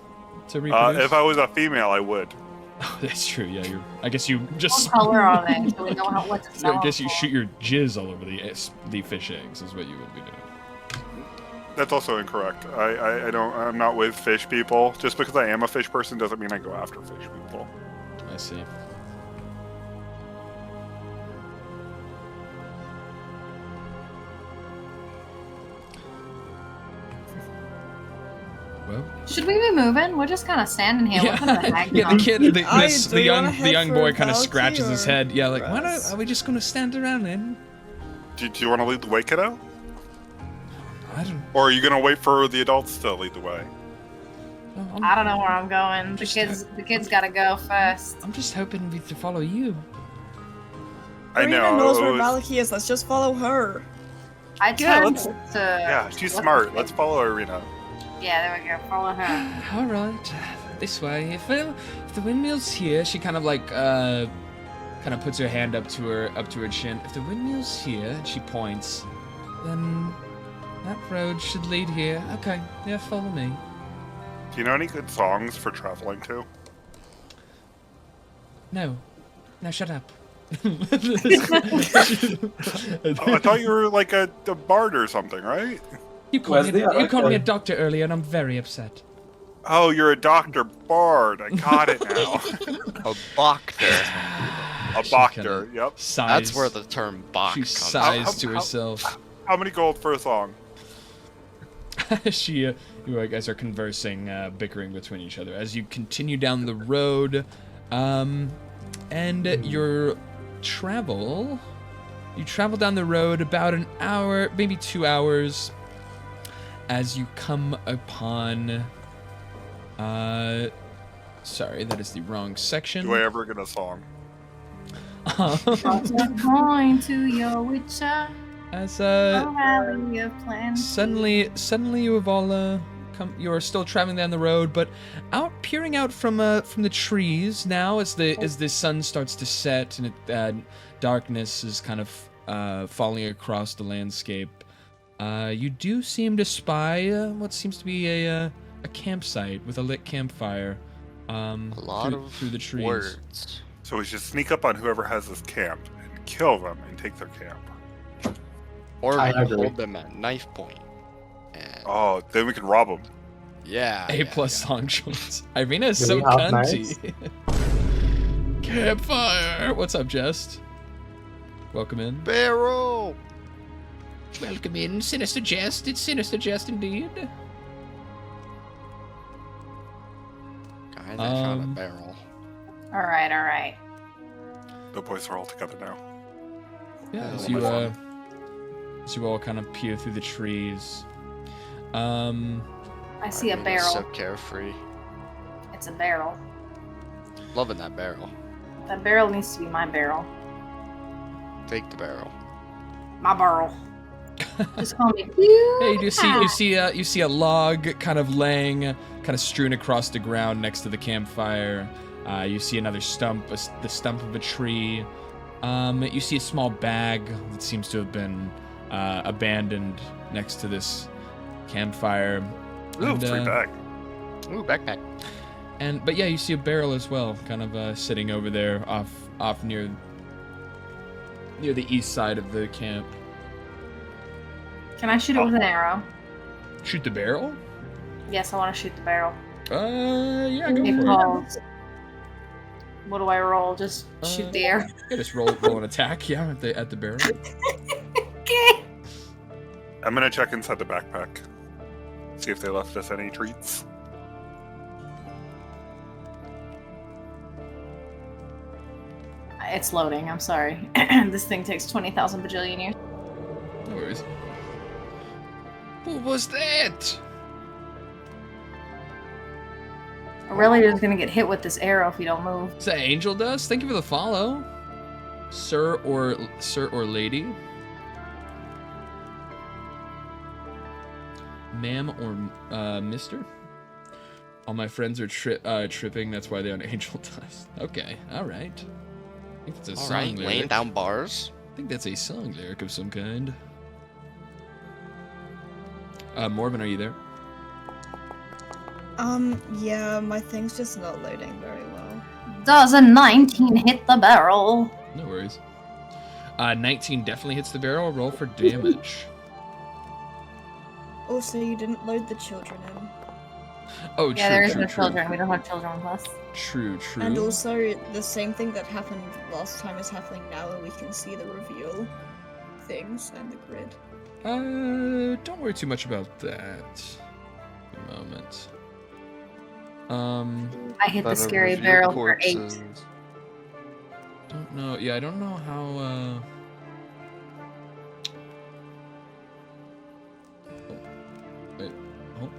to reproduce? If I was a female, I would. Oh, that's true. Yeah, I guess you just. What color are they? So we know what to sell I guess you them for. shoot your jizz all over the fish eggs. Is what you would be doing. That's also incorrect. I don't. I'm not with fish people. Just because I am a fish person doesn't mean I go after fish people. I see. Well, Should we be moving? We're just kind of standing here. What kind of a hag yeah. The kid, Do the you young, wanna the head young for boy, kind of Valky scratches his or head. Yeah, like, why Rest? not? Are we just gonna stand around then? Do you want to lead the way, kiddo? I don't. Or are you gonna wait for the adults to lead the way? I don't know where I'm going. The kids gotta go first. I'm just hoping to follow you. I Karina know. knows where it was- Valky is. Let's just follow her. I Yeah, turned let's- to. Yeah, she's what's smart. her Let's name? follow Arena. Yeah, there we go. Follow her. All right, this way. If the windmill's here, she kind of like kind of puts her hand up to her chin. If the windmill's here, and she points, then that road should lead here. Okay, yeah, follow me. Do you know any good songs for traveling to? No, shut up. Oh, I thought you were like a bard or something, right? You called me a doctor earlier, and I'm very upset. Oh, you're a Dr. Bard. I got it now. A Bacter. A Bacter, yep. Sighs. That's where the term Bach She comes from. sighs to herself. How many gold for a song? You guys are conversing, bickering between each other as you continue down the road, and you travel down the road about an hour, maybe 2 hours, as you come upon. Sorry, that is the wrong section. Do I ever get a song? Going to your witcher. As Valley of Plenty. Suddenly you have all you are still traveling down the road, but peering out from the trees now as the sun starts to set and darkness is kind of falling across the landscape. You do seem to spy what seems to be a campsite with a lit campfire. A lot through the trees. words. So we should sneak up on whoever has this camp and kill them and take their camp. Or I agree. hold them at knife point. And Oh, then we can rob them. yeah. A+ yeah. song choice. Irina is Do so we have cunty. Campfire. What's up, Jest? Welcome in. Barrel! Welcome in, Sinister Jest. It's Sinister Jest indeed. Guys, I found a barrel. All right. The boys are all together now. Yeah, Oh, as my you all kind of peer through the trees. I see a Irina's So barrel. carefree. It's a barrel. Loving that barrel. That barrel needs to be my barrel. Take the barrel. My barrel. Just call me. Hey, you see a log kind of laying, kind of strewn across the ground next to the campfire. You see another stump, the stump of a tree. You see a small bag that seems to have been abandoned next to this campfire. Ooh, And, free bag. Ooh, backpack. But yeah, you see a barrel as well, kind of sitting over there, off near the east side of the camp. Can I shoot it with an arrow? Shoot the barrel? Yes, I want to shoot the barrel. Yeah, go It for it. calls. What do I roll? Just shoot the arrow. Yeah, just roll an attack. Yeah, at the barrel. Okay. I'm gonna check inside the backpack. See if they left us any treats. It's loading. I'm sorry. This thing takes 20,000 bajillion years. No worries. What was that? Aurelia is gonna get hit with this arrow if you don't move. Is that Angel Dust? Thank you for the follow, sir or lady, ma'am or mister. All my friends are tripping. That's why they're on Angel Dust. Okay, all right. I think that's a song lyric. Laying down bars. I think that's a song lyric of some kind. Morven, are you there? Yeah, my thing's just not loading very well. Does a 19 hit the barrel? No worries. 19 definitely hits the barrel. Roll for damage. Also, you didn't load the children in. Oh, true, Yeah, there is true, no true. children. We don't have children with us. True, true. And also, the same thing that happened last time is happening now, and we can see the reveal things and the grid. Don't worry too much about that. A moment. I hit the scary barrel for 8. Don't know. Yeah, I don't know how. Oh, wait. Oh.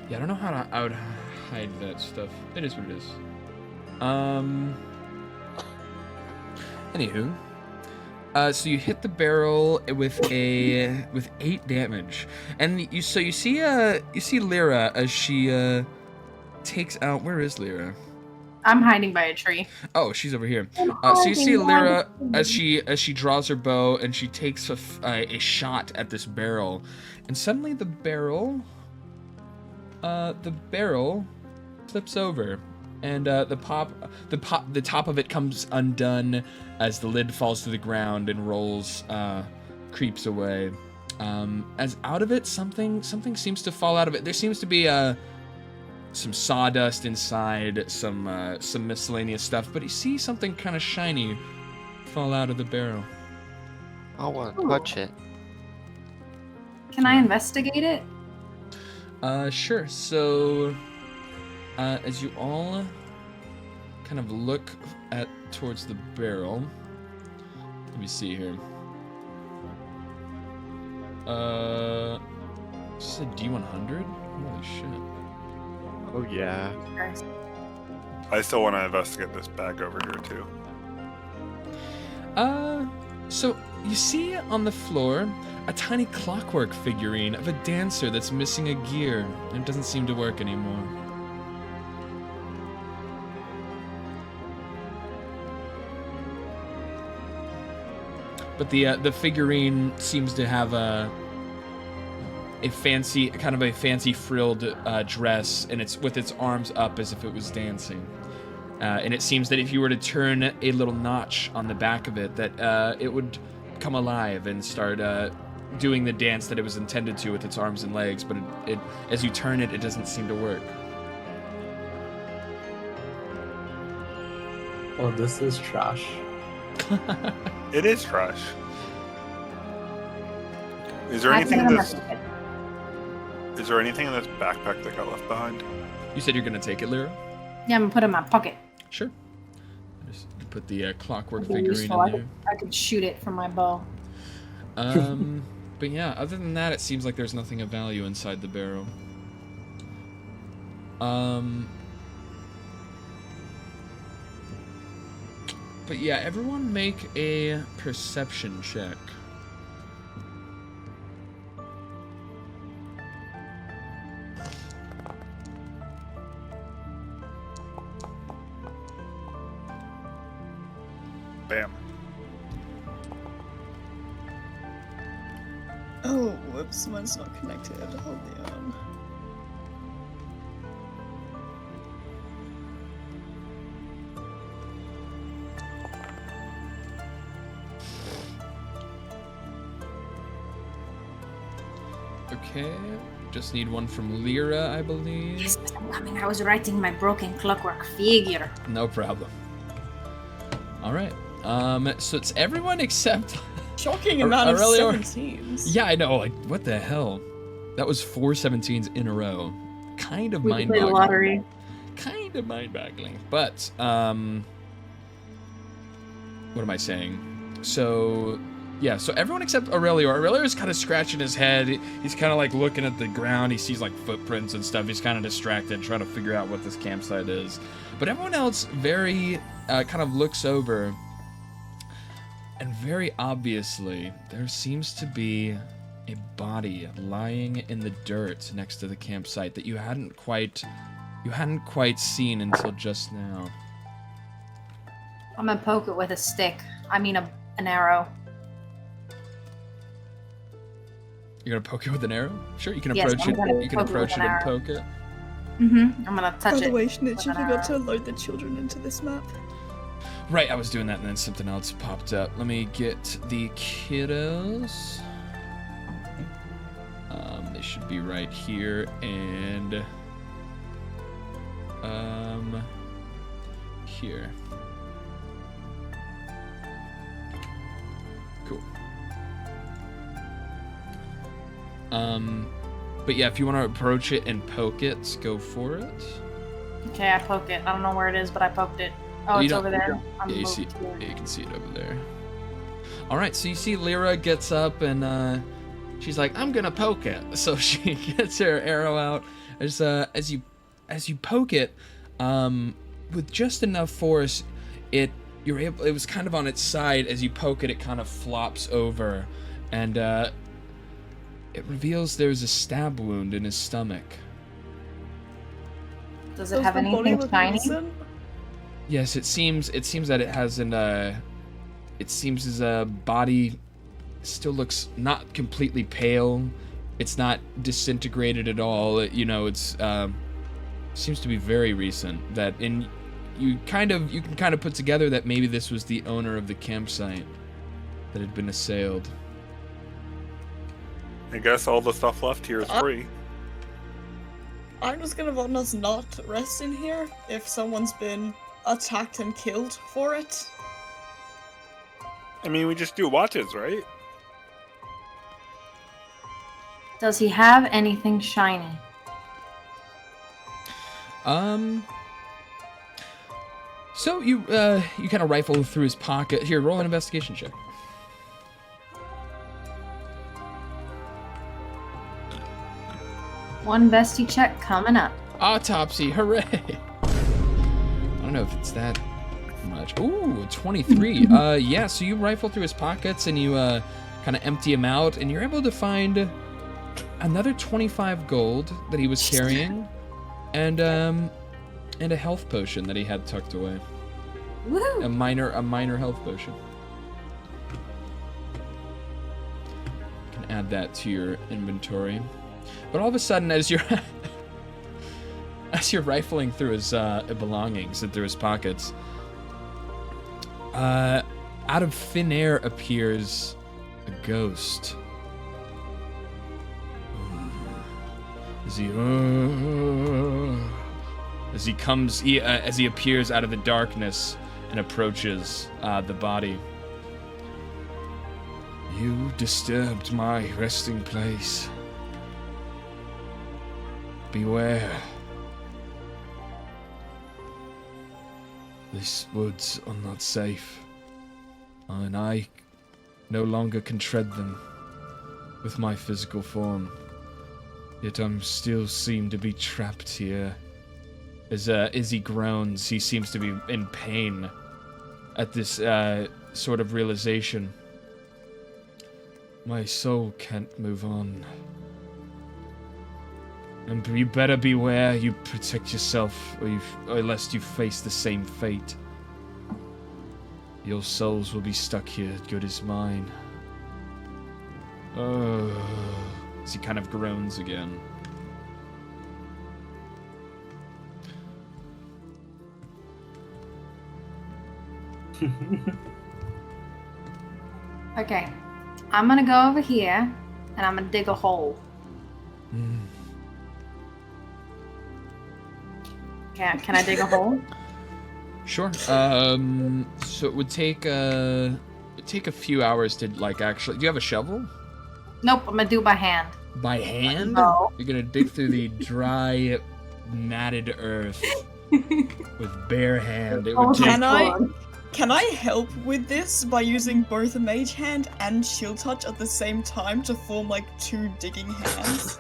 Yeah, I don't know how to. I would hide that stuff. It is what it is. Anywho. So you hit the barrel with 8 damage, and you see Lyra as she takes out. Where is Lyra? I'm hiding by a tree. Oh, she's over here. So you see Lyra as she draws her bow and she takes a shot at this barrel, and suddenly the barrel flips over. And the top of it comes undone as the lid falls to the ground and rolls, creeps away. As out of it, something seems to fall out of it. There seems to be some sawdust inside, some miscellaneous stuff. But you see something kind of shiny fall out of the barrel. I want to touch it. Can I investigate it? Sure. So. As you all kind of look towards the barrel, let me see here. This is a D100? Holy shit. Oh yeah. I still want to investigate this bag over here too. So you see on the floor a tiny clockwork figurine of a dancer that's missing a gear, and it doesn't seem to work anymore. But the figurine seems to have a fancy frilled dress, and it's with its arms up as if it was dancing. And it seems that if you were to turn a little notch on the back of it, that it would come alive and start doing the dance that it was intended to with its arms and legs. But it as you turn it, it doesn't seem to work. Oh, this is trash. It is trash. Is there anything in this? Is there anything in this backpack that got left behind? You said you're gonna take it, Lyra? Yeah, I'm gonna put it in my pocket. Sure. Just put the clockwork That'd be figurine useful. in there. I could shoot it from my bow. But yeah, other than that, it seems like there's nothing of value inside the barrel. But yeah, everyone make a perception check. Bam. Oh, whoops, mine's not connected. Hold on. Okay, just need one from Lyra, I believe. Yes, I'm coming. I was writing my broken clockwork figure. No problem. All right, So it's everyone except Shocking amount of Aurelio. 17s. Yeah, I know. Like, what the hell? That was 4 17s in a row. Kind of We played the mind-boggling. lottery. Kind of mind-boggling. But what am I saying? So yeah, so everyone except Aurelio. Aurelio's kind of scratching his head. He's kind of like looking at the ground. He sees like footprints and stuff. He's kind of distracted, trying to figure out what this campsite is. But everyone else very kind of looks over, and very obviously there seems to be a body lying in the dirt next to the campsite that you hadn't quite seen until just now. I'm gonna poke it with a stick. I mean, an arrow. You're gonna poke it with an arrow? Sure, you can Yes, approach I'm it. gonna You can poke it approach with it an and arrow. poke it. I'm gonna touch it. By the way, Schnitz, you with an forgot to arrow. load the children into this map. Right, I was doing that and then something else popped up. Let me get the kiddos. They should be right here and here. Cool. But yeah, if you want to approach it and poke it, go for it. Okay, I poke it. I don't know where it is, but I poked it. Oh, You it's don't- over there. I'm Yeah, you moved see, to yeah, it. you can see it over there. All right, so you see Lyra gets up and she's like, "I'm gonna poke it." So she gets her arrow out. As you poke it, with just enough force, it was kind of on its side. As you poke it, it kind of flops over, and it reveals there's a stab wound in his stomach. Does it have anything shiny? Yes, it seems that it has it seems his body still looks not completely pale. It's not disintegrated at all. It's seems to be very recent. You can kind of put together that maybe this was the owner of the campsite that had been assailed. I guess all the stuff left here is free. I'm just gonna vote us not rest in here if someone's been attacked and killed for it. I mean, we just do watches, right? Does he have anything shiny? So you kind of rifle through his pocket. Here, roll an investigation check. One bestie check coming up. Autopsy, hooray! I don't know if it's that much. Ooh, 23. Yeah, so you rifle through his pockets and you kind of empty him out, and you're able to find another 25 gold that he was carrying, and a health potion that he had tucked away. Woo! A minor health potion. You can add that to your inventory. But all of a sudden, as you're rifling through his belongings and through his pockets, out of thin air appears a ghost. As he appears out of the darkness and approaches the body. You disturbed my resting place. Beware. These woods are not safe, and I no longer can tread them with my physical form. Yet I still seem to be trapped here. As he groans, he seems to be in pain at this sort of realization. My soul can't move on. And you better beware, you protect yourself, or lest you face the same fate. Your souls will be stuck here, good as mine. Oh, as he kind of groans again. Okay, I'm gonna go over here and I'm gonna dig a hole. Okay, can I dig a hole? Sure. So it would take a few hours to like actually. Do you have a shovel? Nope, I'm gonna do it by hand. By hand? No. You're gonna dig through the dry, matted earth with bare hand. It would take. Can I help with this by using both a mage hand and chill touch at the same time to form like 2 digging hands?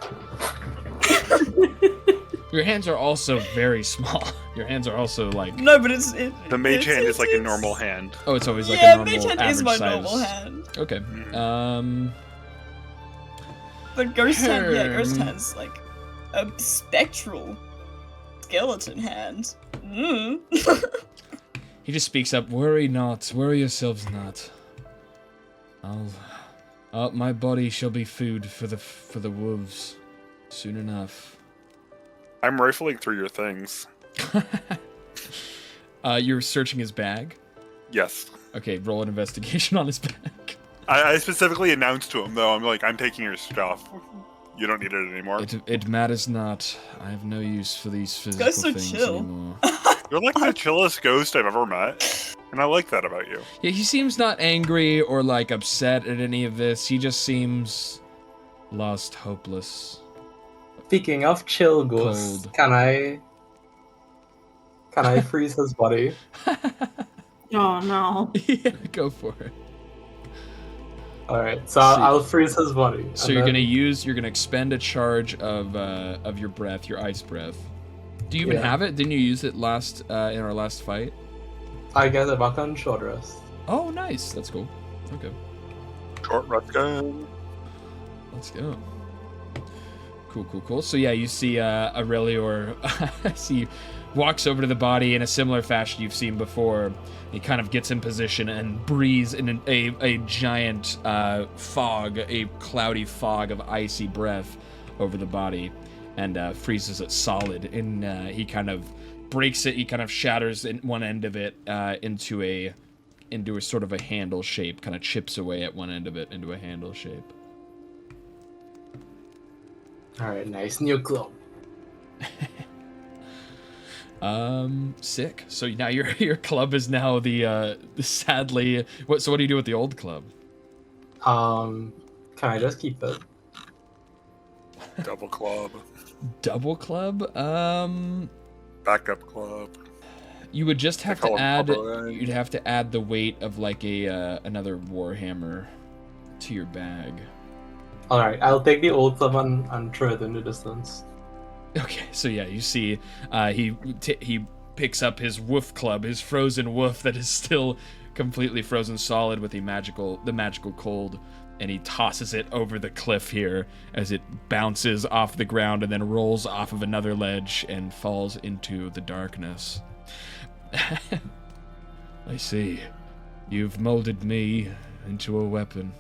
Your hands are also very small. Your hands are also like. No, but the mage hand is like a normal hand. Oh, it's always like a normal mage hand is my normal size. hand. Okay. But ghost hand's like a spectral skeleton hand. He just speaks up. Worry not. Worry yourselves not. My body shall be food for the wolves soon enough. I'm rifling through your things. You're searching his bag? Yes. Okay, roll an investigation on his bag. I specifically announced to him, though, I'm taking your stuff. You don't need it anymore. It matters not. I have no use for these physical things anymore. You're like the chillest ghost I've ever met, and I like that about you. Yeah, he seems not angry or like upset at any of this. He just seems lost, hopeless. Speaking of chill ghosts, can I freeze his body? Oh no. Yeah, go for it. Alright, so I'll freeze his body. So you're gonna expend a charge of your breath, your ice breath. Do you even have it? Didn't you use it in our last fight? I get it back on short rest. Oh, nice. That's cool. Okay. Short rest gun. Let's go. Cool. So yeah, you see Aurelior walks over to the body in a similar fashion you've seen before. He kind of gets in position and breathes in a giant fog, a cloudy fog of icy breath over the body, and freezes it solid. And he kind of breaks it. He kind of shatters one end of it into a sort of a handle shape. Kind of chips away at one end of it into a handle shape. Alright, nice new club. Sick. So now your club is now the sadly. So what do you do with the old club? Can I just keep it? Double club. Double club? Backup club. You would just have to add. You'd have to add the weight of like another warhammer to your bag. Alright, I'll take the old club and throw it in the distance. Okay, so yeah, you see, he picks up his woof club, his frozen woof that is still completely frozen solid with the magical cold, and he tosses it over the cliff here as it bounces off the ground and then rolls off of another ledge and falls into the darkness. I see. You've molded me into a weapon.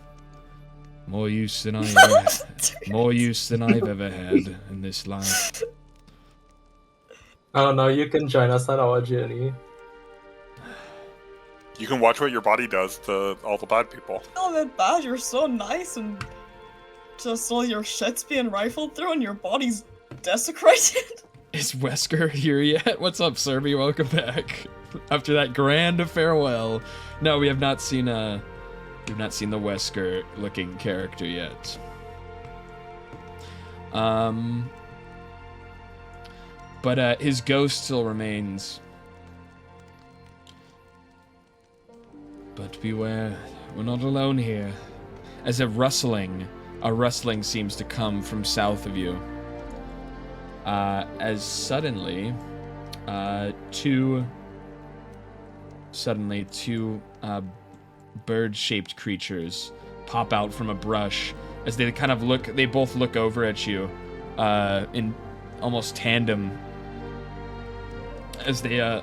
More use than I've ever had in this life. Oh no, you can join us on our journey. You can watch what your body does to all the bad people. Oh, that bad, you're so nice and just all your shit's being rifled through and your body's desecrated. Is Wesker here yet? What's up, Serby? Welcome back. After that grand farewell. No, we have not seen we've not seen the Wesker looking character yet. But his ghost still remains. But beware, we're not alone here. As a rustling seems to come from south of you. As suddenly, two bird-shaped creatures pop out from a brush as they kind of look. They both look over at you, in almost tandem. As they're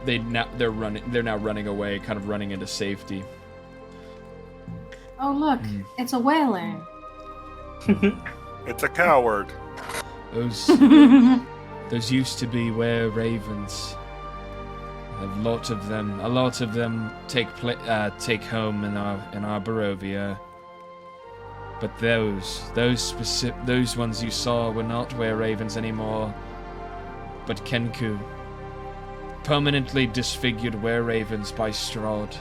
now running away, kind of running into safety. Oh look, it's a whaler. It's a coward. Those used to be were ravens. A lot of them take home in our Barovia. But those ones you saw were not were ravens anymore, but Kenku. permanently disfigured were-ravens by Strahd.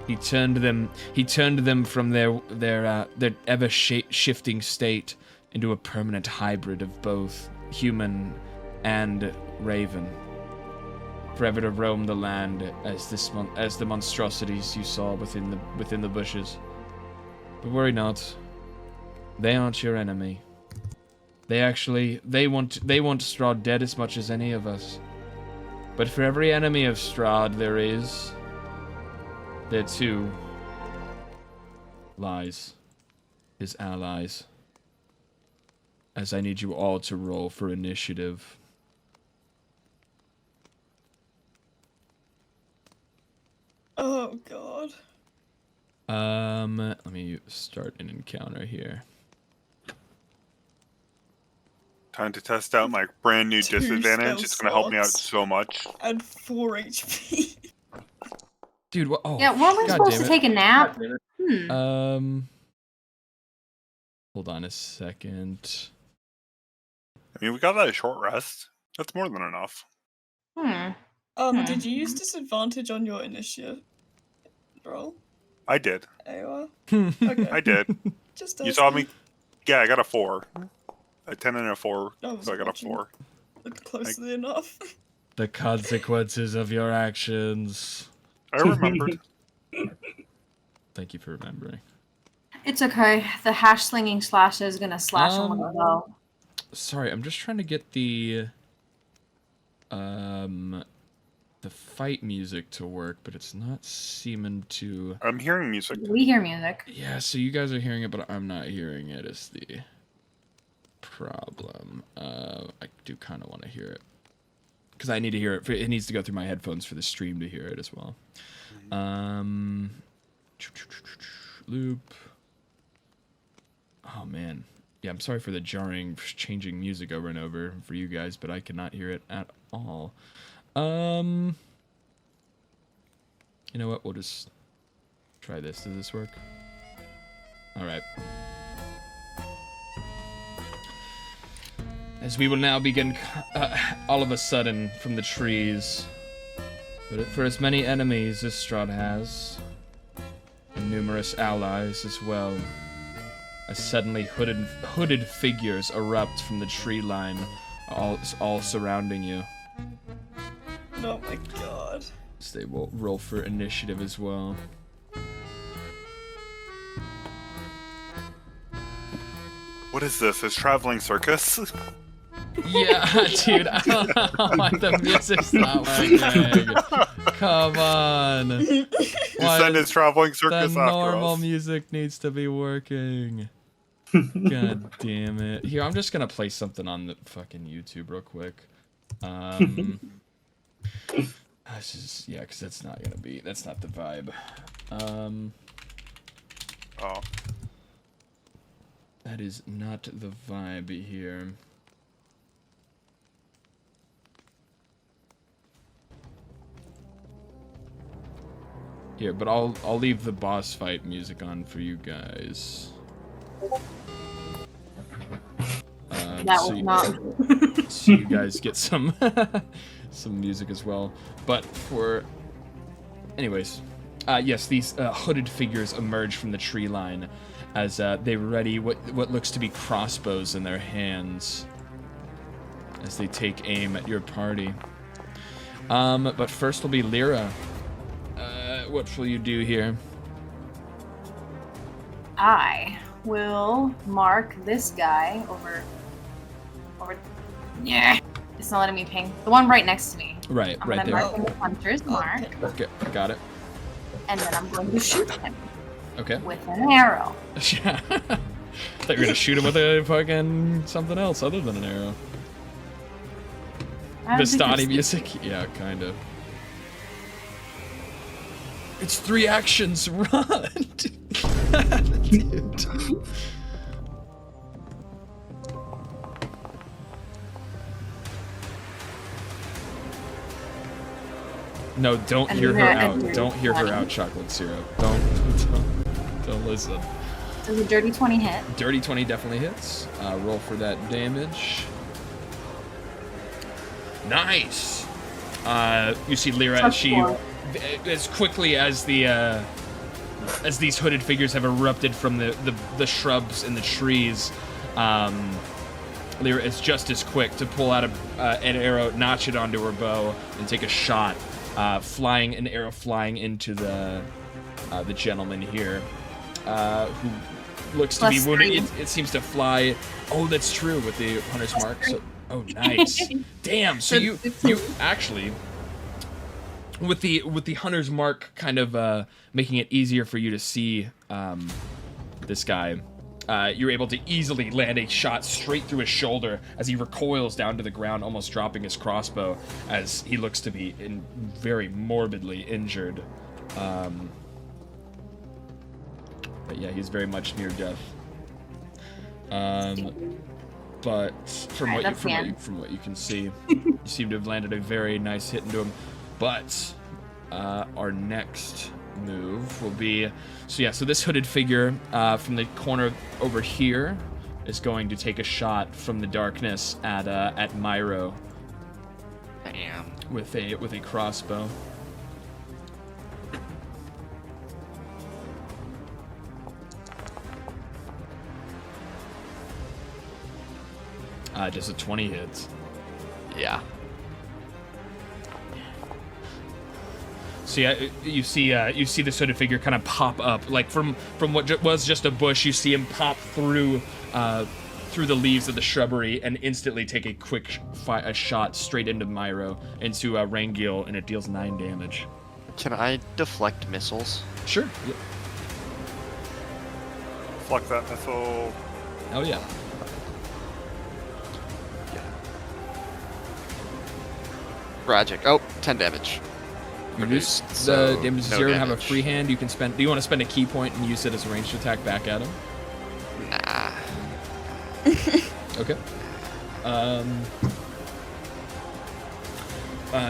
He turned them from their ever-shifting state into a permanent hybrid of both human and raven, forever to roam the land as the monstrosities you saw within the bushes. But worry not, they aren't your enemy. They want Strahd dead as much as any of us. But for every enemy of Strahd there too lies his allies. As I need you all to roll for initiative. Oh god. Let me start an encounter here. Time to test out my brand new 2 disadvantage. It's gonna help me out slots. so much. And 4 HP. Dude, what? Oh, Yeah, weren't we God supposed damn to it. take a nap? Hold on a second. I mean, we got that a short rest. That's more than enough. Did you use disadvantage on your initiative roll? I did. AOR? Okay. I did. Just You saw asking. me? Yeah, I got a 4. A 10 and a 4, I was so I got a watching. 4. Look closely enough. The consequences of your actions. I remembered. Thank you for remembering. It's okay. The hash slinging slasher is gonna slash him with a bow. Sorry, I'm just trying to get the fight music to work, but it's not seeming to. I'm hearing music. We hear music. Yeah, so you guys are hearing it, but I'm not hearing it. Is the problem? I do kind of want to hear it because I need to hear it. It needs to go through my headphones for the stream to hear it as well. Loop. Oh man. Yeah, I'm sorry for the jarring, changing music over and over for you guys, but I cannot hear it at all. You know what? We'll just try this. Does this work? All right. As we will now begin, all of a sudden, from the trees. But for as many enemies as Strahd has, and numerous allies as well, as suddenly hooded figures erupt from the tree line, all surrounding you. Oh my god. So they will roll for initiative as well. What is this? Is traveling circus? Yeah, dude, I don't know why the music's not working. Come on. You send his traveling circus The after normal us. music needs to be working. God damn it. Here, I'm just gonna play something on the fucking YouTube real quick. This is, yeah, because that's not the vibe. Oh. That is not the vibe here. Here, but I'll leave the boss fight music on for you guys. That was not. So you guys get some some music as well. But for, anyways, yes, these hooded figures emerge from the tree line as they ready what looks to be crossbows in their hands as they take aim at your party. But first will be Lyra. What will you do here? I will mark this guy over. Yeah, it's not letting me ping. The one right next to me. Right, I'm right gonna there. mark him with Hunter's mark, Okay, got it. and then I'm going to shoot him Okay. with an arrow. Yeah. Thought you were gonna shoot him with a fucking something else other than an arrow. Vistani music? Yeah, kind of. It's 3 actions, run! Dude. No, don't And hear her then out. a Don't hear her 20. out, chocolate syrup. Don't listen. Does a dirty 20 hit? Dirty 20 definitely hits. Roll for that damage. Nice! You see Lyra as she, as quickly as as these hooded figures have erupted from the shrubs and the trees, Lyra is just as quick to pull out an arrow, notch it onto her bow, and take a shot, an arrow flying into the gentleman here, who looks to be wounded. It seems to fly. Oh, that's true with the hunter's mark. So, oh, nice. Damn. So you actually, with the hunter's mark kind of making it easier for you to see this guy, you're able to easily land a shot straight through his shoulder as he recoils down to the ground, almost dropping his crossbow as he looks to be very morbidly injured. But yeah, he's very much near death. But from what you can see, you seem to have landed a very nice hit into him. But our next move will be, so this hooded figure from the corner over here is going to take a shot from the darkness at Myro. Damn. With a crossbow. Just a 20 hits. Yeah. So yeah, you see this hooded figure kind of pop up, like from what was just a bush. You see him pop through the leaves of the shrubbery and instantly take a quick shot straight into Myro, into Rangil, and it deals 9 damage. Can I deflect missiles? Sure. Yeah. Deflect that missile. Oh yeah. Tragic. Oh, 10 damage. Reduce the damage to 0. Have a free hand. You can spend. Do you want to spend a key point and use it as a ranged attack back at him? Nah. Okay.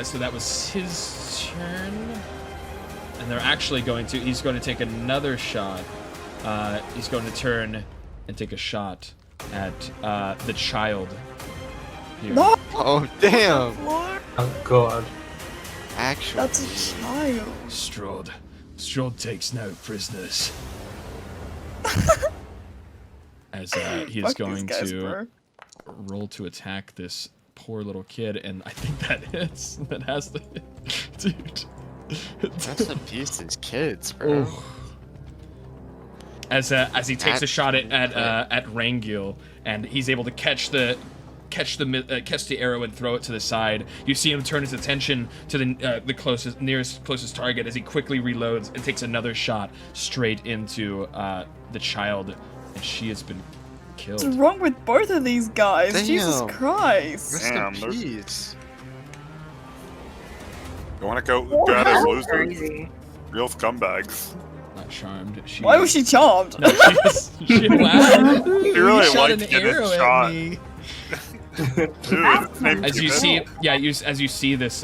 So that was his turn, and they're actually he's going to take another shot. He's going to turn and take a shot at the child here. No! Oh, damn! Oh god. Actually, That's a child. Strahd takes no prisoners. As he is Fuck going these guys, to bro. roll to attack this poor little kid, and I think that hits. That has to hit. Dude. That's abuse these kids, bro. Oh. As he takes a shot at Rangil, and he's able to catch the arrow and throw it to the side. You see him turn his attention to the nearest closest target as he quickly reloads and takes another shot straight into the child, and she has been killed. What's wrong with both of these guys? Damn. Jesus Christ. Rest Damn, in they're- peace. You want to go at his losers? Crazy. Real scumbags. Not charmed. Why was she charmed? No, she laughed. He really shot liked an getting arrow at shot. me. Dude, his name's As you Cupid. see, as you see this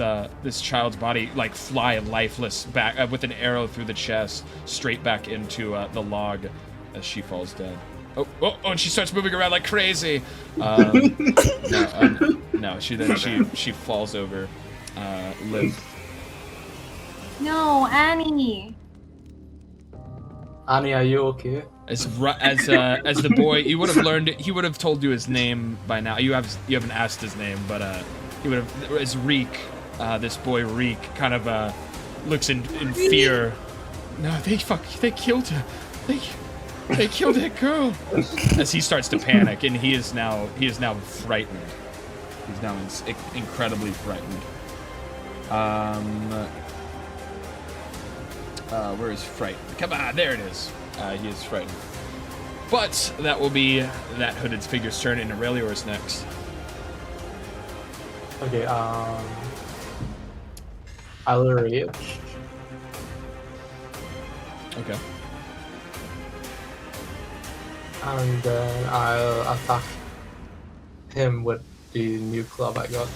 child's body like fly lifeless back with an arrow through the chest straight back into the log as she falls dead. Oh, and she starts moving around like crazy. No, she falls over, limp. No, Annie. Annie, are you okay? As the boy, you would have learned. He would have told you his name by now. You haven't asked his name, but he would have. As Reek, this boy Reek, kind of looks in fear. No, they killed her. They killed that girl. As he starts to panic, and he is now frightened. He's now incredibly frightened. Where is frightened? Come on, there it is. He is frightened. But that will be that hooded figure's turn, and Aurelior's next. Okay, I'll rage. Okay. And then I'll attack him with the new club I got.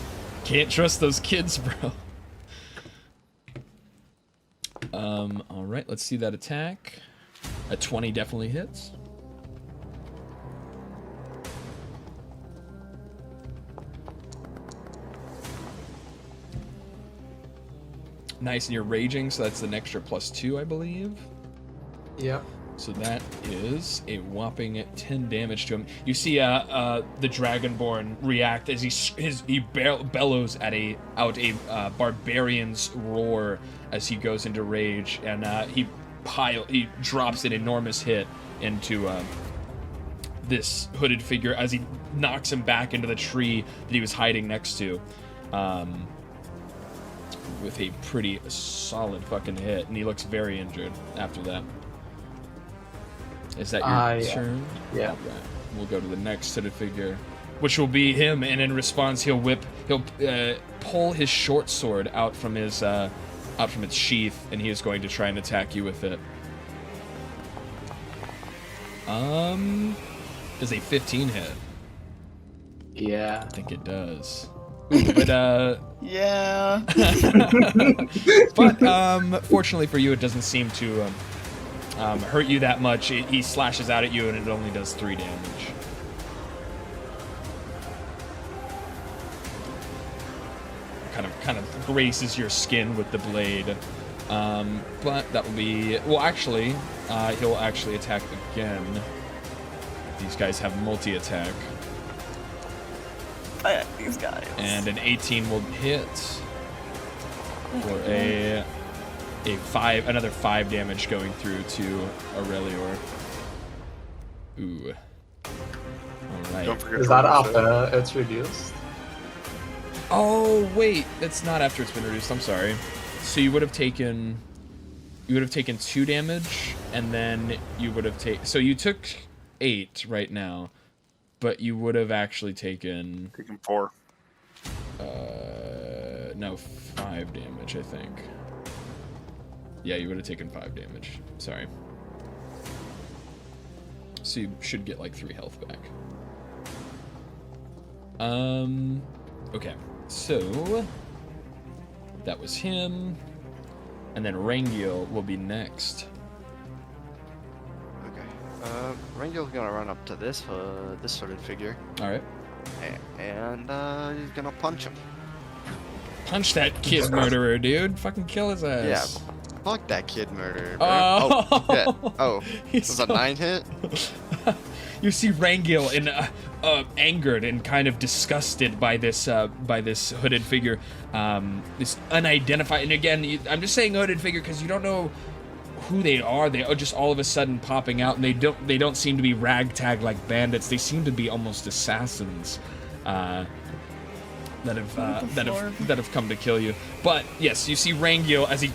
Can't trust those kids, bro. Alright, let's see that attack. A 20 definitely hits. Nice, and you're raging, so that's an extra +2, I believe. Yeah. So that is a whopping 10 damage to him. You see the Dragonborn react as he bellows out a barbarian's roar as he goes into rage, and he drops an enormous hit into this hooded figure as he knocks him back into the tree that he was hiding next to, with a pretty solid fucking hit, and he looks very injured after that. Is that your turn? Yeah. Right. We'll go to the next hooded figure, which will be him, and in response he'll pull his short sword out from its sheath, and he is going to try and attack you with it. Does a 15 hit? Yeah. I think it does. But Yeah. but fortunately for you, it doesn't seem to hurt you that much. He slashes out at you, and it only does 3 damage. Kind of grazes your skin with the blade. But that will be... Well, actually, he'll actually attack again. These guys have multi-attack. These guys. And an 18 will hit for another 5 damage going through to Aurelior. Ooh. Alright. Don't forget Is to that reduce it. after it's reduced? Oh wait, that's not after it's been reduced, I'm sorry. So you would have taken 2 damage, and then you would have taken... So you took 8 right now, but you would have actually taken... Taking 4. No, 5 damage, I think. Yeah, you would have taken 5 damage. Sorry. So you should get like 3 health back. Okay. So that was him. And then Rangiel will be next. Okay. Rangiel's gonna run up to this hooded figure. Alright. And he's gonna punch him. Punch that kid murderer, dude. Fucking kill his ass. Yeah. Fuck that kid murderer, bro. Oh, yeah. Oh, was a 9 hit? You see Rangiel angered and kind of disgusted by this hooded figure, this unidentified. And again, I'm just saying hooded figure because you don't know who they are. They are just all of a sudden popping out, and they don't seem to be ragtag like bandits. They seem to be almost assassins. That have come to kill you. But yes, you see Rangiel as he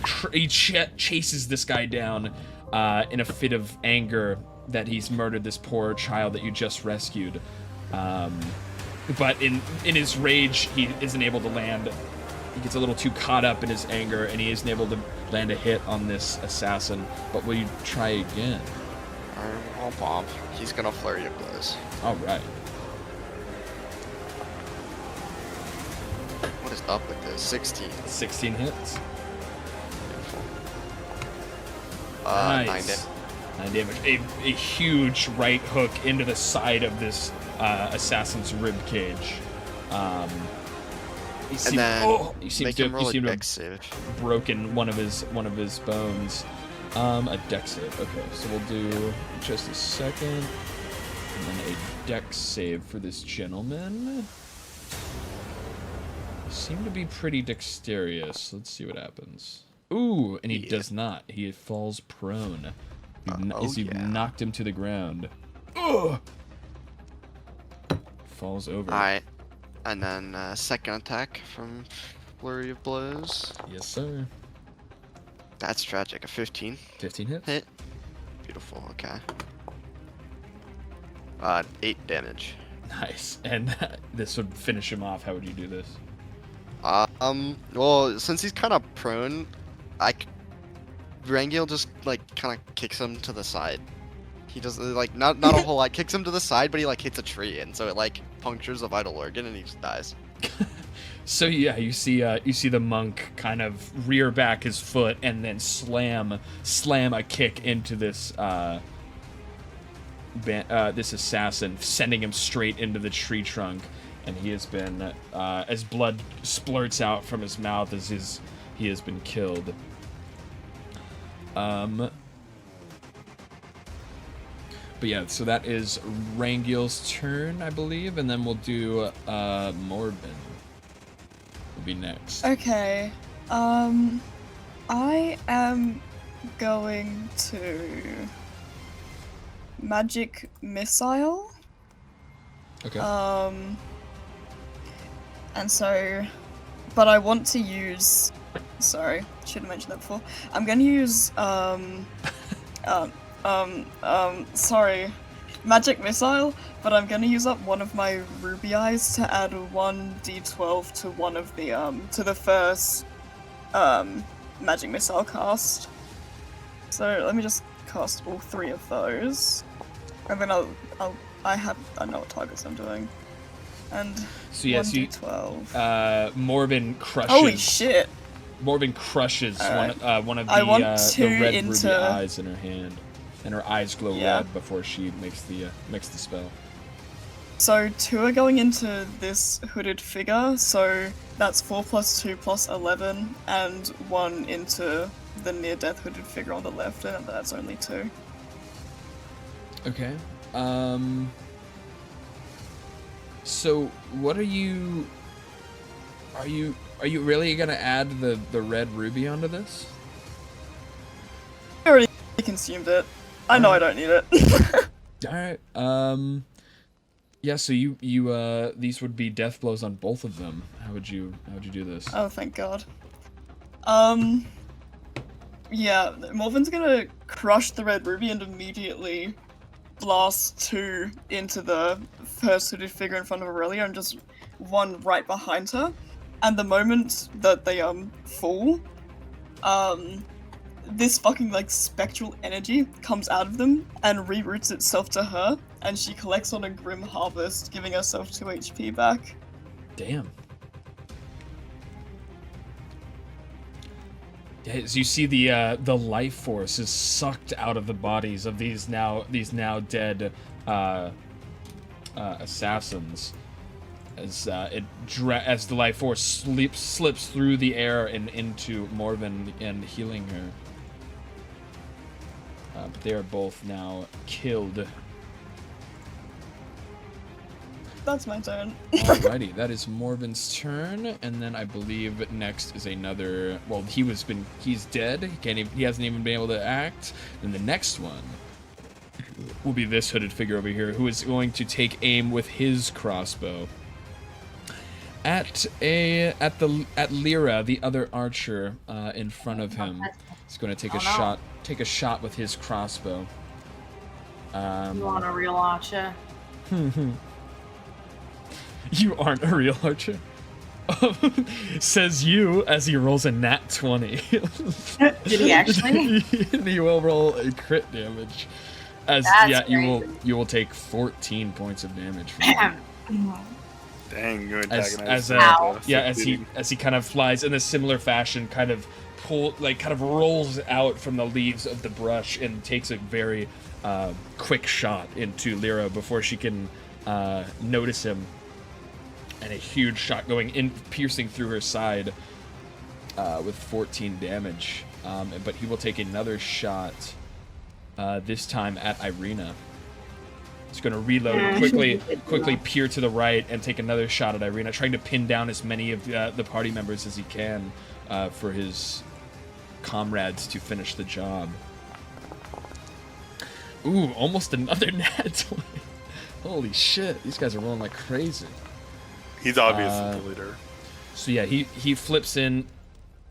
chases this guy down in a fit of anger that he's murdered this poor child that you just rescued. But in his rage, he isn't able to land. He gets a little too caught up in his anger, and he isn't able to land a hit on this assassin. But will you try again? He's gonna flurry of blows. All right. What is up with this? 16. 16 hits. Beautiful. Nice. 9 damage. A huge right hook into the side of this assassin's rib cage. You seem to have broken one of his bones. A dex save. Okay, so we'll do just a second, and then a dex save for this gentleman. Seem to be pretty dexterous. Let's see what happens. Ooh, and he does not. He falls prone. You've knocked him to the ground. Ugh! Falls over. Alright. And then second attack from Flurry of Blows. Yes, sir. That's tragic. A 15. 15 hits. Hit. Beautiful. Okay. 8 damage. Nice. And this would finish him off. How would you do this? Well, since he's kind of prone, Rangiel just, like, kind of kicks him to the side. He does, like, not a whole lot, kicks him to the side, but he, like, hits a tree, and so it, like, punctures a vital organ, and he just dies. So, yeah, you see the monk kind of rear back his foot and then slam a kick into this, this assassin, sending him straight into the tree trunk. And he has been, as blood splurts out from his mouth as he has been killed. But yeah, so that is Rangil's turn, I believe, and then we'll do Morbin. Will be next. Okay. I am going to Magic Missile. Okay. And so, but I want to use. Sorry, should have mentioned that before. I'm going to use sorry, Magic Missile, but I'm gonna use up one of my ruby eyes to add 1d12 to one of the to the first Magic Missile cast. So let me just cast all 3 of those, and then I know what targets I'm doing. And so yes, 1d12. Morbin crushes. Holy shit! Morbin crushes one of I want the 2 red into... ruby eyes in her hand, and her eyes glow Yeah. red before she makes the spell. So 2 are going into this hooded figure, so that's 4 plus 2 plus 11, and 1 into the near-death hooded figure on the left, and that's only 2. Okay. So what are you really gonna add the red ruby onto this? I already consumed it. I know I don't need it. Alright. Yeah, so you these would be death blows on both of them. How would you do this? Oh, thank God. Yeah, Morven's gonna crush the red ruby and immediately blast 2 into the first hooded figure in front of Aurelia and just 1 right behind her. And the moment that they fall, this fucking like spectral energy comes out of them and reroutes itself to her, and she collects on a grim harvest, giving herself 2 HP back. Damn. Yeah, as you see the life force is sucked out of the bodies of these now dead assassins, as the life force slips through the air and into Morven and healing her. But they are both now killed. That's my turn. Alrighty, that is Morven's turn, and then I believe next is another. Well, he's dead. He hasn't even been able to act. And the next one will be this hooded figure over here, who is going to take aim with his crossbow at Lyra, the other archer in front of him. He's going to take a shot with his crossbow. You want a real archer? You aren't a real archer. Says you as he rolls a nat 20. Did he actually? He will roll a crit damage. You will take 14 points of damage from that. Dang, you as he kind of flies in a similar fashion, kind of rolls out from the leaves of the brush and takes a very quick shot into Lyra before she can notice him. And a huge shot going in, piercing through her side with 14 damage. But he will take another shot, this time at Irina. He's going to reload, quickly peer to the right, and take another shot at Irina, trying to pin down as many of the party members as he can for his comrades to finish the job. Ooh, almost another nat 20. Holy shit, these guys are rolling like crazy. He's obviously the leader. So yeah, he flips in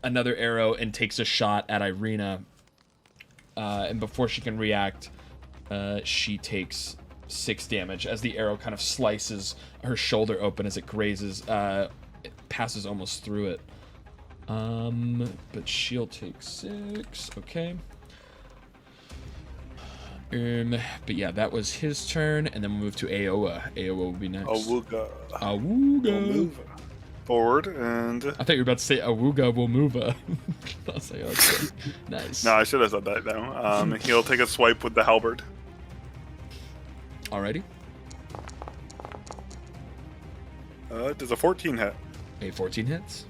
another arrow and takes a shot at Irina. And before she can react, she takes 6 damage as the arrow kind of slices her shoulder open as it grazes. It passes almost through it. But she'll take 6. Okay. But yeah, that was his turn, and then we'll move to Aowa. Aowa will be next. Awooga. Awooga. We'll move forward, and I thought you were about to say Awooga will move. I was like, okay, nice. No, I should have said that now. He'll take a swipe with the halberd. Alrighty. Does a 14 hit? A 14 hits.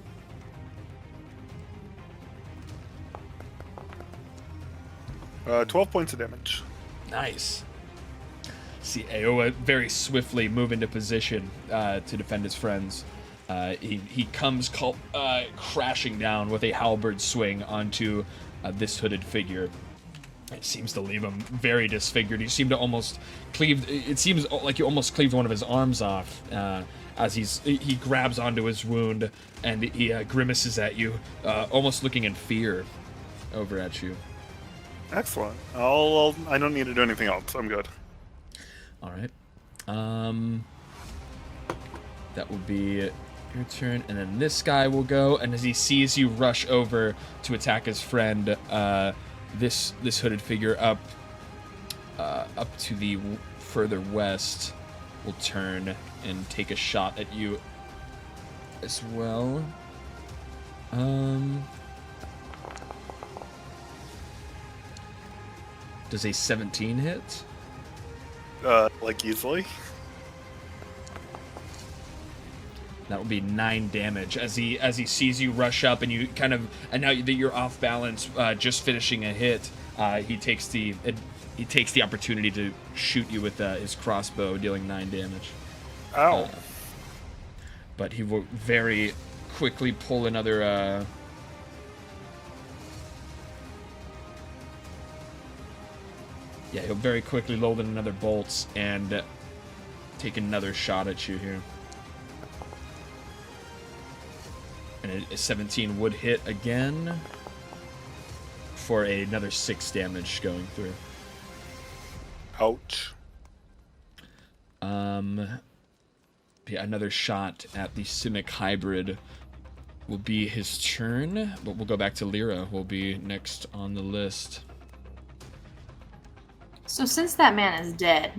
12 points of damage. Nice. See Aoa very swiftly move into position to defend his friends. He comes crashing down with a halberd swing onto this hooded figure. It seems to leave him very disfigured. You seem to almost cleave. It seems like you almost cleaved one of his arms off as he grabs onto his wound and he grimaces at you, almost looking in fear over at you. Excellent. I don't need to do anything else. I'm good. All right. That will be your turn, and then this guy will go. And as he sees you rush over to attack his friend, this hooded figure up to the further west will turn and take a shot at you as well. Does a 17 hit? Like easily. That would be 9 damage as he sees you rush up and you and now that you're off balance, just finishing a hit, he takes the opportunity to shoot you with his crossbow, dealing 9 damage. Ow! But he will very quickly pull another. Yeah, he'll very quickly load in another bolt and take another shot at you here. And a 17 would hit again for another 6 damage going through. Ouch. Yeah, another shot at the Simic hybrid will be his turn, but we'll go back to Lyra. Will be next on the list. So since that man is dead,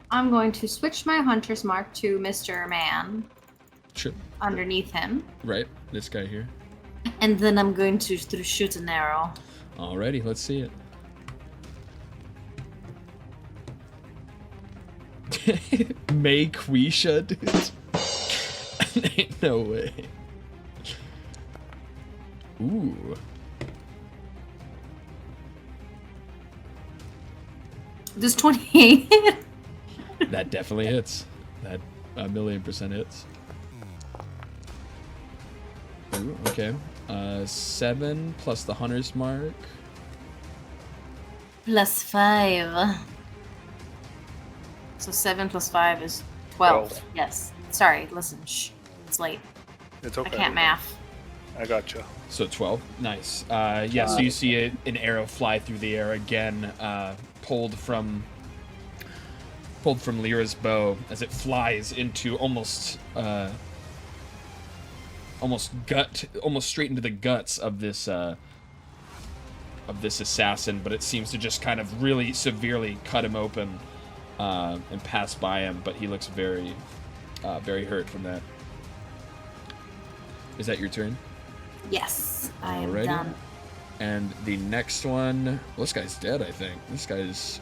I'm going to switch my hunter's mark to Mr. Man. Sure. Underneath him. Right, this guy here. And then I'm going to shoot an arrow. Alrighty, let's see it. May Quisha, dude. Ain't no way. Ooh. Does 28 hit? That definitely hits. That 1,000,000% hits. Ooh, okay. 7 plus the hunter's mark. Plus 5. So 7 plus 5 is 12. 12. Yes. Sorry, listen, shh. It's late. It's okay. I can't math. I gotcha. So 12. Nice. Yeah, so you see an arrow fly through the air again, pulled from Lyra's bow as it flies into almost straight into the guts of this assassin, but it seems to just kind of really severely cut him open and pass by him, but he looks very hurt from that. Is that your turn? Yes, I am Alrighty. done. And the next one, well, this guy's dead, I think. This guy's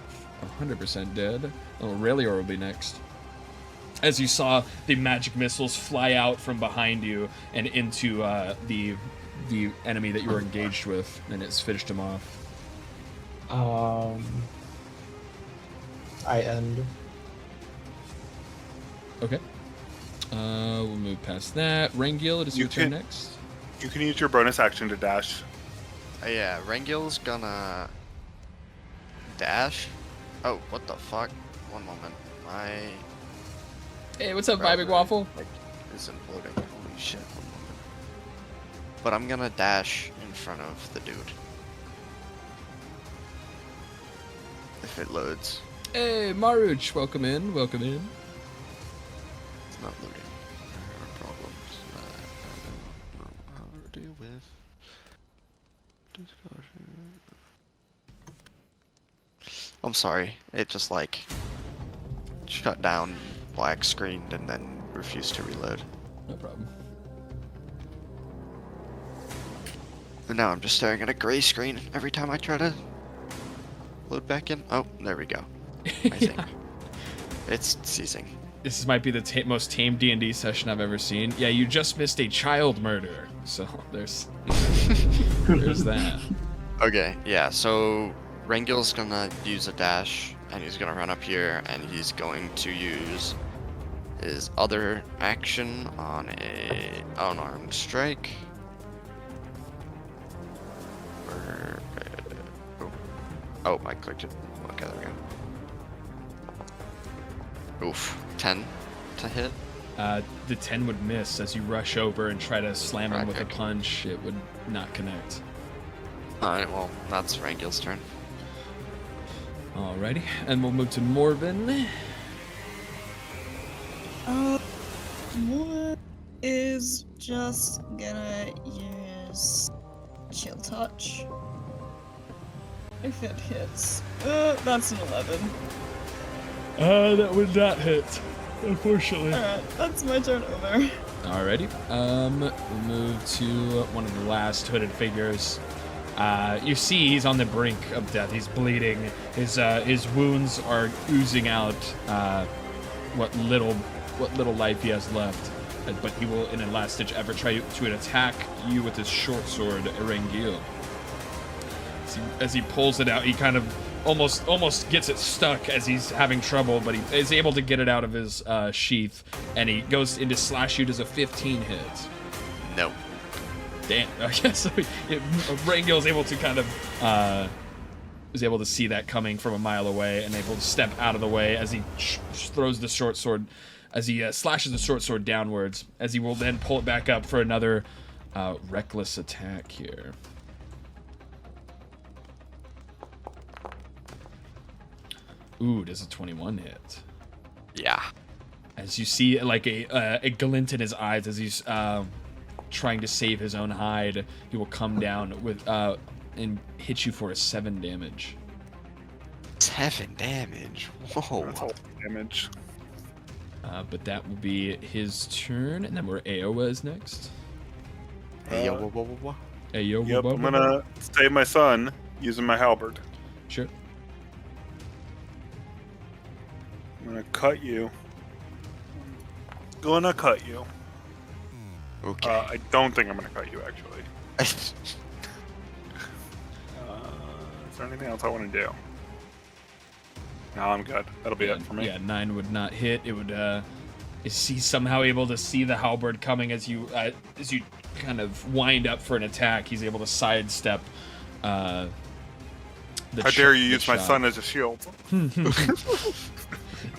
100% dead. Oh, Relior will be next. As you saw the magic missiles fly out from behind you and into the enemy that you were engaged with, and it's finished him off. I end. Okay. We'll move past that. Rengil, it is your turn next. You can use your bonus action to dash. Yeah, Rengil's gonna dash. Oh, what the fuck? One moment. My Hey, what's up, browser, Vibing Waffle? like, isn't loading. Holy shit! One moment. But I'm gonna dash in front of the dude. If it loads. Hey, Maruch, welcome in, welcome in. It's not loading. There are problems that I don't know how to deal with. I'm sorry. It just like shut down, black screened, and then refused to reload. No problem. And now I'm just staring at a gray screen every time I try to load back in. Oh, there we go. I think it's ceasing. This might be the most tame D&D session I've ever seen. Yeah, you just missed a child murder, so there's that. Okay, yeah. So Rengil's gonna use a dash, and he's gonna run up here, and he's going to use his other action on a unarmed strike. Oh, I clicked it. Okay, there we go. Oof. 10 to hit. The 10 would miss as you rush over and try to slam him with a punch. It would not connect. Alright, well, that's Rangil's turn. Alrighty, and we'll move to Morven. What is just gonna use Chill Touch. If it hits. That's an 11. That would not hit, unfortunately. Alright, that's my turn over. Alrighty. We'll move to one of the last hooded figures. You see he's on the brink of death. He's bleeding. His wounds are oozing out what little life he has left. But he will, in a last-ditch effort, try to attack you with his short sword, Erengil. As he pulls it out, he kind of almost gets it stuck as he's having trouble, but he is able to get it out of his sheath, and he goes into slash you. Does a 15 hit? No. Damn. Okay, so Rangil is able to kind of is able to see that coming from a mile away, and able to step out of the way as he throws the short sword, as he slashes the short sword downwards, as he will then pull it back up for another reckless attack here. Ooh, does a 21 hit? Yeah. As you see, like a glint in his eyes as he's trying to save his own hide, he will come down with and hit you for a 7 damage. 7 damage. Whoa. That's all damage. But that will be his turn, and then we're Aowa's next. Hey, yo, whoa. Aowa. Yep, I'm gonna save my son using my halberd. Sure. I'm gonna cut you. Gonna cut you. Okay. I don't think I'm gonna cut you, actually. Is there anything else I want to do? No, I'm good. That'll be it for me. Yeah, 9 would not hit. It would. Is he somehow able to see the halberd coming as you kind of wind up for an attack? He's able to sidestep. How dare you use my shot. son as a shield?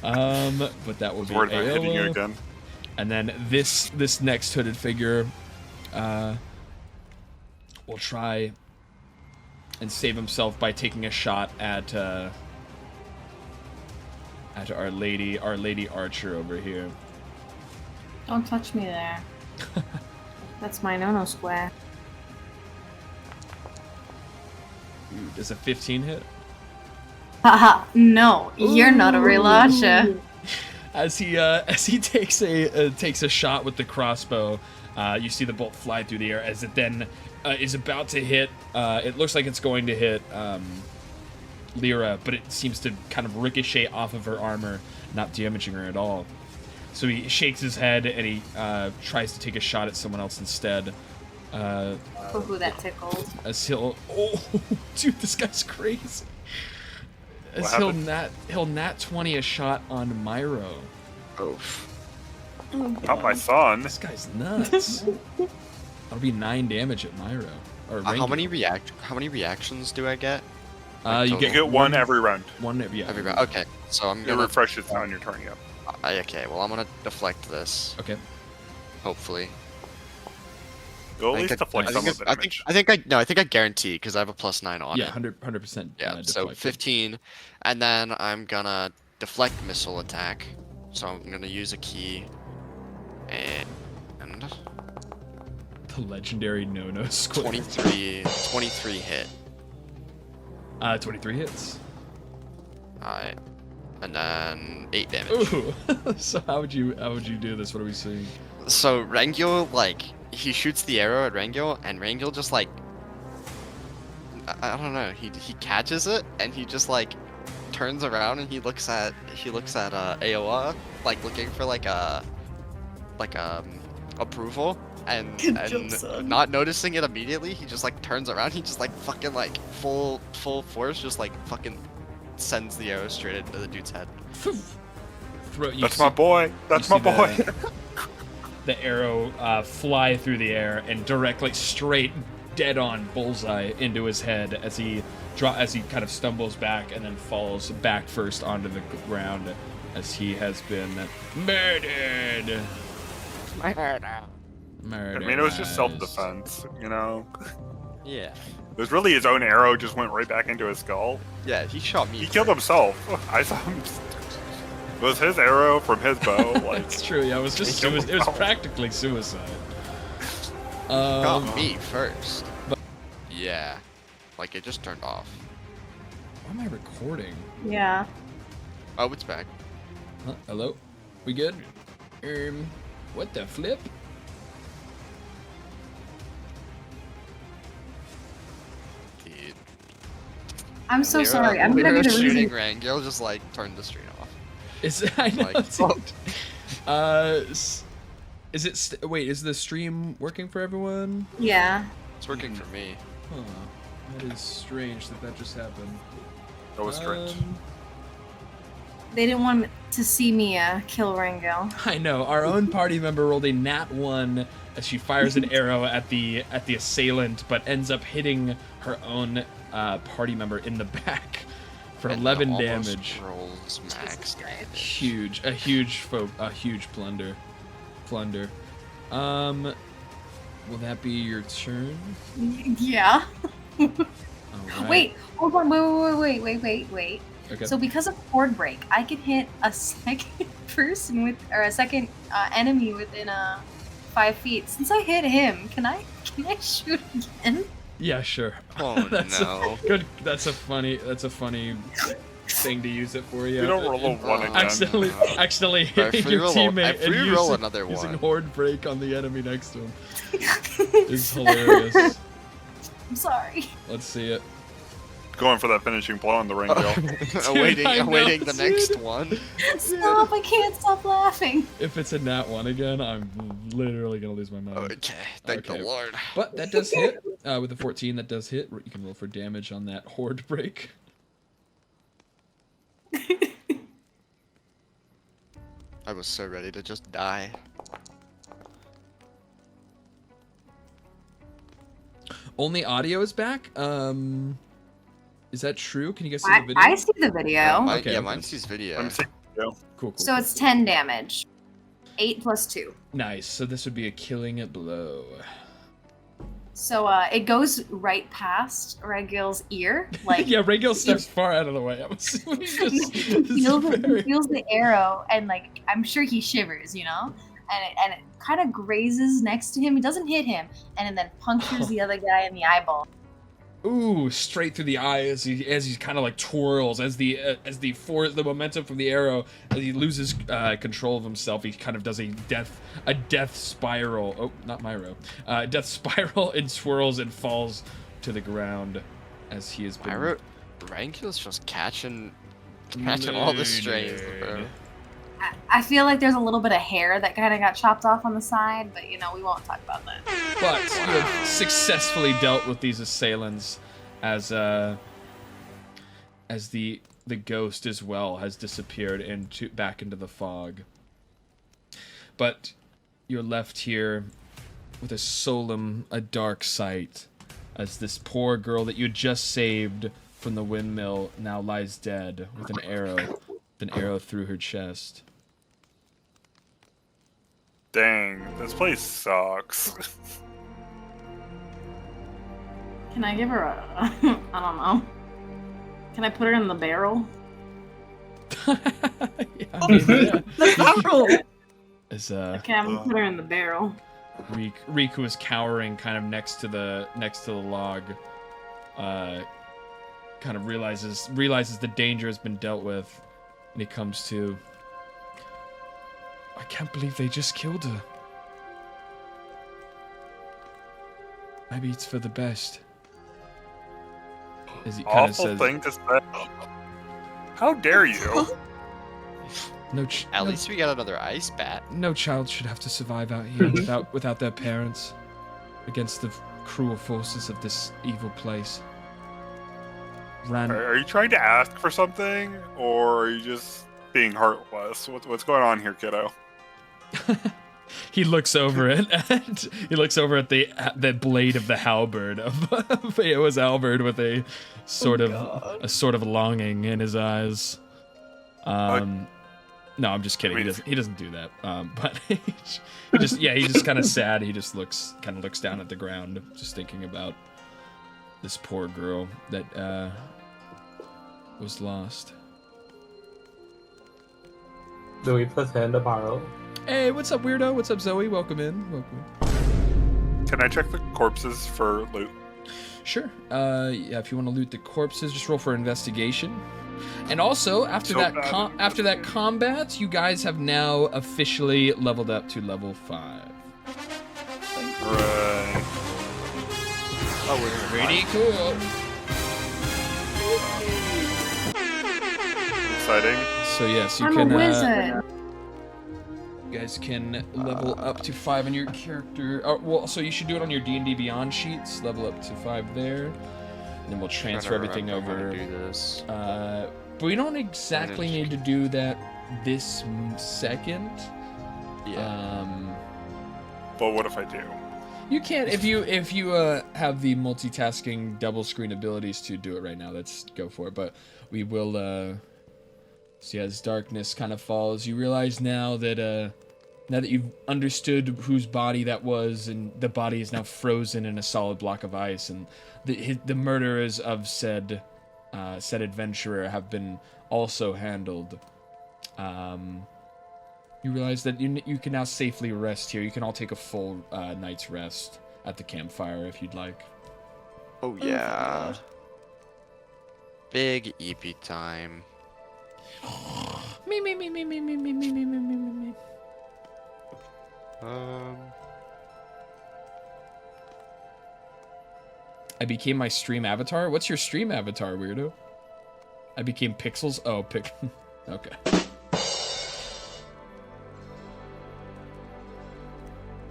But that will be Worried about hitting you Aowa. again. And then this next hooded figure will try and save himself by taking a shot at our lady archer over here. Don't touch me there. That's my no-no square. Ooh, does a 15 hit? Haha, no, you're not a real archer. As he takes a shot with the crossbow, you see the bolt fly through the air as it then is about to hit. It looks like it's going to hit Lyra, but it seems to kind of ricochet off of her armor, not damaging her at all. So he shakes his head and he tries to take a shot at someone else instead. Ooh, that tickled. As he'll, dude, this guy's crazy. As he'll nat 20 a shot on Myro. Oof. Not my son. This guy's nuts. That'll be 9 damage at Myro. Or How many reactions do I get? You You get one every round. one every Every round. Okay, so I'm It gonna. refreshes on your turn, yep. Okay, well I'm gonna deflect this. Okay. Hopefully. Go at least deflect some of the damage. I think I guarantee because I have a +9 on Yeah, it. 100%. Yeah, so deflected. 15, and then I'm gonna deflect missile attack. So I'm gonna use a key, and The legendary no-no square. 23 hit. 23 hits. Alright, and then 8 damage. Ooh. So how would you do this? What are we seeing? So Rangil, like, he shoots the arrow at Rangil, and Rangil just like, I don't know, he catches it, and he just like turns around and he looks at Aowa, like looking for like approval, and Good job, son. not noticing it immediately, he just like turns around. He just like fucking like full force, just like fucking sends the arrow straight into the dude's head. That's my boy. That's my boy. The arrow fly through the air and directly straight dead on bullseye into his head as he kind of stumbles back and then falls back first onto the ground as he has been murdered. Murdered. I mean, it was just self-defense, you know? Yeah. It was really his own arrow just went right back into his skull. Yeah, he shot me. He killed himself. I saw him. It was his arrow from his bow. Like, It's true. Yeah, it was just it was practically suicide. Got me first. Yeah, like it just turned off. Why am I recording? Yeah. Oh, it's back. Huh? Hello? We good? What the flip? Dude. I'm so sorry. I'm gonna be the shooting reason. rank. You'll just like turn the stream off. I know. Like, Is it? Wait, is the stream working for everyone? Yeah. It's working for me. Huh. That is strange that just happened. that was strange. They didn't want to see me kill Rango. I know. Our own party member rolled a nat 1 as she fires an arrow at the assailant, but ends up hitting her own party member in the back for And 11 almost damage. Rolls max damage. A huge plunder. Will that be your turn? Yeah. All right. Wait, hold on. Wait. Okay. So because of Horde Break, I can hit a second person a second enemy within 5 feet. Since I hit him, can I shoot again? Yeah, sure. Oh no. Good. That's a funny thing to use it for. Yeah. You don't roll a 1 again. Accidentally hitting free your roll a- teammate I and free roll another using one. Horde Break on the enemy next to him is hilarious. I'm sorry. Let's see it. Going for that finishing blow on the ring, awaiting I know, the next dude. one. Stop! I can't stop laughing. If it's a nat 1 again, I'm literally gonna lose my mind. Okay, thank the Lord. But that does hit. With a 14, that does hit. You can roll for damage on that Horde Break. I was so ready to just die. Only audio is back. Is that true? Can you guys see the video? I see the video. Mine sees video. I'm seeing you. Cool. So it's 10 damage. 8 plus 2. Nice. So this would be a killing blow. So it goes right past Regil's ear. Like Yeah, Rangel steps far out of the way. I'm assuming he feels the arrow, and like I'm sure he shivers, you know, and it kind of grazes next to him. It doesn't hit him, and then punctures the other guy in the eyeball. Ooh, straight through the eye as he kind of like twirls as the momentum from the arrow, as he loses control of himself. He kind of does a death spiral. Oh, not Myro. Death spiral and swirls and falls to the ground as he has been. Rankil's just catching all the strains, bro. I feel like there's a little bit of hair that kind of got chopped off on the side, but you know we won't talk about that. But you have successfully dealt with these assailants as the ghost as well has disappeared back into the fog. But you're left here with a solemn, a dark sight as this poor girl that you just saved from the windmill now lies dead with an arrow through her chest. Dang, this place sucks. Can I give her a? I don't know. Can I put her in the barrel? The barrel. Okay, I'm gonna put her in the barrel. Riku is cowering kind of next to the log. Kind of realizes the danger has been dealt with, and he comes to. I can't believe they just killed her. Maybe it's for the best. As he kind of Awful says, thing to say. How dare you? At least we got another ice bat. No child should have to survive out here without their parents, against the cruel forces of this evil place. Are you trying to ask for something, or are you just being heartless? What's going on here, kiddo? He looks over it, and he looks over at the blade of the halberd of Feo's halberd with a sort of longing in his eyes. No, I'm just kidding. He doesn't do that. But he just kind of sad. He just looks down at the ground, just thinking about this poor girl that was lost. Do we put her in the barrel? Hey, what's up, weirdo? What's up, Zoe? Welcome in. Welcome. Can I check the corpses for loot? Sure. Yeah, if you want to loot the corpses, just roll for investigation. And also, after that combat, you guys have now officially leveled up to level 5. Right. Oh, we're pretty cool. Exciting. So yes, you I'm can. a wizard. You guys can level up to 5 on your character. So you should do it on your D&D Beyond sheets. Level up to 5 there, and then we'll transfer everything over. Do this. But we don't exactly need to do that this second. Yeah. But what if I do? You can't if you have the multitasking double screen abilities to do it right now. Let's go for it. But we will. See, as darkness kind of falls, you realize now that you've understood whose body that was, and the body is now frozen in a solid block of ice, and the murderers of said adventurer have been also handled. You realize that you can now safely rest here. You can all take a full night's rest at the campfire if you'd like. Oh yeah. Big EP time. Me. I became my stream avatar. What's your stream avatar, weirdo? I became Pixels. Oh, Okay.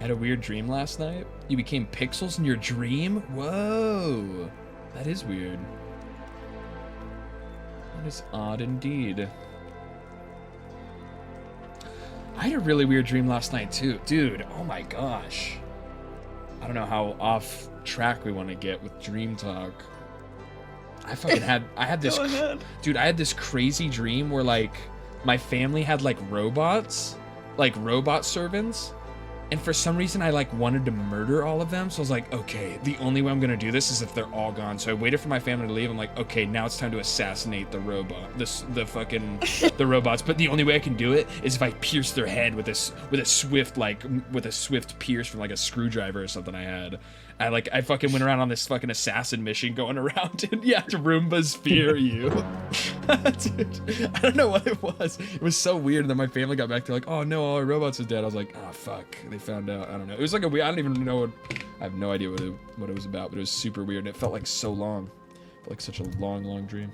I had a weird dream last night. You became Pixels in your dream? Whoa, that is weird. That is odd indeed. I had a really weird dream last night too. Dude, oh my gosh. I don't know how off track we want to get with dream talk. I had this dude, I had this crazy dream where like my family had like robots, like robot servants. And for some reason, I like wanted to murder all of them. So I was like, okay, the only way I'm gonna do this is if they're all gone. So I waited for my family to leave. I'm like, okay, now it's time to assassinate the robots. But the only way I can do it is if I pierce their head with a swift pierce from like a screwdriver or something I had. I fucking went around on this fucking assassin mission going around and Roombas fear you. Dude, I don't know what it was. It was so weird. And then my family got back to like, oh no, all our robots are dead. I was like, oh fuck. They found out. I don't know. It was like I don't even know I have no idea what it was about, but it was super weird. And it felt like so long. It felt like such a long dream.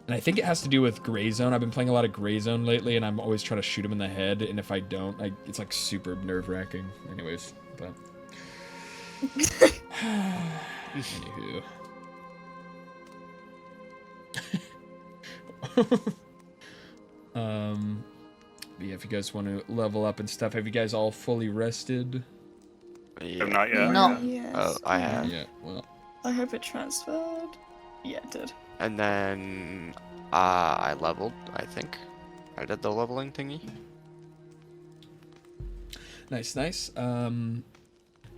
And I think it has to do with Gray Zone. I've been playing a lot of Gray Zone lately, and I'm always trying to shoot him in the head, and if I don't, it's like super nerve-wracking. Anyways, but... Anywho. But yeah, if you guys want to level up and stuff, have you guys all fully rested? I'm not yet. No. Yes. Oh, I have. Yeah, well... I hope it transferred. Yeah, it did. And then I leveled, I think. I did the leveling thingy. Nice. Yeah, so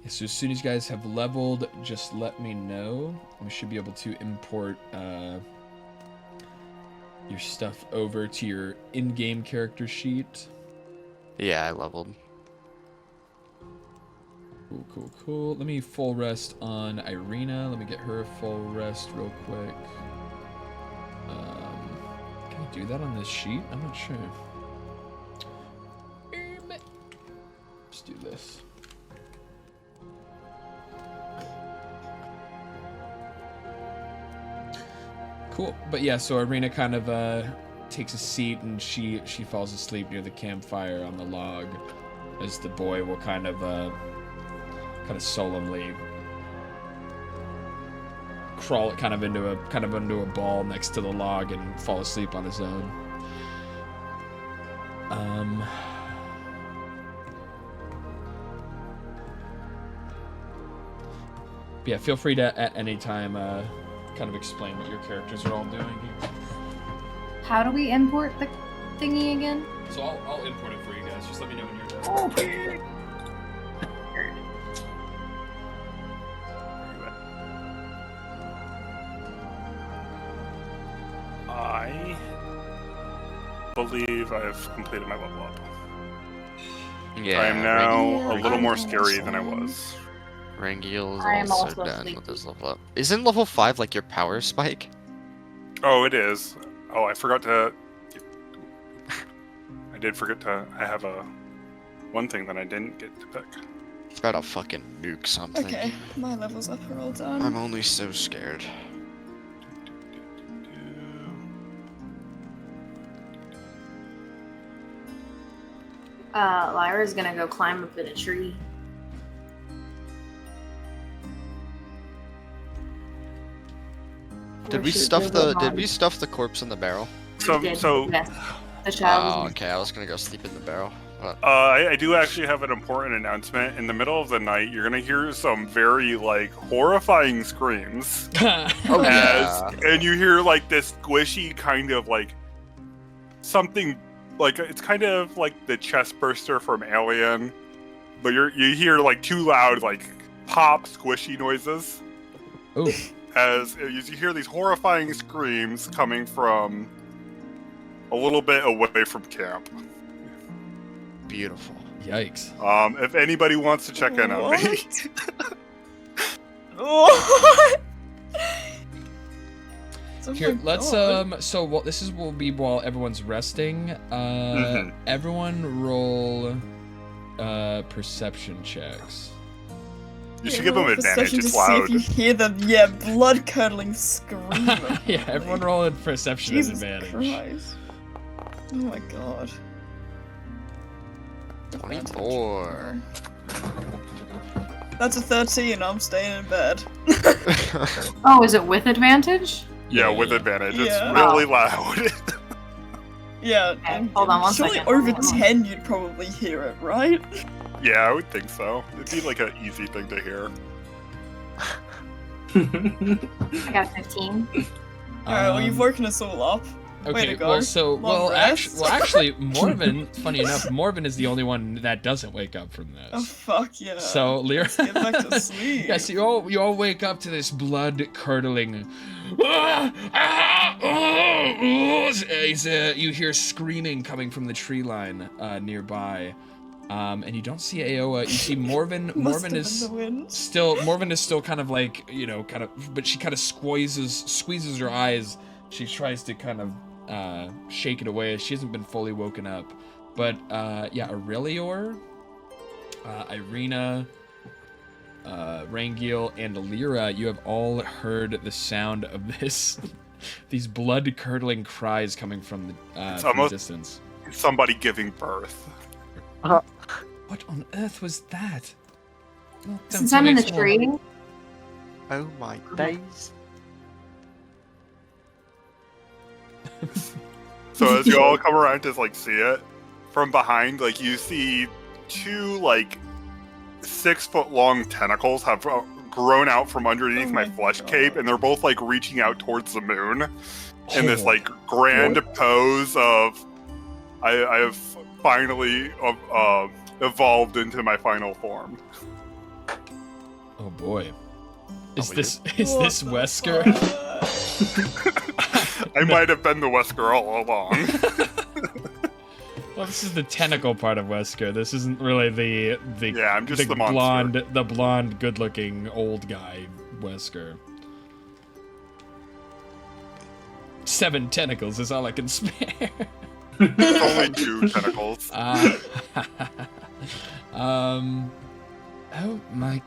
as soon as you guys have leveled, just let me know. We should be able to import your stuff over to your in-game character sheet. Yeah, I leveled. Cool. Let me full rest on Irina. Let me get her full rest real quick. Can I do that on this sheet? I'm not sure. Let's do this. Cool. But yeah, so Irina kind of takes a seat and she falls asleep near the campfire on the log, as the boy will kind of solemnly crawl kind of into a ball next to the log and fall asleep on his own. Yeah, feel free to at any time kind of explain what your characters are all doing here. How do we import the thingy again? So I'll import it for you guys. Just let me know when you're done. Okay. I believe I've completed my level up. Yeah. I am now Yeah, a little I'm more almost scary than I done. was. Rangiel is I am also also done sleepy. with his level up. Isn't level 5 like your power spike? Oh, it is. Oh, I forgot to. I did forget to. I have one thing that I didn't get to pick. It's about to fucking nuke something. Okay, my levels up are all done. I'm only so scared. Lyra's gonna go climb up in a tree. Did Or we shoot stuff through the body. stuff the corpse in the barrel? So, Yes, so the child Oh, was okay. I was gonna go sleep in the barrel. But I do actually have an important announcement. In the middle of the night, you're gonna hear some very like horrifying screams. oh yeah. And you hear like this squishy kind of like something like it's kind of like the chest burster from Alien, but you hear like two loud like pop squishy noises. Ooh. As you hear these horrifying screams coming from a little bit away from camp. Beautiful. Yikes. If anybody wants to check in on me. What? Oh Here, my let's God. so what this will be while everyone's resting. Mhm. Everyone roll perception checks. You should Yeah, give them roll advantage, perception it's to see loud. if you hear them, blood curdling scream. Yeah, everyone roll a perception as Jesus advantage. Christ. Oh my God. 24. That's a 13. I'm staying in bed. Oh, is it with advantage? Yeah, with Yeah. advantage. Yeah. It's really loud. Yeah, Okay, and hold on one surely second. over Hold on. 10 you'd probably hear it, right? Yeah, I would think so. It'd be like an easy thing to hear. I got 15. Alright, well, you've woken us all up. Way Okay, to go. well, Long actually, rest. Morven, funny enough, Morven is the only one that doesn't wake up from Oh, this. fuck yeah. So, Lyra, Let's get back to sleep. yes, you all wake up to this blood curdling. You hear screaming coming from the tree line nearby, and you don't see Aoa. You see Morven. Must Morven have is been the wind. still kind of like but she kind of squeezes her eyes. She tries to kind of shake it away. She hasn't been fully woken up, but yeah, Aurelior, Irina, Rangiel, and Lyra, you have all heard the sound of these blood-curdling cries coming from the almost- distance. Somebody giving birth. What on earth was that? Well, don't Since I'm in the make more. tree, Oh my days. So as you all come around to like see it from behind, like you see two like 6-foot-long tentacles have grown out from underneath Oh my my flesh God. cape, and they're both like reaching out towards the moon in this Oh. like grand pose of I have finally evolved into my final form. Oh boy. Is we this What this the Wesker? fuck? I might have been the Wesker all along. Well, this is the tentacle part of Wesker. This isn't really the Yeah, I'm just the monster. blonde, good-looking old guy Wesker. 7 tentacles is all I can spare. It's only 2 tentacles. Oh my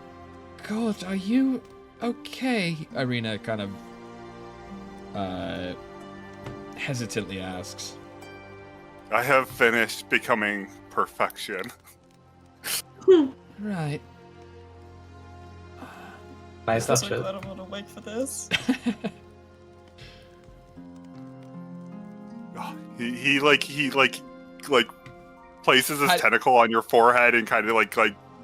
God, are you okay? Irina kind of hesitantly asks. I have finished becoming perfection. Right. Nice I'm that so shit. glad I'm not awake for this. He places his I- tentacle on your forehead and kind of like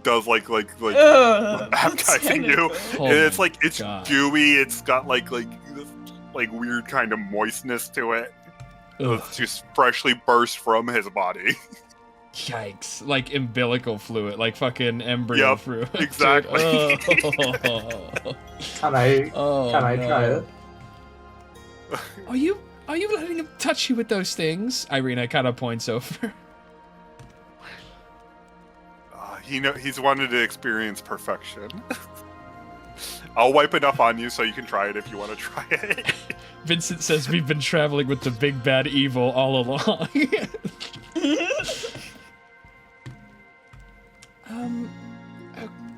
does like Ugh, baptizing you. Oh And it's my like it's God. dewy. It's got like this like weird kind of moistness to it. Ugh. It's just freshly burst from his body. Yikes. Like umbilical fluid, like fucking embryo Yep, fluid. exactly. Oh. Can I Oh, try no. it? Are you letting him touch you with those things? Irina kind of points over. He's wanted to experience perfection. I'll wipe enough on you so you can try it if you want to try it. Vincent says we've been traveling with the big bad evil all along.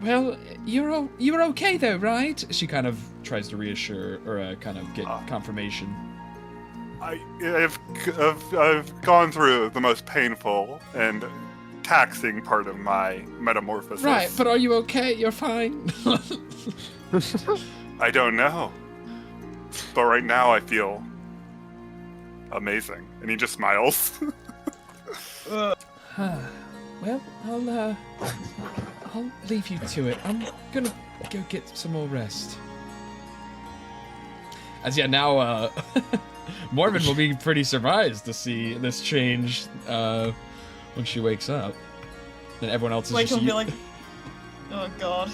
Well, you're okay though, right? She kind of tries to reassure or kind of get confirmation. I've gone through the most painful and taxing part of my metamorphosis. Right, but are you okay? You're fine. I don't know. But right now I feel amazing. And he just smiles. Well, I'll leave you to it. I'm gonna go get some more rest. As now, Mormon will be pretty surprised to see this change when she wakes up. And everyone else is Like, just he'll be like, oh god.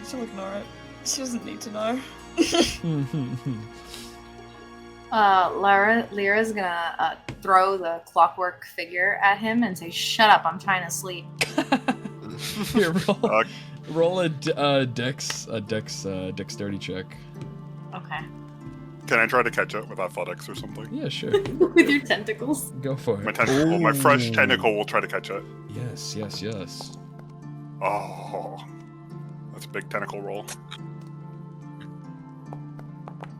She'll ignore it. She doesn't need to know. Lyra's gonna throw the clockwork figure at him and say, "Shut up! I'm trying to sleep." Here, roll a dexterity check. Okay. Can I try to catch it with athletics or something? Yeah, sure. With your tentacles. Go for it. My tentacle, my fresh tentacle will try to catch it. Yes, yes, yes. Oh, that's a big tentacle roll.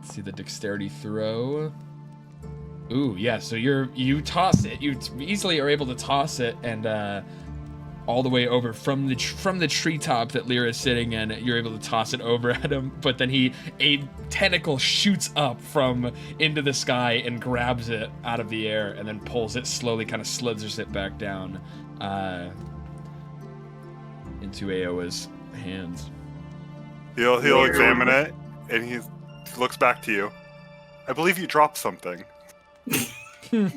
Let's see the dexterity throw. Ooh, yeah. So you toss it. You easily are able to toss it, and all the way over from the treetop that Lyra is sitting in. You're able to toss it over at him, but then a tentacle shoots up from into the sky and grabs it out of the air, and then pulls it slowly, kind of slithers it back down into Aoa's hands. He'll examine it, and he looks back to you. I believe you dropped something. Go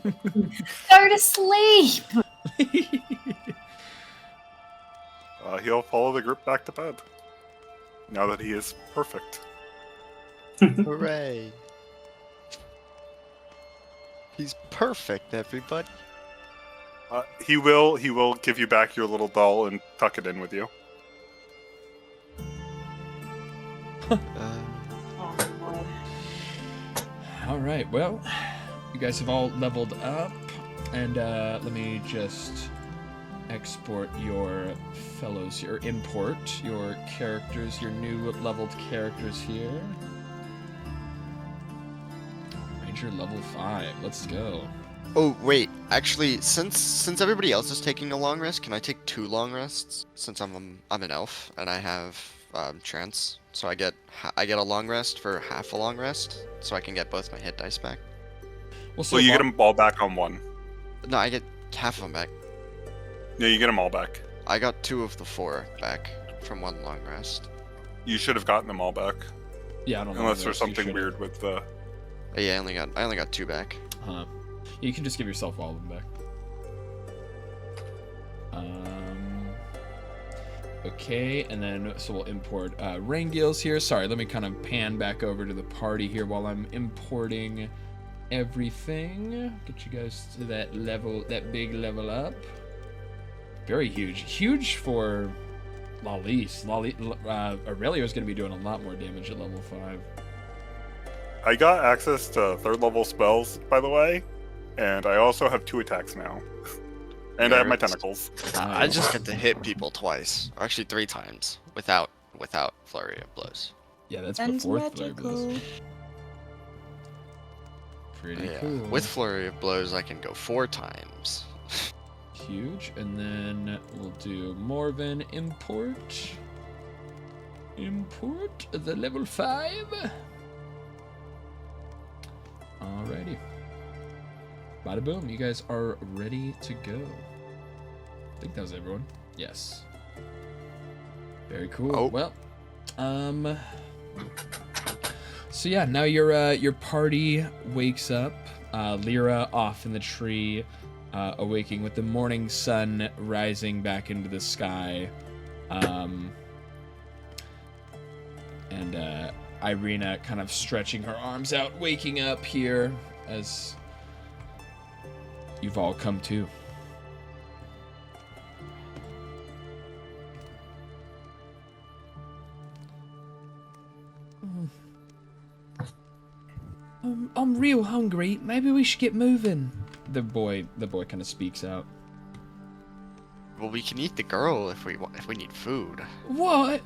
to sleep. He'll follow the group back to bed. Now that he is perfect. Hooray! He's perfect, everybody. He will give you back your little doll and tuck it in with you. All right. Well, you guys have all leveled up, and let me just export your fellows here, import your characters, your new leveled characters here. Ranger level 5. Let's go. Oh wait, actually, since everybody else is taking a long rest, can I take 2 long rests? Since I'm an elf and I have trance, so I get a long rest for half a long rest, so I can get both my hit dice back. So you get them all back on one. No, I get half of them back. Yeah, you get them all back. I got 2 of the 4 back from 1 long rest. You should have gotten them all back. Yeah, I don't know. Unless there's something weird with the. Yeah, I only got 2 back. Huh. You can just give yourself all of them back. Okay, and then so we'll import Rangils here. Sorry, let me kind of pan back over to the party here while I'm importing everything. Get you guys to that level, that big level up. Very huge. Huge for Lalise. Aurelio's going to be doing a lot more damage at level 5. I got access to 3rd level spells, by the way, and I also have 2 attacks now. And I have my tentacles. I just get to hit people twice, or actually 3 times, without flurry of blows. Yeah, that's And before flurry of blows. magical. Pretty Yeah. cool. With Flurry of Blows, I can go 4 times. Huge. And then we'll do Morven import. Import the level 5. Alrighty. Bada boom. You guys are ready to go. I think that was everyone. Yes. Very cool. Oh. Well, so yeah, now your party wakes up. Lyra off in the tree, awaking with the morning sun rising back into the sky. And Irina kind of stretching her arms out, waking up here as you've all come to. I'm real hungry. Maybe we should get moving. The boy kind of speaks out. Well, we can eat the girl if we need food. What?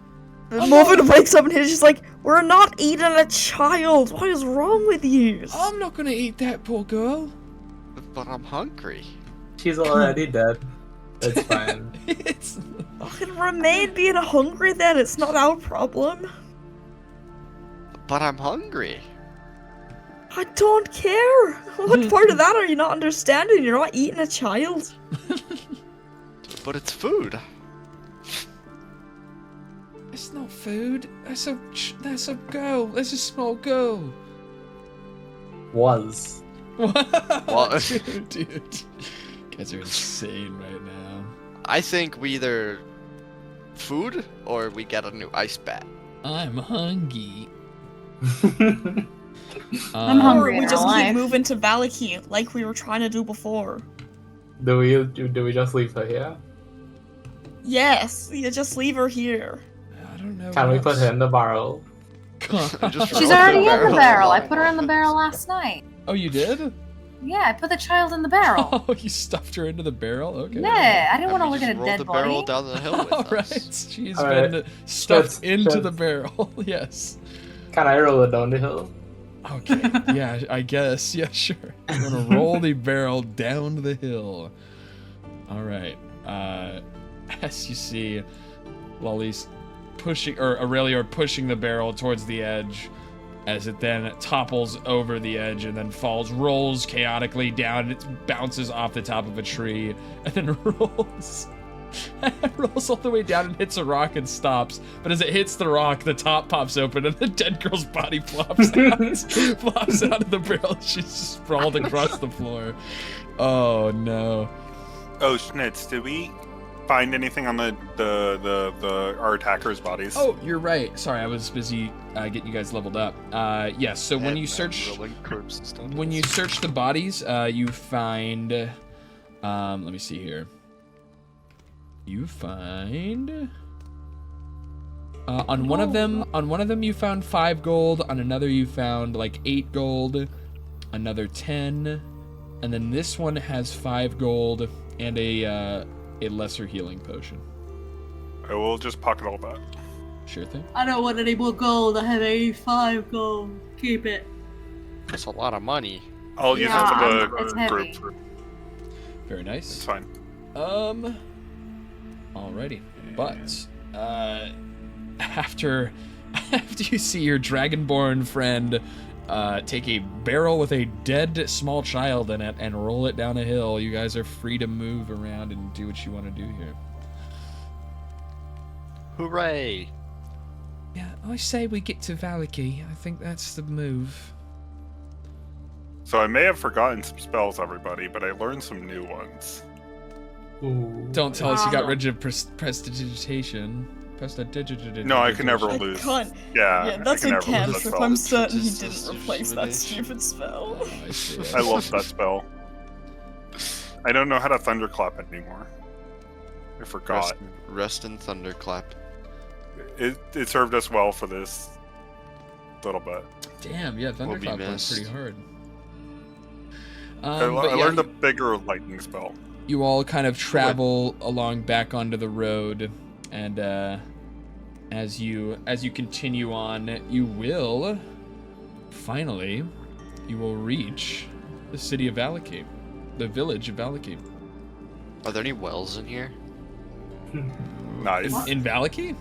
Morven wakes up and he's just like, we're not eating a child. What is wrong with you? I'm not gonna eat that poor girl. But I'm hungry. She's already dead. It's fine. Fucking remain being hungry then. It's not our problem. But I'm hungry. I don't care. What part of that are you not understanding? You're not eating a child. But it's food. It's not food. That's a girl. That's a small girl. Was. What? Dude, you guys are insane right now. I think we either food or we get a new ice bat. I'm hungry. I'm hungry. Or we in just real keep life. moving to Valaki like we were trying to do before. Do we just leave her here? Yes, you just leave her here. I don't know. Can we what put else. her in the barrel? She's already in the barrel. I put her in the barrel last night. Oh, you did? Yeah, I put the child in the barrel. Oh, you stuffed her into the barrel? Okay. Yeah, I didn't want to We look just at a rolled dead the barrel body. down the hill with All us. right. She's All been right. stuffed into Shit. the barrel. Yes. Can I roll it down the hill? Okay. Yeah, I guess. Yeah, sure. I'm gonna roll the barrel down the hill. All right. As you see, Lolly's pushing, or Aurelia pushing the barrel towards the edge, as it then topples over the edge and then falls, rolls chaotically down. It bounces off the top of a tree and then rolls. Rolls all the way down and hits a rock and stops. But as it hits the rock, the top pops open and the dead girl's body flops out of the barrel. She's sprawled across the floor. Oh no. Oh, Schnitz, did we find anything on our attackers' bodies? Oh, you're right. Sorry, I was busy getting you guys leveled up. Yes. So when you search the bodies, you find. Let me see here. You find. On one of them, you found 5 gold. On another, you found like 8 gold. Another 10, and then this one has 5 gold and a lesser healing potion. I will just pocket all that. Sure thing. I don't want any more gold. I have 85 gold. Keep it. That's a lot of money. I'll use Yeah, it for it's the heavy. group. Very It's nice. fine. Alrighty, but after you see your dragonborn friend take a barrel with a dead small child in it and roll it down a hill, you guys are free to move around and do what you want to do here. Hooray! Yeah, I say we get to Valaki. I think that's the move. So I may have forgotten some spells, everybody, but I learned some new ones. Ooh. Don't tell us you got rid of prestidigitation. Prestidigitation. No, I can never lose. Can't. Yeah, Yeah, that's I a can never lose that cantrip. spell. I'm certain he didn't replace that stupid spell. Oh, I see. I love that spell. I don't know how to thunderclap anymore. I forgot. Rest and thunderclap. It served us well for this little bit. Damn, yeah, Will be Thunderclap went missed. pretty hard. I But yeah, learned a bigger lightning spell. you all kind of travel along back onto the road, and as you continue on, you will finally you will reach the city of Valakane, the village of Valakane. Are there any wells in here? Nice. In Valakane?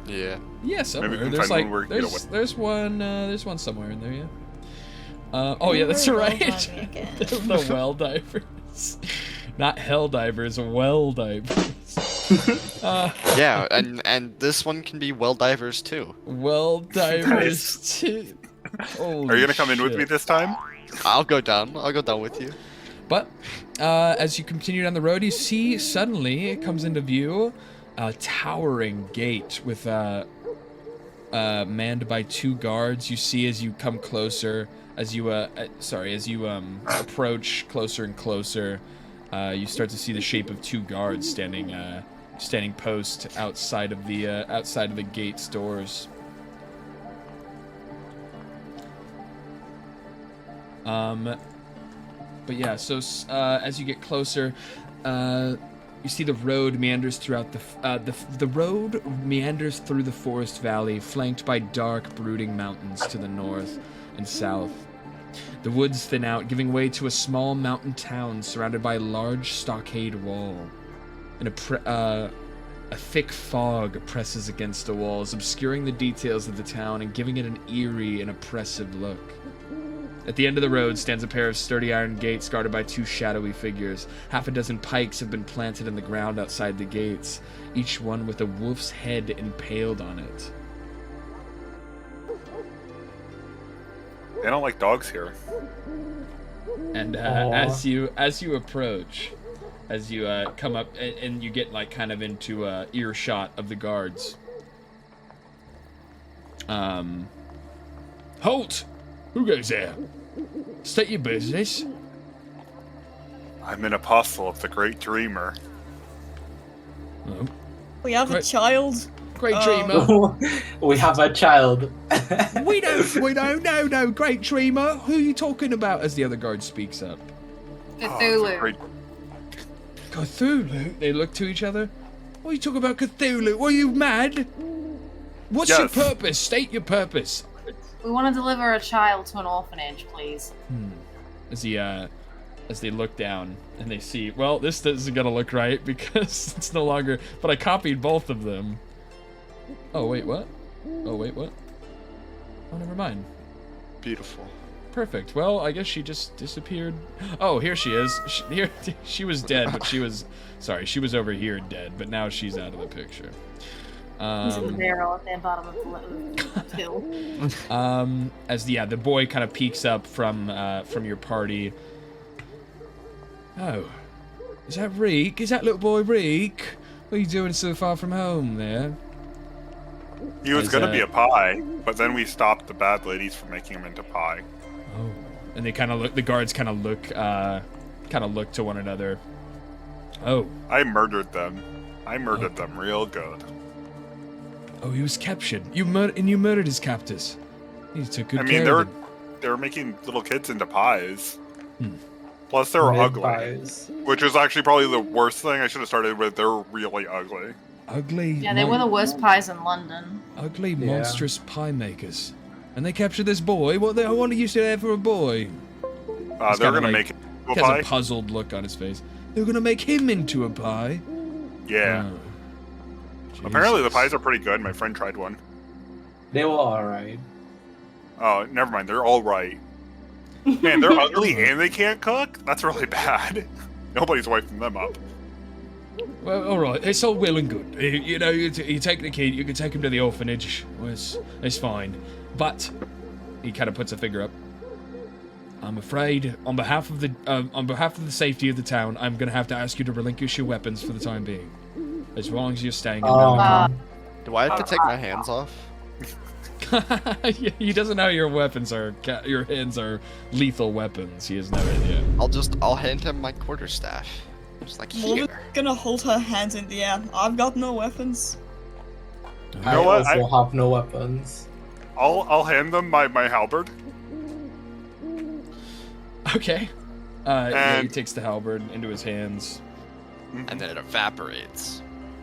Yeah. Yeah, somewhere. Maybe we can There's find like one where you get there's one somewhere in there, yeah. Oh yeah, that's right. The well divers, not hell divers, well divers. Yeah, and this one can be well divers too. Well divers too. Are you gonna come in with me this time? I'll go down. I'll go down with you. But as you continue down the road, you see suddenly it comes into view a towering gate with manned by 2 guards. You see as you come closer, as you approach closer and closer, you start to see the shape of 2 guards standing post outside of the gate's doors. But yeah, so as you get closer, you see the road meanders throughout the road meanders through the forest valley, flanked by dark, brooding mountains to the north and south. The woods thin out, giving way to a small mountain town surrounded by a large stockade wall. And a thick fog presses against the walls, obscuring the details of the town and giving it an eerie and oppressive look. At the end of the road stands a pair of sturdy iron gates guarded by 2 shadowy figures. Half a dozen pikes have been planted in the ground outside the gates, each one with a wolf's head impaled on it. They don't like dogs here. And as you approach, as you come up and you get like kind of into earshot of the guards. Halt! Who goes there? State your business. I'm an apostle of the great dreamer. Oh. We have a child. Great dreamer. We have a child. we don't know, great dreamer. Who are you talking about? As the other guard speaks up. Cthulhu. Cthulhu? They look to each other. What are you talking about, Cthulhu? Are you mad? What's your purpose? State your purpose. We want to deliver a child to an orphanage, please. As they look down and they see, well, this isn't gonna look right because it's no longer. But I copied both of them. Oh wait, what? Oh, never mind. Beautiful. Perfect. Well, I guess she just disappeared. Oh, here she is. She was dead, but she was over here dead, but now she's out of the picture. He's in the barrel at the bottom of the hill. As the boy kind of peeks up from your party. Oh, is that Reek? Is that little boy Reek? What are you doing so far from home there? He was gonna be a pie, but then we stopped the bad ladies from making him into pie. Oh, and they kind of look. The guards kind of look to one another. Oh, I murdered them. Them real good. Oh, he was captured. You murdered his captors. He took good care of them. They were making little kids into pies. Plus, they were ugly, pies. Which was actually probably the worst thing. I should have started with. They're really ugly. Ugly. Yeah, they were the worst pies in London. Ugly, monstrous pie makers. And they captured this boy. What are you say there for a boy? They're gonna make it into a pie. He has a puzzled look on his face. They're gonna make him into a pie. Yeah. Apparently the pies are pretty good. My friend tried one. They were alright. Oh, never mind. They're all right. Man, they're ugly and they can't cook? That's really bad. Nobody's wiping them up. Well, all right. It's all well and good. You know, you take the kid. You can take him to the orphanage. Well, it's fine. But he kind of puts a finger up. I'm afraid, on behalf of the safety of the town, I'm gonna have to ask you to relinquish your weapons for the time being. As long as you're staying in Do I have to take my hands off? He doesn't know your weapons are your hands are lethal weapons. He has no idea. I'll hand him my quarterstaff. Just like Morgan's here. gonna hold her hands in the air. I've got no weapons. I also have no weapons. I'll hand them my halberd. Okay. Yeah, he takes the halberd into his hands. And then it evaporates.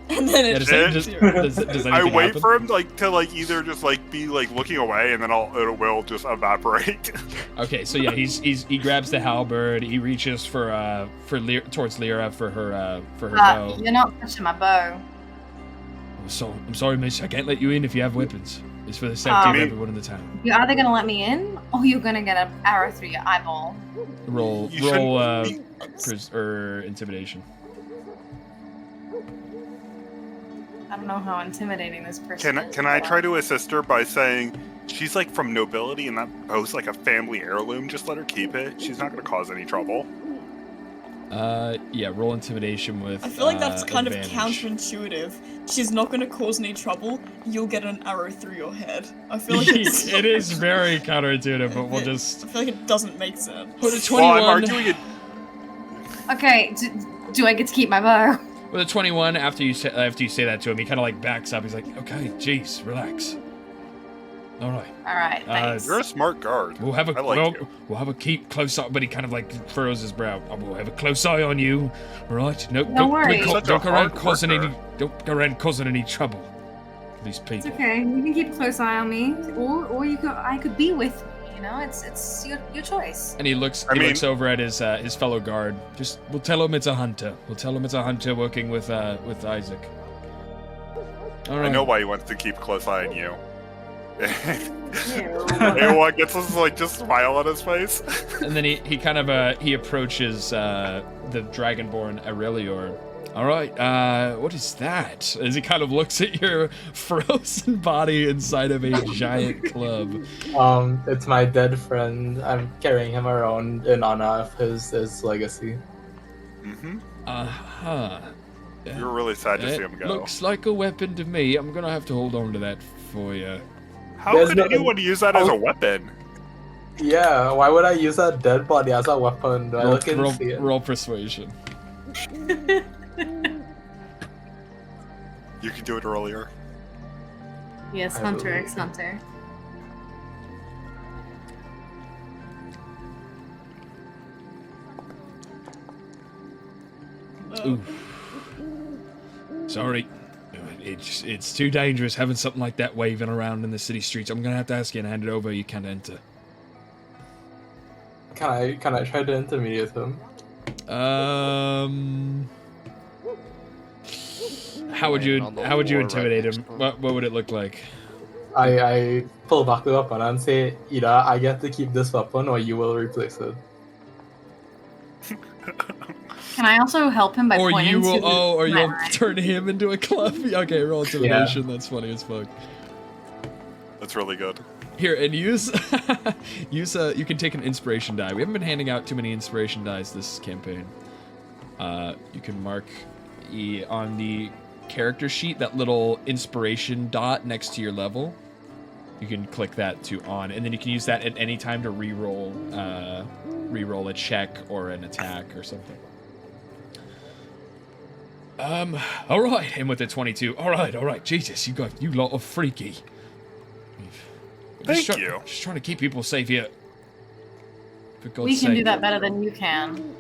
And then Yeah, it does, changes. does I anything wait happen? for him to either just be looking away, and then it will just evaporate. Okay, so yeah, he grabs the halberd. He reaches towards Lyra for her bow. You're not touching my bow. So I'm sorry, miss. I can't let you in if you have weapons. It's for the safety of everyone in the town. You're either gonna let me in, or you're gonna get an arrow through your eyeball. Roll intimidation. I don't know how intimidating this person is. Can I try to assist her by saying she's from nobility and that bow's a family heirloom? Just let her keep it. She's not going to cause any trouble. Yeah, roll intimidation with. I feel like that's kind advantage. of counterintuitive. She's not going to cause any trouble. You'll get an arrow through your head. I feel like it's... It is very counterintuitive, but we'll just. I feel like it doesn't make sense. Put a 21. Well, I'm arguing it. Okay, do I get to keep my bow? With a 21, after you say that to him, he kind of backs up. He's like, "Okay, jeez, relax. All right. All right, thanks. You're a smart guard. We'll have a you. we'll have a keep close eye." But he kind of furrows his brow. We'll have a close eye on you. All right. No, Don't worry. Don't Such a go around hard causing worker. Don't go around causing any trouble for these It's people. okay. You can keep a close eye on me, or I could be with you. You know, it's your choice. And he looks over at his fellow guard. We'll tell him it's a hunter. We'll tell him it's a hunter working with Isaac. All right. I know why he wants to keep a close eye on you. Everyone gets this just smile on his face. And then he kind of he approaches the dragonborn Aurelior. All right, what is that? As he kind of looks at your frozen body inside of a giant club. It's my dead friend. I'm carrying him around in honor of his legacy. Mm-hmm. Uh-huh. You're really sad to see him go. Looks like a weapon to me. I'm gonna have to hold on to that for you. How could anyone use that as a weapon? Yeah, why would I use that dead body as a weapon? Do I look insane? Roll persuasion. You could do it earlier. Yes, Hunter X Hunter. Ooh. Sorry. It's too dangerous having something like that waving around in the city streets. I'm gonna have to ask you and hand it over. You can't enter. Can I try to intimidate him? How would you intimidate him? What would it look like? I pull back the weapon and say, either I get to keep this weapon or you will replace it. Can I also help him by pointing to you'll turn him into a club? Okay, roll intimidation. Yeah. That's funny as fuck. That's really good. Here, and use you can take an inspiration die. We haven't been handing out too many inspiration dies this campaign. You can mark on the character sheet that little inspiration dot next to your level. You can click that to on, and then you can use that at any time to re-roll a check or an attack or something. All right, and with the 22. All right. Jesus, you lot of freaky. Thank you. Just trying to keep people safe here. For God's We can sake. do that better than you can.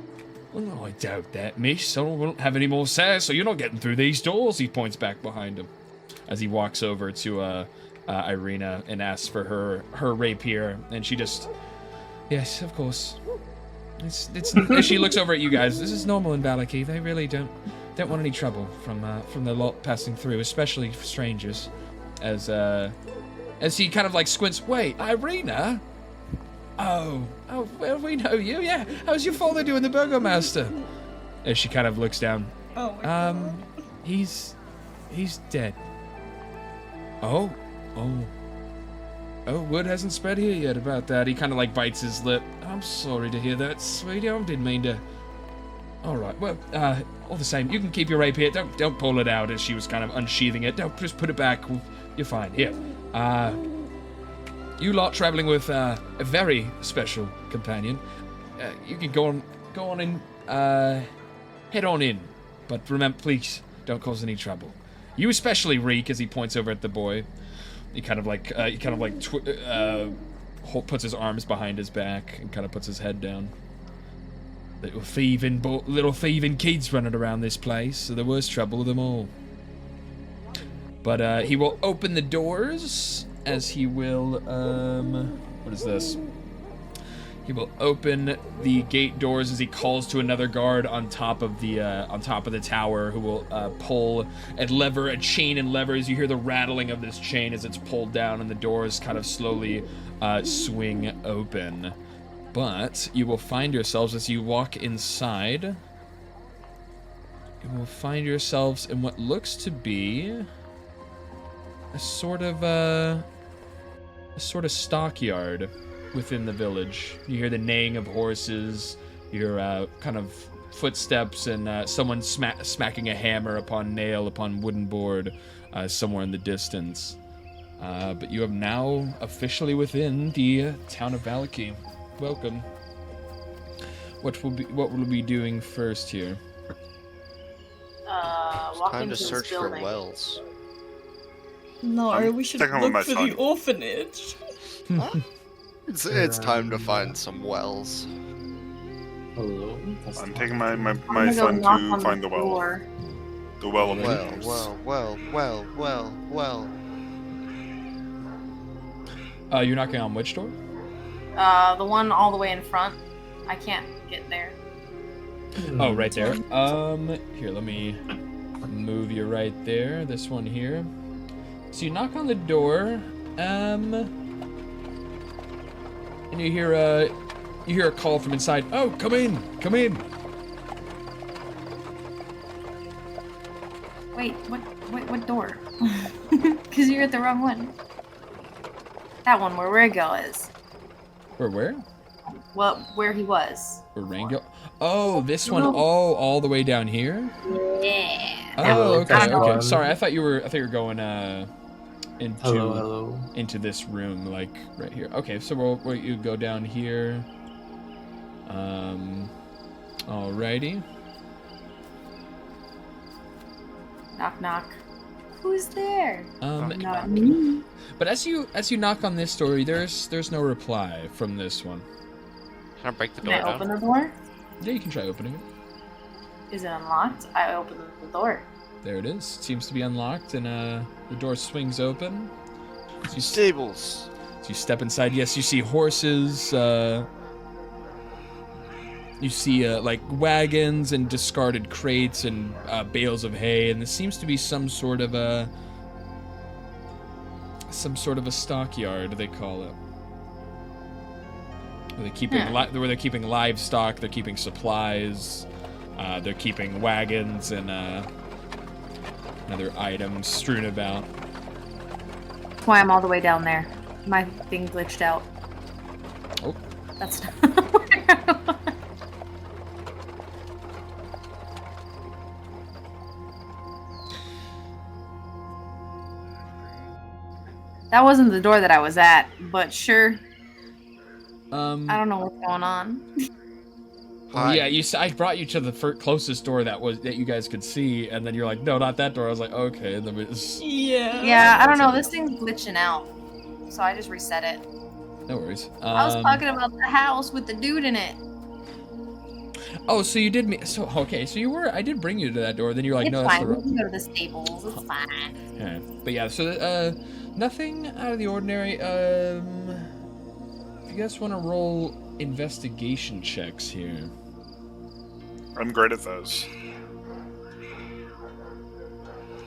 Well, no, I doubt that, miss. I won't have any more sass, so you're not getting through these doors. He points back behind him as he walks over to Irina and asks for her rapier, and she just, yes, of course. It's as she looks over at you guys. This is normal in Valaki. They really don't want any trouble from the lot passing through, especially strangers. As he kind of squints. Wait, Irina? Oh, well, we know you. Yeah. How's your father doing, the burgomaster? As she kind of looks down. Oh my God. He's dead. Oh, word hasn't spread here yet about that. He kind of bites his lip. I'm sorry to hear that, sweetie. I didn't mean to. All right. Well, all the same, you can keep your rapier. Don't pull it out. As she was kind of unsheathing it. Don't just put it back. You're fine. Here. You lot traveling with a very special companion. You can go on and head on in. But remember, please don't cause any trouble. You especially, Reek, as he points over at the boy. He kind of puts his arms behind his back and kind of puts his head down. Little thieving kids running around this place are the worst trouble of them all. But he will open the doors as he will, what is this? He will open the gate doors as he calls to another guard on top of the tower, who will pull and lever a chain and levers. You hear the rattling of this chain as it's pulled down, and the doors kind of slowly swing open. But you will find yourselves as you walk inside. You will find yourselves in what looks to be a sort of stockyard within the village. You hear the neighing of horses. You hear kind of footsteps and someone smacking a hammer upon nail upon wooden board somewhere in the distance. But you are now officially within the town of Valaki. Welcome. What will we be doing first here? Walk Time into to this search for building. wells. No, we should checking with my look for son. the orphanage. It's time to find some wells. Hello. I'm taking my I'm gonna go son knock to on find the well. door. The well of Well, wonders. well. You're knocking on which door? The one all the way in front. I can't get there. Oh, right there. Here, let me move you right there. This one here. So you knock on the door, and you hear a call from inside. Oh, come in, come in. Wait, what door? Because you're at the wrong one. That one where Rangel is. Where? Well, where he was. Where Rangel? Oh, this one. Oh, all the way down here. Yeah. Oh, okay, I don't know. okay. Sorry, I thought you were going into Hello. into this room, like right here. Okay, so we'll you go down here. Alrighty. Knock knock. Who's there? Not me. me. But as you knock on this door, there's no reply from this one. Can I break the Can door I down? open the door? Yeah, you can try opening it. Is it unlocked? I open the door. There it is. It seems to be unlocked, and the door swings open. Stables. So you step inside. Yes, you see horses. You see like wagons and discarded crates and bales of hay, and this seems to be some sort of a stockyard, they call it. Where they're keeping where they're keeping livestock, they're keeping supplies, they're keeping wagons and other items strewn about. That's why I'm all the way down there. My thing glitched out. Oh. That's not That wasn't the door that I was at, but sure. I don't know what's going on. Well, yeah, I brought you to the closest door that you guys could see, and then you're like, no, not that door. I was like, okay, and then Yeah. Yeah, I don't know. This thing's glitching out, so I just reset it. No worries. I was talking about the house with the dude in it. Oh, so you did me. So okay, so you were. I did bring you to that door. Then you're like, It's no, that's fine. the We can go to the stables. It's fine. Okay. But yeah, so nothing out of the ordinary. If you guys want to roll investigation checks here. I'm great at those.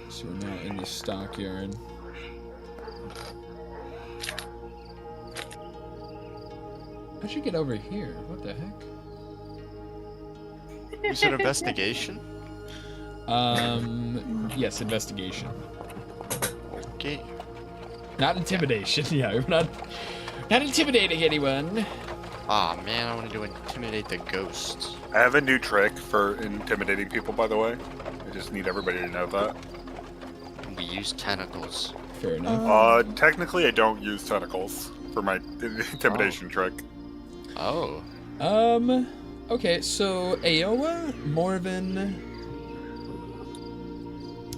So we're now in the stockyard. How'd you get over here? What the heck? You said investigation? Yes, investigation. Okay. Not intimidation. Yeah, we're not intimidating anyone. Aw, man, I want to intimidate the ghosts. I have a new trick for intimidating people, by the way. I just need everybody to know that. We use tentacles. Fair enough. Technically, I don't use tentacles for my intimidation trick. Oh. Okay, so Aowa, Morven,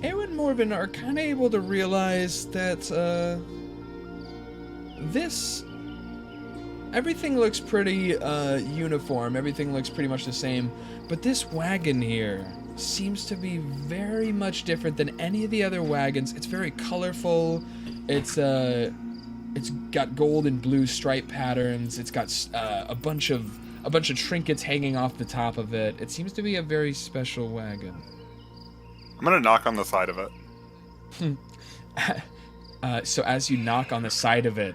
and Morven are kind of able to realize that, everything looks pretty, uniform, everything looks pretty much the same, but this wagon here, seems to be very much different than any of the other wagons. It's very colorful. It's got gold and blue stripe patterns. It's got a bunch of trinkets hanging off the top of it. It seems to be a very special wagon. I'm gonna knock on the side of it. So as you knock on the side of it,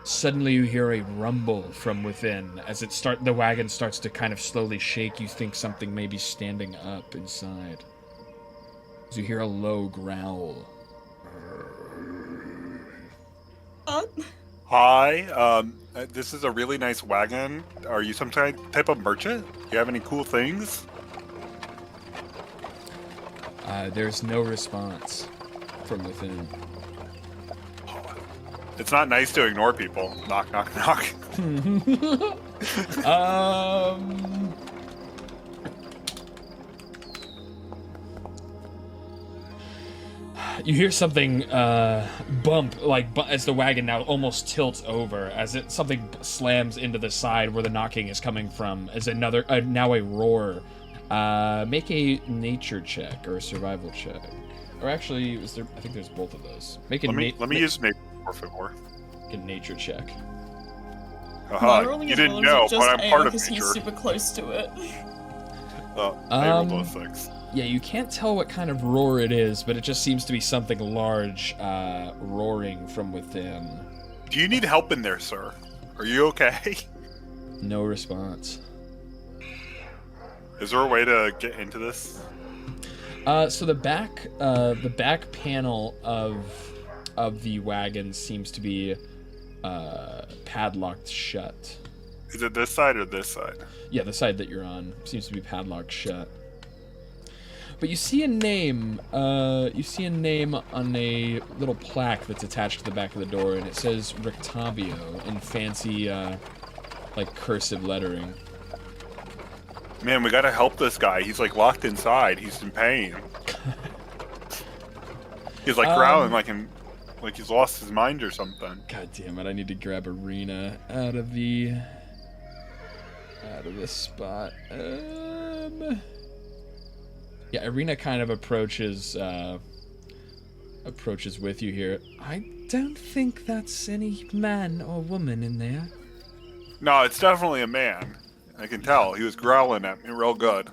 suddenly you hear a rumble from within. As the wagon starts to kind of slowly shake, you think something may be standing up inside. As you hear a low growl. Hi, this is a really nice wagon. Are you some type of merchant? Do you have any cool things? There's no response from within. It's not nice to ignore people. Knock, knock, knock. You hear something bump, as the wagon now almost tilts over, as something slams into the side where the knocking is coming from, as now a roar. Make a nature check or a survival check. Or actually, I think there's both of those. Let me use nature for favor. Make a nature check. You didn't know, but I'm part of nature. He's super close to it. I rolled a 6. Yeah, you can't tell what kind of roar it is, but it just seems to be something large roaring from within. Do you need help in there, sir? Are you okay? No response. Is there a way to get into this? So the back panel of the wagon seems to be padlocked shut. Is it this side or this side? Yeah, the side that you're on seems to be padlocked shut. But you see a name. You see a name on a little plaque that's attached to the back of the door, and it says Rictavio in fancy, cursive lettering. Man, we gotta help this guy. He's locked inside. He's in pain. He's growling like he's lost his mind or something. God damn it! I need to grab Arena out of this spot. Yeah, Arena kind of approaches with you here. I don't think that's any man or woman in there. No, it's definitely a man. I can tell. He was growling at me real good.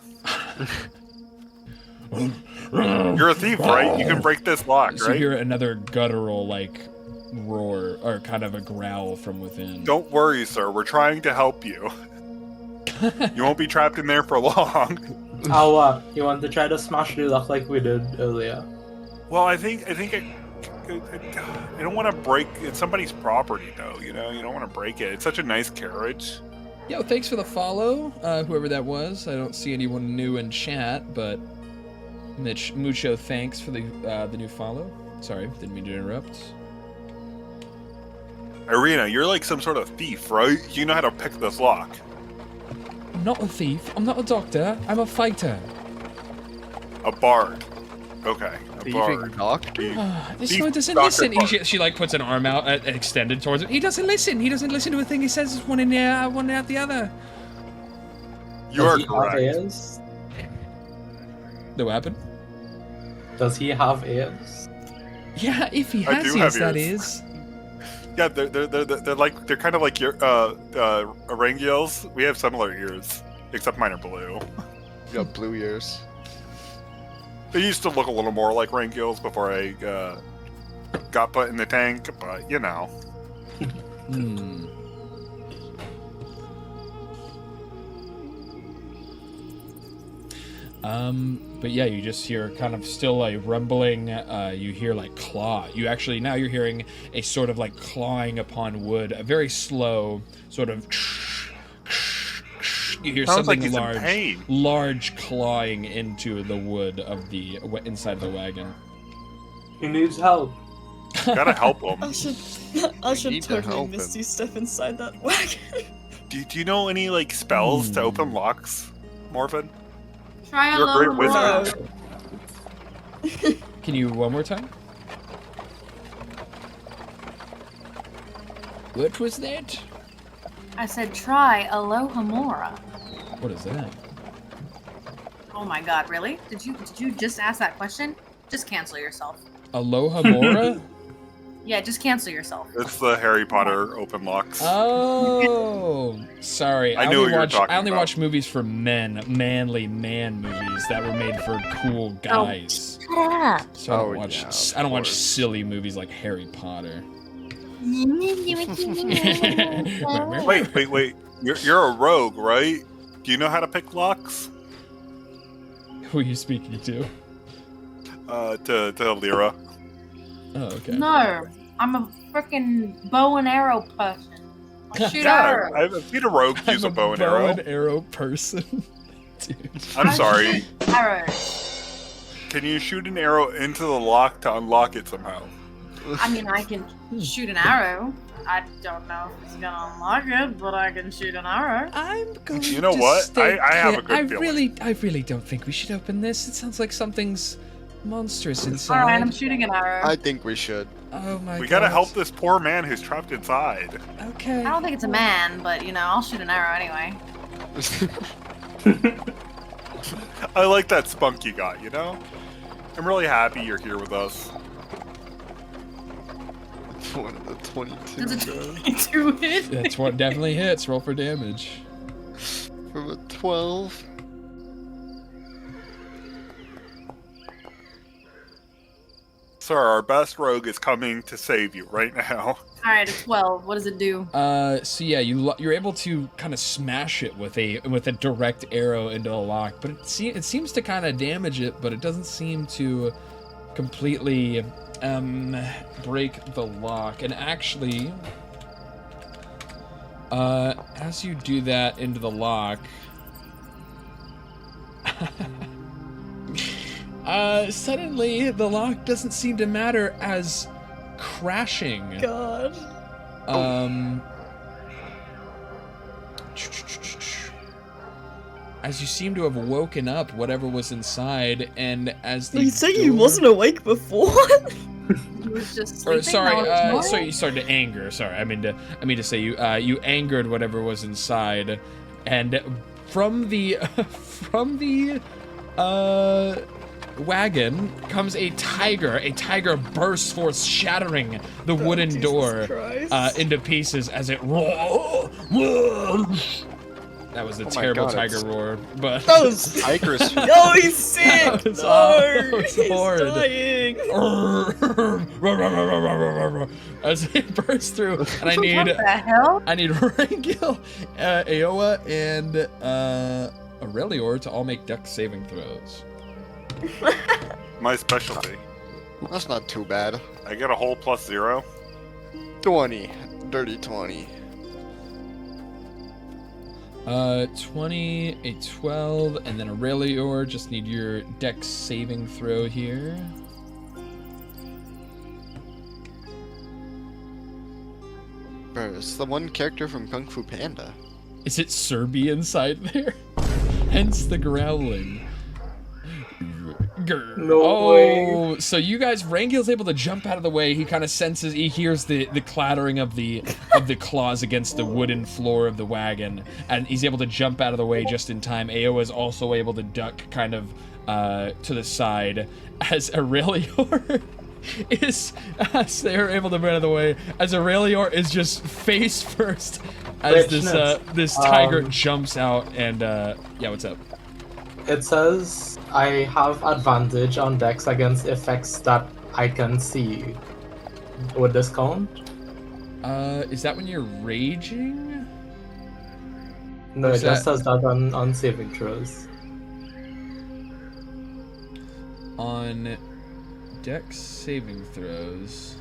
You're a thief, right? You can break this lock, right? So you hear another guttural, roar, or kind of a growl from within. Don't worry, sir. We're trying to help you. You won't be trapped in there for long. You want to try to smash the lock like we did earlier? Well, I think I don't want to break. It's somebody's property, though. You don't want to break it. It's such a nice carriage. Yo, thanks for the follow, whoever that was. I don't see anyone new in chat, but mucho thanks for the new follow. Sorry, didn't mean to interrupt. Irina, you're some sort of thief, right? You know how to pick this lock. I'm not a thief. I'm not a doctor. I'm a fighter. A bard. Okay. A bard. Doctor? This guy doesn't listen. She puts an arm out extended towards him. He doesn't listen. He doesn't listen to a thing. He says it's one in there, one out the other. You are correct. What happened? Does he have ears? Yeah, if he has ears, that is. Yeah, they're kind of like your Arangiels. We have similar ears, except mine are blue. You got blue ears. They used to look a little more like Rangiels before I got put in the tank, but But yeah, you just hear kind of still a rumbling. You hear claw. You're hearing a sort of clawing upon wood, a very slow sort of. You hear Sounds something large clawing into the wood of the inside the wagon. He needs help. Gotta help him. I should totally Misty step inside that wagon. Do you know any spells to open locks, Morphin? Try You're a great wizard. Can you one more time? What was that? I said try Alohomora. What is that? Oh my god, really? Did you just ask that question? Just cancel yourself. Aloha Mora? Yeah, just cancel yourself. It's the Harry Potter open locks. Oh, sorry. I knew what you were talking I only about. watch movies for men, manly man movies that were made for cool guys. Shut up. So I don't watch silly movies like Harry Potter. Wait. You're a rogue, right? Do you know how to pick locks? Who are you speaking to? To Lyra. Oh, okay. No, I'm a freaking bow and arrow person. I shoot Yeah, arrows. I've seen a rogue use a bow and arrow. Bow and arrow person. Dude. I'm sorry. Arrows. Can you shoot an arrow into the lock to unlock it somehow? I mean, I can shoot an arrow. I don't know if it's gonna unlock it, but I can shoot an arrow. I'm going You know to what? stay I have a clear. good feeling. I really don't think we should open this. It sounds like something's monstrous inside. Alright, I'm shooting an arrow. I think we should. Oh my god. We gotta help this poor man who's trapped inside. Okay. I don't think it's a man, but you know, I'll shoot an arrow anyway. I like that spunk you got, you know? I'm really happy you're here with us. One of the 22. Does bro. it 22 hit? That's what definitely hits. Roll for damage. From a 12. Sir, our best rogue is coming to save you right now. Alright, a 12. What does it do? So yeah, you're able to kind of smash it with a direct arrow into the lock, but it seems to kind of damage it, but it doesn't seem to completely break the lock. And actually, as you do that into the lock, suddenly the lock doesn't seem to matter as crashing. God. As you seem to have woken up whatever was inside, and as the You say you wasn't awake before? He was just Or, sleeping. sorry, sorry, you started to anger. Sorry, I mean to say you angered whatever was inside, and from the wagon comes a tiger. A tiger bursts forth, shattering the wooden Jesus door Christ. into pieces as it That was a my terrible God, tiger it's- roar, but That was. Tiger's Oh, he's sick! That was No! that was He's horrid. dying! As it bursts through, and I need What the hell? Rangil, Aoa, and Aurelior to all make dex saving throws. My specialty. That's not too bad. I get a whole +0. 20. Dirty 20. 20, a 12, and then Aurelior, just need your dex saving throw here. Bro, it's the one character from Kung Fu Panda. Is it Serbi inside there? Hence the growling. Grr. No Oh, so you guys, Rangil's able to jump out of the way. He kind of senses, he hears the clattering of the claws against the wooden floor of the wagon, and he's able to jump out of the way just in time. Ao is also able to duck kind of to the side as Aurelior as they are able to run out of the way, as Aurelior is just face first as this tiger jumps out, and yeah, what's up? It says I have advantage on dex against effects that I can see. Would this count? Is that when you're raging? No, What's it just that? says that on saving throws. On dex saving throws.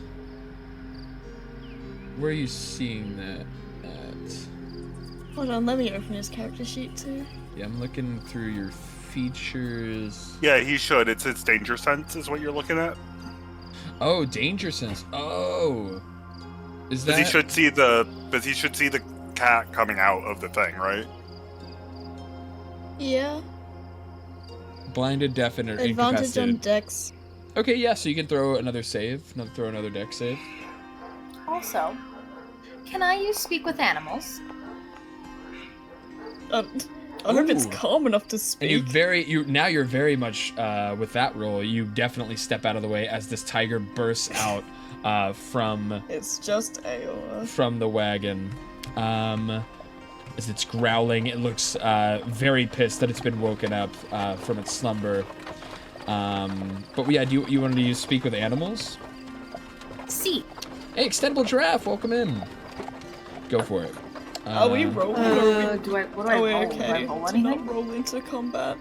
Where are you seeing that at? Hold on, let me open his character sheet too. Yeah, I'm looking through your features. Yeah, he should. It's its danger sense is what you're looking at. Oh, danger sense. Oh, is that? Because he should see the cat coming out of the thing, right? Yeah. Blinded, deaf, and Advantage incapacitated. on dex. Okay, yeah, so you can throw another save. Throw another dex save. Also, can I use speak with animals? I hope it's Ooh. calm enough to And speak. you're very much with that roll. You definitely step out of the way as this tiger bursts out from It's just Aowa. from the wagon. As it's growling, it looks very pissed that it's been woken up from its slumber. But yeah, do you wanted to speak with animals? See. Hey, extendable giraffe, welcome in. Go for it. Are we rolling? What do I Oh, roll? okay. Do I roll To anything? not roll into combat.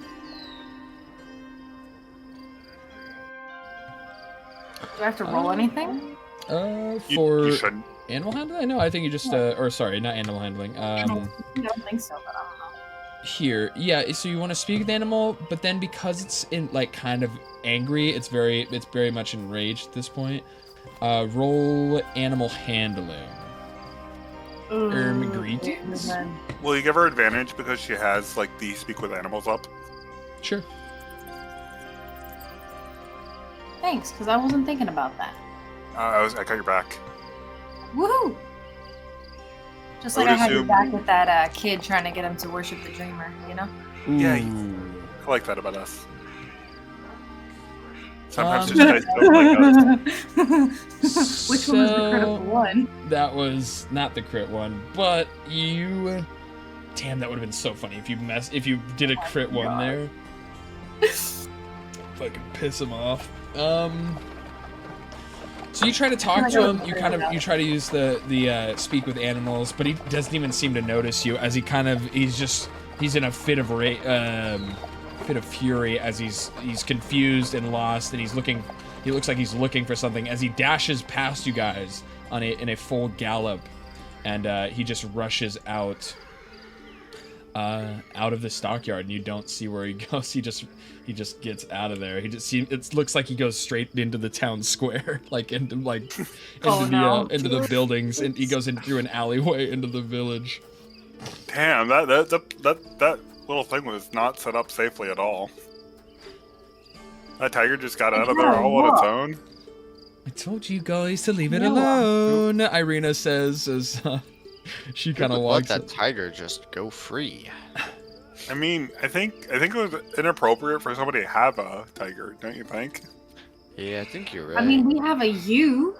Do I have to roll anything? For You shouldn't. animal handling? No, I think you just or sorry, not animal handling. I don't think so, but I don't know. Here, yeah. So you want to speak with the animal, but then because it's in like kind of angry, it's very much enraged at this point. Roll animal handling. Greetings. Will you give her advantage because she has like the speak with animals up? Sure. Thanks, because I wasn't thinking about that. I got your back. Woohoo! Just I like would I had your assume- back with that kid trying to get him to worship the dreamer, you know? Yeah, Ooh. I like that about us. Sometimes just guys don't like us. Which one was the critical one? That was not the crit one, but you. Damn, that would have been so funny if you did a crit one God. there. Fucking piss him off. So you try to talk to him. You try to use the speak with animals, but he doesn't even seem to notice you. As he's in a fit of fury as he's confused and lost, and he looks like he's looking for something as he dashes past you guys in a full gallop, and he just rushes out of the stockyard, and you don't see where he goes. He just gets out of there. It looks like he goes straight into the town square, into the buildings, and he goes in through an alleyway into the village. Damn, that little thing was not set up safely at all. That tiger just got out of there all on its own. I told you guys to leave it alone, Irina says as she kind of walks. Let that tiger just go free. I mean, I think it was inappropriate for somebody to have a tiger, don't you think? Yeah, I think you're right. I mean, we have a you.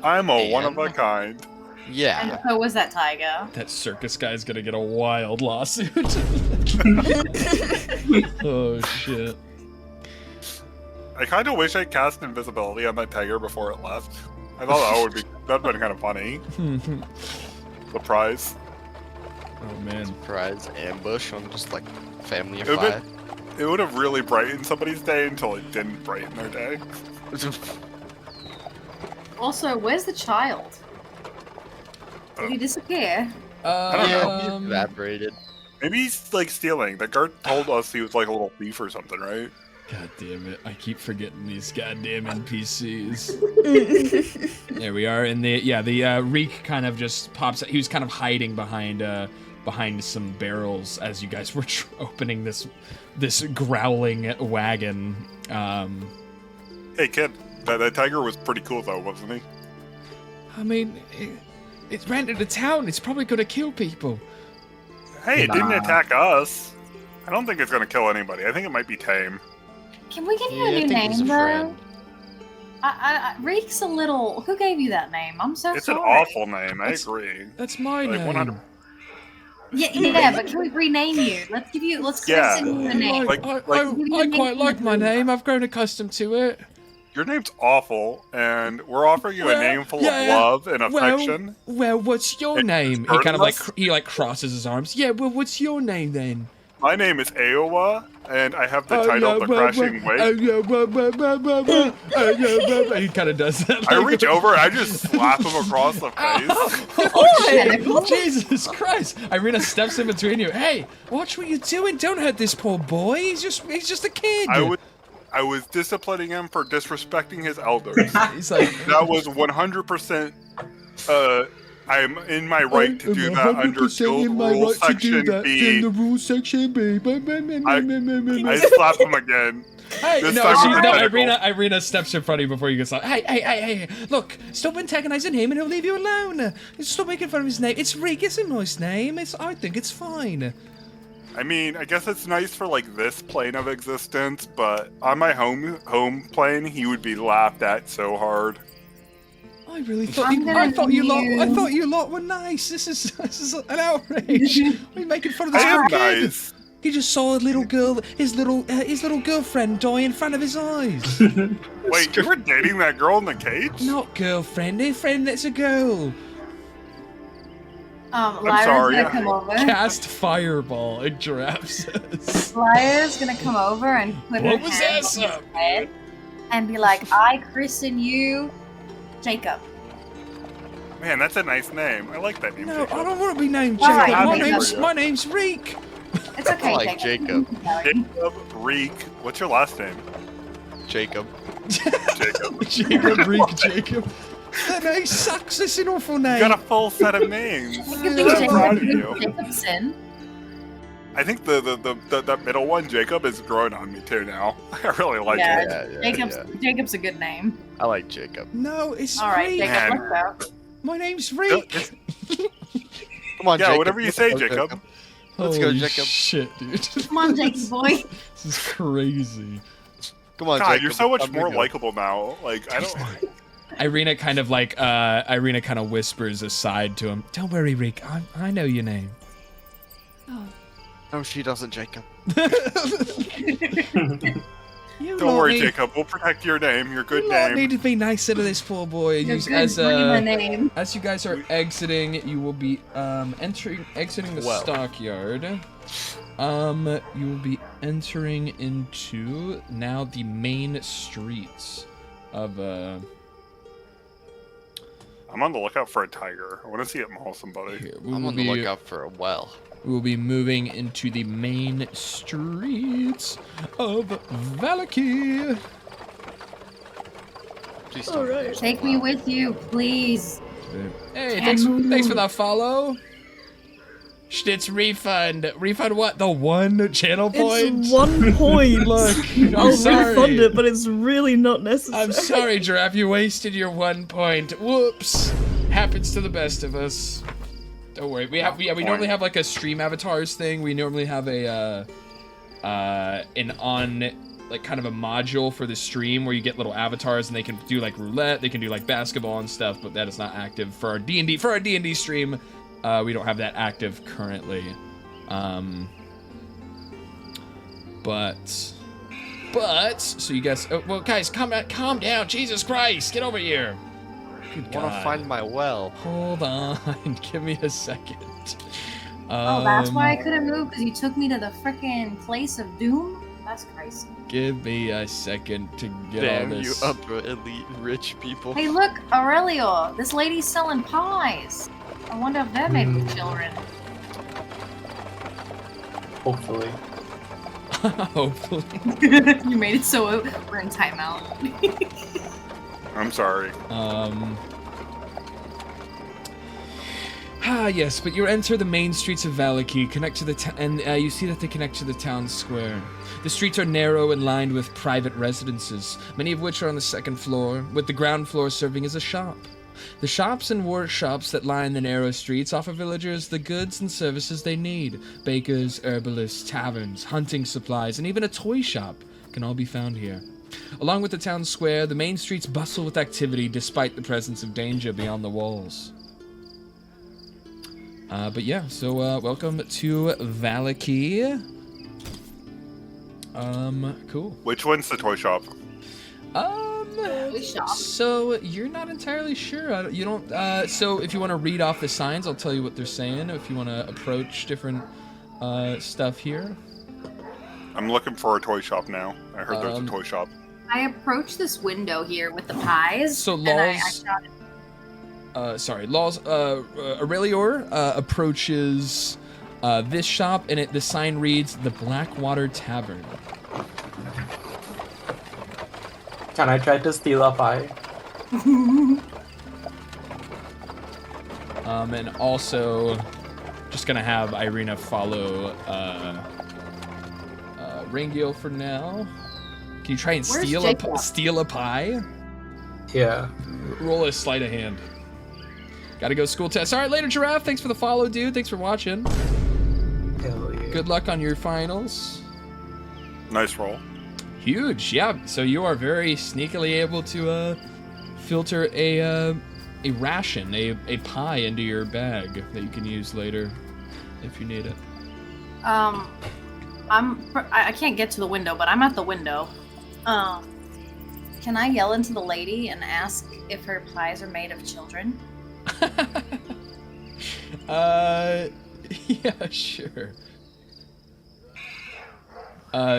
I'm a one of a kind. Yeah. And so was that tiger. That circus guy's gonna get a wild lawsuit. Oh shit. I kind of wish I cast invisibility on that tiger before it left. I thought that'd been kind of funny. Surprise. Oh man. Surprise ambush on just like family of It would five. It would have really brightened somebody's day until it didn't brighten their day. Also, where's the child? Did he disappear? I don't know. He evaporated. Maybe he's like stealing. The guard told us he was like a little thief or something, right? God damn it. I keep forgetting these goddamn NPCs. There we are. And the reek kind of just pops out. He was kind of hiding behind some barrels as you guys were opening this growling wagon. Hey kid, that tiger was pretty cool though, wasn't he? I mean, it ran into town. It's probably gonna kill people. Hey, it didn't attack us. I don't think it's gonna kill anybody. I think it might be tame. Can we give you Yeah, I a new think he's name, a though? friend. Reek's a little... Who gave you that name? I'm so It's sorry. an awful name. I agree. That's my Like, name. 100. Yeah, but can we rename you? Let's Yeah. send you a name. I quite like my name. I've grown accustomed to it. Your name's awful, and we're offering you a name full of love and affection. Well, what's your It's name? He kind of hurting he crosses his arms. Yeah, well, what's your name then? My name is Aowa, and I have the title The Crashing Wave. He kind of does that. I reach over and I just slap him across the face. Oh, Jesus Christ! Irina steps in between you. Hey, watch what you're doing. Don't hurt this poor boy. He's just a kid. I was disciplining him for disrespecting his elders. He's like, That was 100%. I'm in my right to do that under Guild Rule Section B. rule section B. I slap him again. Hey, This no, time with the tentacle. Irina steps in front of you before you get started. Hey, look, stop antagonizing him and he'll leave you alone. Stop making fun of his name. It's Reek, it's a nice name. I think it's fine. I mean, I guess it's nice for like this plane of existence, but on my home plane, he would be laughed at so hard. I really thought I thought you lot were nice. This is an outrage. We're making fun of this I am kid. nice. He just saw a little girl, his little girlfriend die in front of his eyes. Wait, you were dating that girl in the cage? Not girlfriend, a friend that's a girl. Lyra's sorry. gonna come over. Cast fireball, a giraffe says. Lyra's gonna come over and put her What was hand that, on his head and be like, I christen you Jacob. Man, that's a nice name. I like that name. No, Jacob. I don't want to be named All Jacob. right, My name's Reek. It's okay, I like Jacob. Jacob Reek. What's your last name? Jacob. Jacob. Jacob Reek Jacob. That name sucks. It's an awful name. You got a full set of names. It could be I'm proud of you. Jacobson. I think the middle one, Jacob, is growing on me too now. I really like it. Jacob's a good name. I like Jacob. No, it's All right, Reek. Jacob, let's go. My name's Reek. Come on, Yeah, Jacob. whatever you say, Jacob. Let's go, Holy Jacob. Shit, dude. Come on, Jacob boy. This is crazy. Come on, God, Jacob. you're so much Time to more go. likable now. Like, I don't... Irina kind of whispers aside to him. Don't worry, Reek. I know your name. No, she doesn't, Jacob. Don't worry, Jacob. We'll protect your name, your good You name. need to be nicer to this poor boy. You're You- good, as bring my name. as you guys are exiting, you will be exiting the Well. stockyard. You will be entering into now the main streets of I'm on the lookout for a tiger. I want to see it maul somebody. Here, I'm on the lookout for a well. We will be moving into the main streets of Valaki. Please don't. Take me with you, please. Hey, thanks for that follow. Schnitz refund. Refund what? The one channel point? It's 1 point. Look, I'll I'm sorry. refund it, but it's really not necessary. I'm sorry, Giraffe. You wasted your 1 point. Whoops. Happens to the best of us. Don't worry. We normally have like a stream avatars thing. We normally have a like kind of a module for the stream where you get little avatars and they can do like roulette, they can do like basketball and stuff, but that is not active for our D&D. For our D&D stream, we don't have that active currently. But so you guys, well, guys, calm down. Jesus Christ, get over here. Good I want to God. find my well. Hold on, give me a second. Oh, that's why I couldn't move, because you took me to the frickin' place of doom? That's crazy. Give me a second to get Damn all you this. upper elite rich people. Hey, look, Aurelio, this lady's selling pies. I wonder if they're made with children. Hopefully. Hopefully. You made it so we're in timeout. I'm sorry. Yes, but you enter the main streets of Valaki, connect to the and you see that they connect to the town square. The streets are narrow and lined with private residences, many of which are on the second floor, with the ground floor serving as a shop. The shops and workshops that line the narrow streets offer villagers the goods and services they need. Bakers, herbalists, taverns, hunting supplies, and even a toy shop can all be found here. Along with the town square, the main streets bustle with activity despite the presence of danger beyond the walls. But yeah, so welcome to Valaki. Cool. Which one's the toy shop? So you're not entirely sure. You don't. So if you want to read off the signs, I'll tell you what they're saying. If you want to approach different stuff here. I'm looking for a toy shop now. I heard there's a toy shop. I approached this window here with the pies. So and I Laws. shot it. Aurelior approaches this shop, and the sign reads the Blackwater Tavern. Can I try to steal a pie? And also, just gonna have Irina follow Ringiel for now. Can you try and Where's steal Jacob? steal a pie? Yeah. Roll a sleight of hand. Gotta go school test. All right, later, Giraffe. Thanks for the follow, dude. Thanks for watching. Hell yeah. good luck on your finals. Nice roll. Huge, yeah. So you are very sneakily able to filter a ration, a pie into your bag that you can use later if you need it. I can't get to the window, but I'm at the window. Can I yell into the lady and ask if her pies are made of children? Yeah, sure.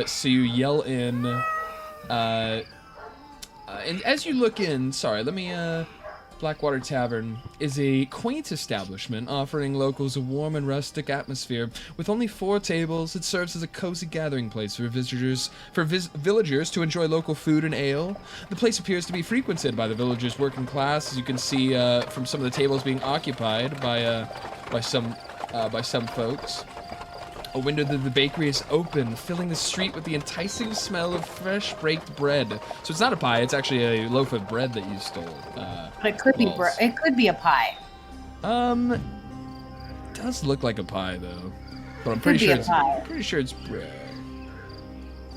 So you yell in, and as you look in, sorry, let me, Blackwater Tavern is a quaint establishment offering locals a warm and rustic atmosphere. With only 4 tables, it serves as a cozy gathering place for villagers to enjoy local food and ale. The place appears to be frequented by the villagers' working class, as you can see from some of the tables being occupied by some folks. A window to the bakery is open, filling the street with the enticing smell of fresh baked bread. So it's not a pie; it's actually a loaf of bread that you stole. But it could be it could be a pie. It does look like a pie though, but I'm pretty sure it's bread.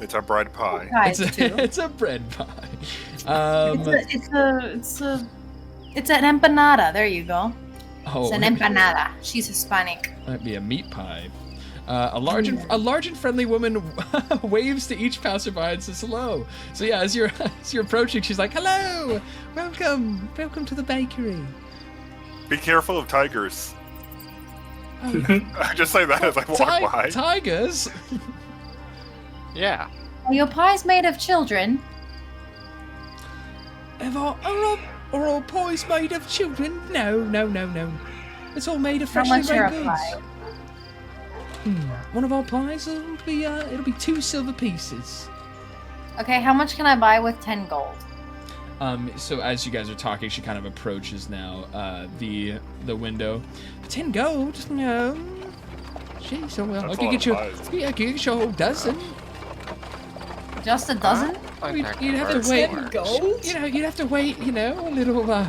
It's a bread pie. It's a bread pie. It's an empanada. There you go. Oh, it's an empanada. She's Hispanic. Might be a meat pie. A large and friendly woman waves to each passerby and says hello. So yeah, as you're approaching, she's like, "Hello, welcome to the bakery." Be careful of tigers. I just say that as I walk by. Tigers? Yeah. Are your pies made of children? Are all pies made of children? No. It's all made of freshly baked goods. Pie? One of our pies will be it'll be 2 silver pieces. Okay, how much can I buy with 10 gold? So as you guys are talking, she kind of approaches now the window. 10 gold? No. Jeez, oh well. I can get you a whole dozen. Just a dozen? You'd have to wait. 10 gold? You'd have to wait. A little.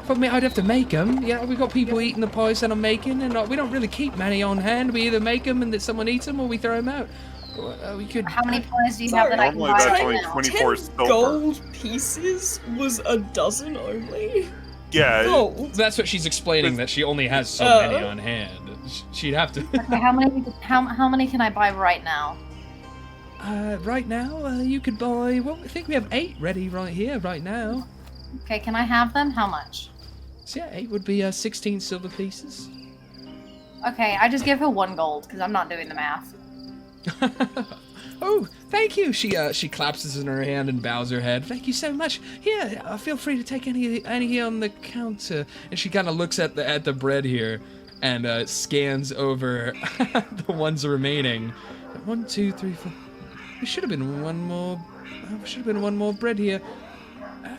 For me, I'd have to make them. We've got people eating the pies that I'm making, and we don't really keep many on hand. We either make them and that someone eats them, or we throw them out. We could. How many pies do you have that I can buy? That's only 24 silver. Gold pieces was a dozen only? Yeah. Gold. That's what she's explaining. That she only has so many on hand. She'd have to. Okay, how many can I buy right now? Right now, you could buy. Well, I think we have 8 ready right here, right now. Okay, can I have them? How much? So yeah, 8 would be 16 silver pieces. Okay, I just give her 1 gold because I'm not doing the math. Oh, thank you. She claps in her hand and bows her head. Thank you so much. Here, feel free to take any here on the counter. And she kind of looks at the bread here, and scans over the ones remaining. 1, 2, 3, 4. There should have been one more. Should have been one more bread here.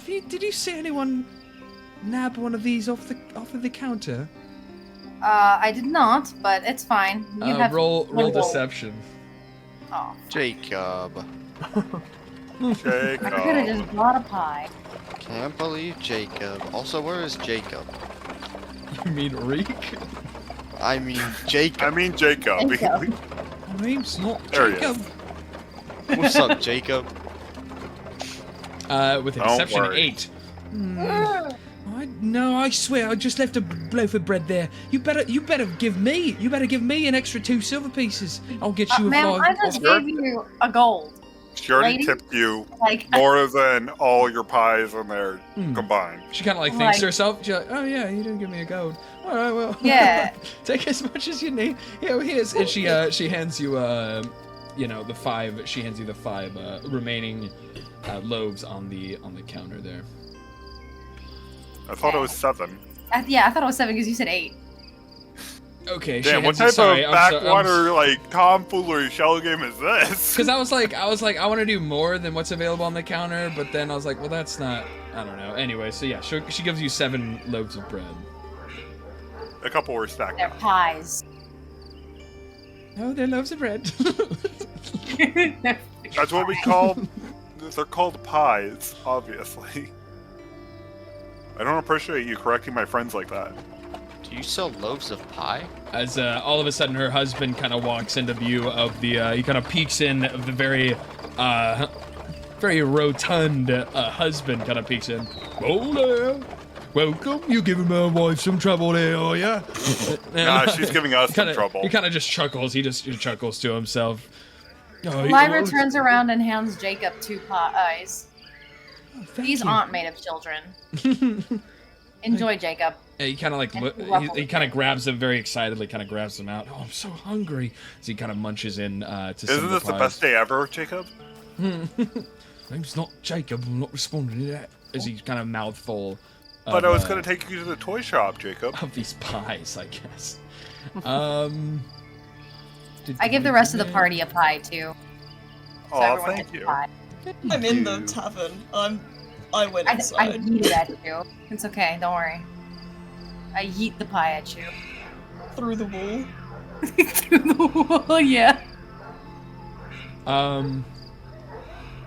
Did you see anyone nab one of these off the counter? I did not, but it's fine. You have roll deception. Oh. Jacob. Jacob. I could have just bought a pie. Can't believe Jacob. Also, where is Jacob? You mean Reek? I mean Jacob. My name's not There Jacob. What's up, Jacob? With a deception 8. No, I swear, I just left a loaf of bread there. You better give me an extra 2 silver pieces. I'll get you a 5. Ma'am, I just gave you a gold. She already Lady? tipped you Like, more than all your pies in there combined. She kind of thinks to herself. She's like, oh yeah, you didn't give me a gold. All right, well. Yeah. Take as much as you need. Yeah, well, here's. And she hands you the 5. She hands you the 5 remaining loaves on the counter there. I thought it was 7. I thought it was 7 because you said 8. Okay. Damn, what type of backwater tomfoolery shell game is this? Because I was like, I want to do more than what's available on the counter, but then I was like, well, that's not. I don't know. Anyway, so yeah, she gives you 7 loaves of bread. A couple were stacked. They're pies. No, they're loaves of bread. That's what we call. They're called pies, obviously. I don't appreciate you correcting my friends like that. Do you sell loaves of pie? As all of a sudden her husband kind of walks into view of the, he kind of peeks in of the very rotund husband kind of peeks in. Oh there, welcome. You giving my wife some trouble there, are ya? Nah, she's giving us some trouble. He kind of just chuckles. He chuckles to himself. Oh, Lyra turns around and hands Jacob 2 pies. These aren't made of children. Enjoy, Jacob. Yeah, he kind of like he kind of grabs them very excitedly. Kind of grabs them out. Oh, I'm so hungry. As he kind of munches in to some Isn't of the this the best day ever, Jacob? Name's not Jacob. I'm not responding to that. As he's kind of mouthful. But I was going to take you to the toy shop, Jacob. Of these pies, I guess. I give the rest of the party a pie too. So Oh, everyone thank gets a you. pie. I'm in the tavern. I went I inside. yeet it at you. It's okay, don't worry. I yeet the pie at you. Through the wall. Through the wall, yeah.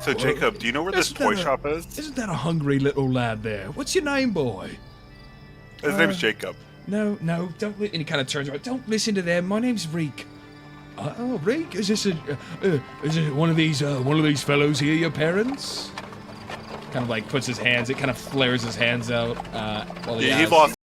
So, Jacob, do you know where this toy shop is? Isn't that a hungry little lad there? What's your name, boy? His name's Jacob. No, don't. And he kind of turns around. Don't listen to them. My name's Reek. Oh, Reek, is this is it one of these fellows here? Your parents? Kind of like puts his hands. It kind of flares his hands out. While He lost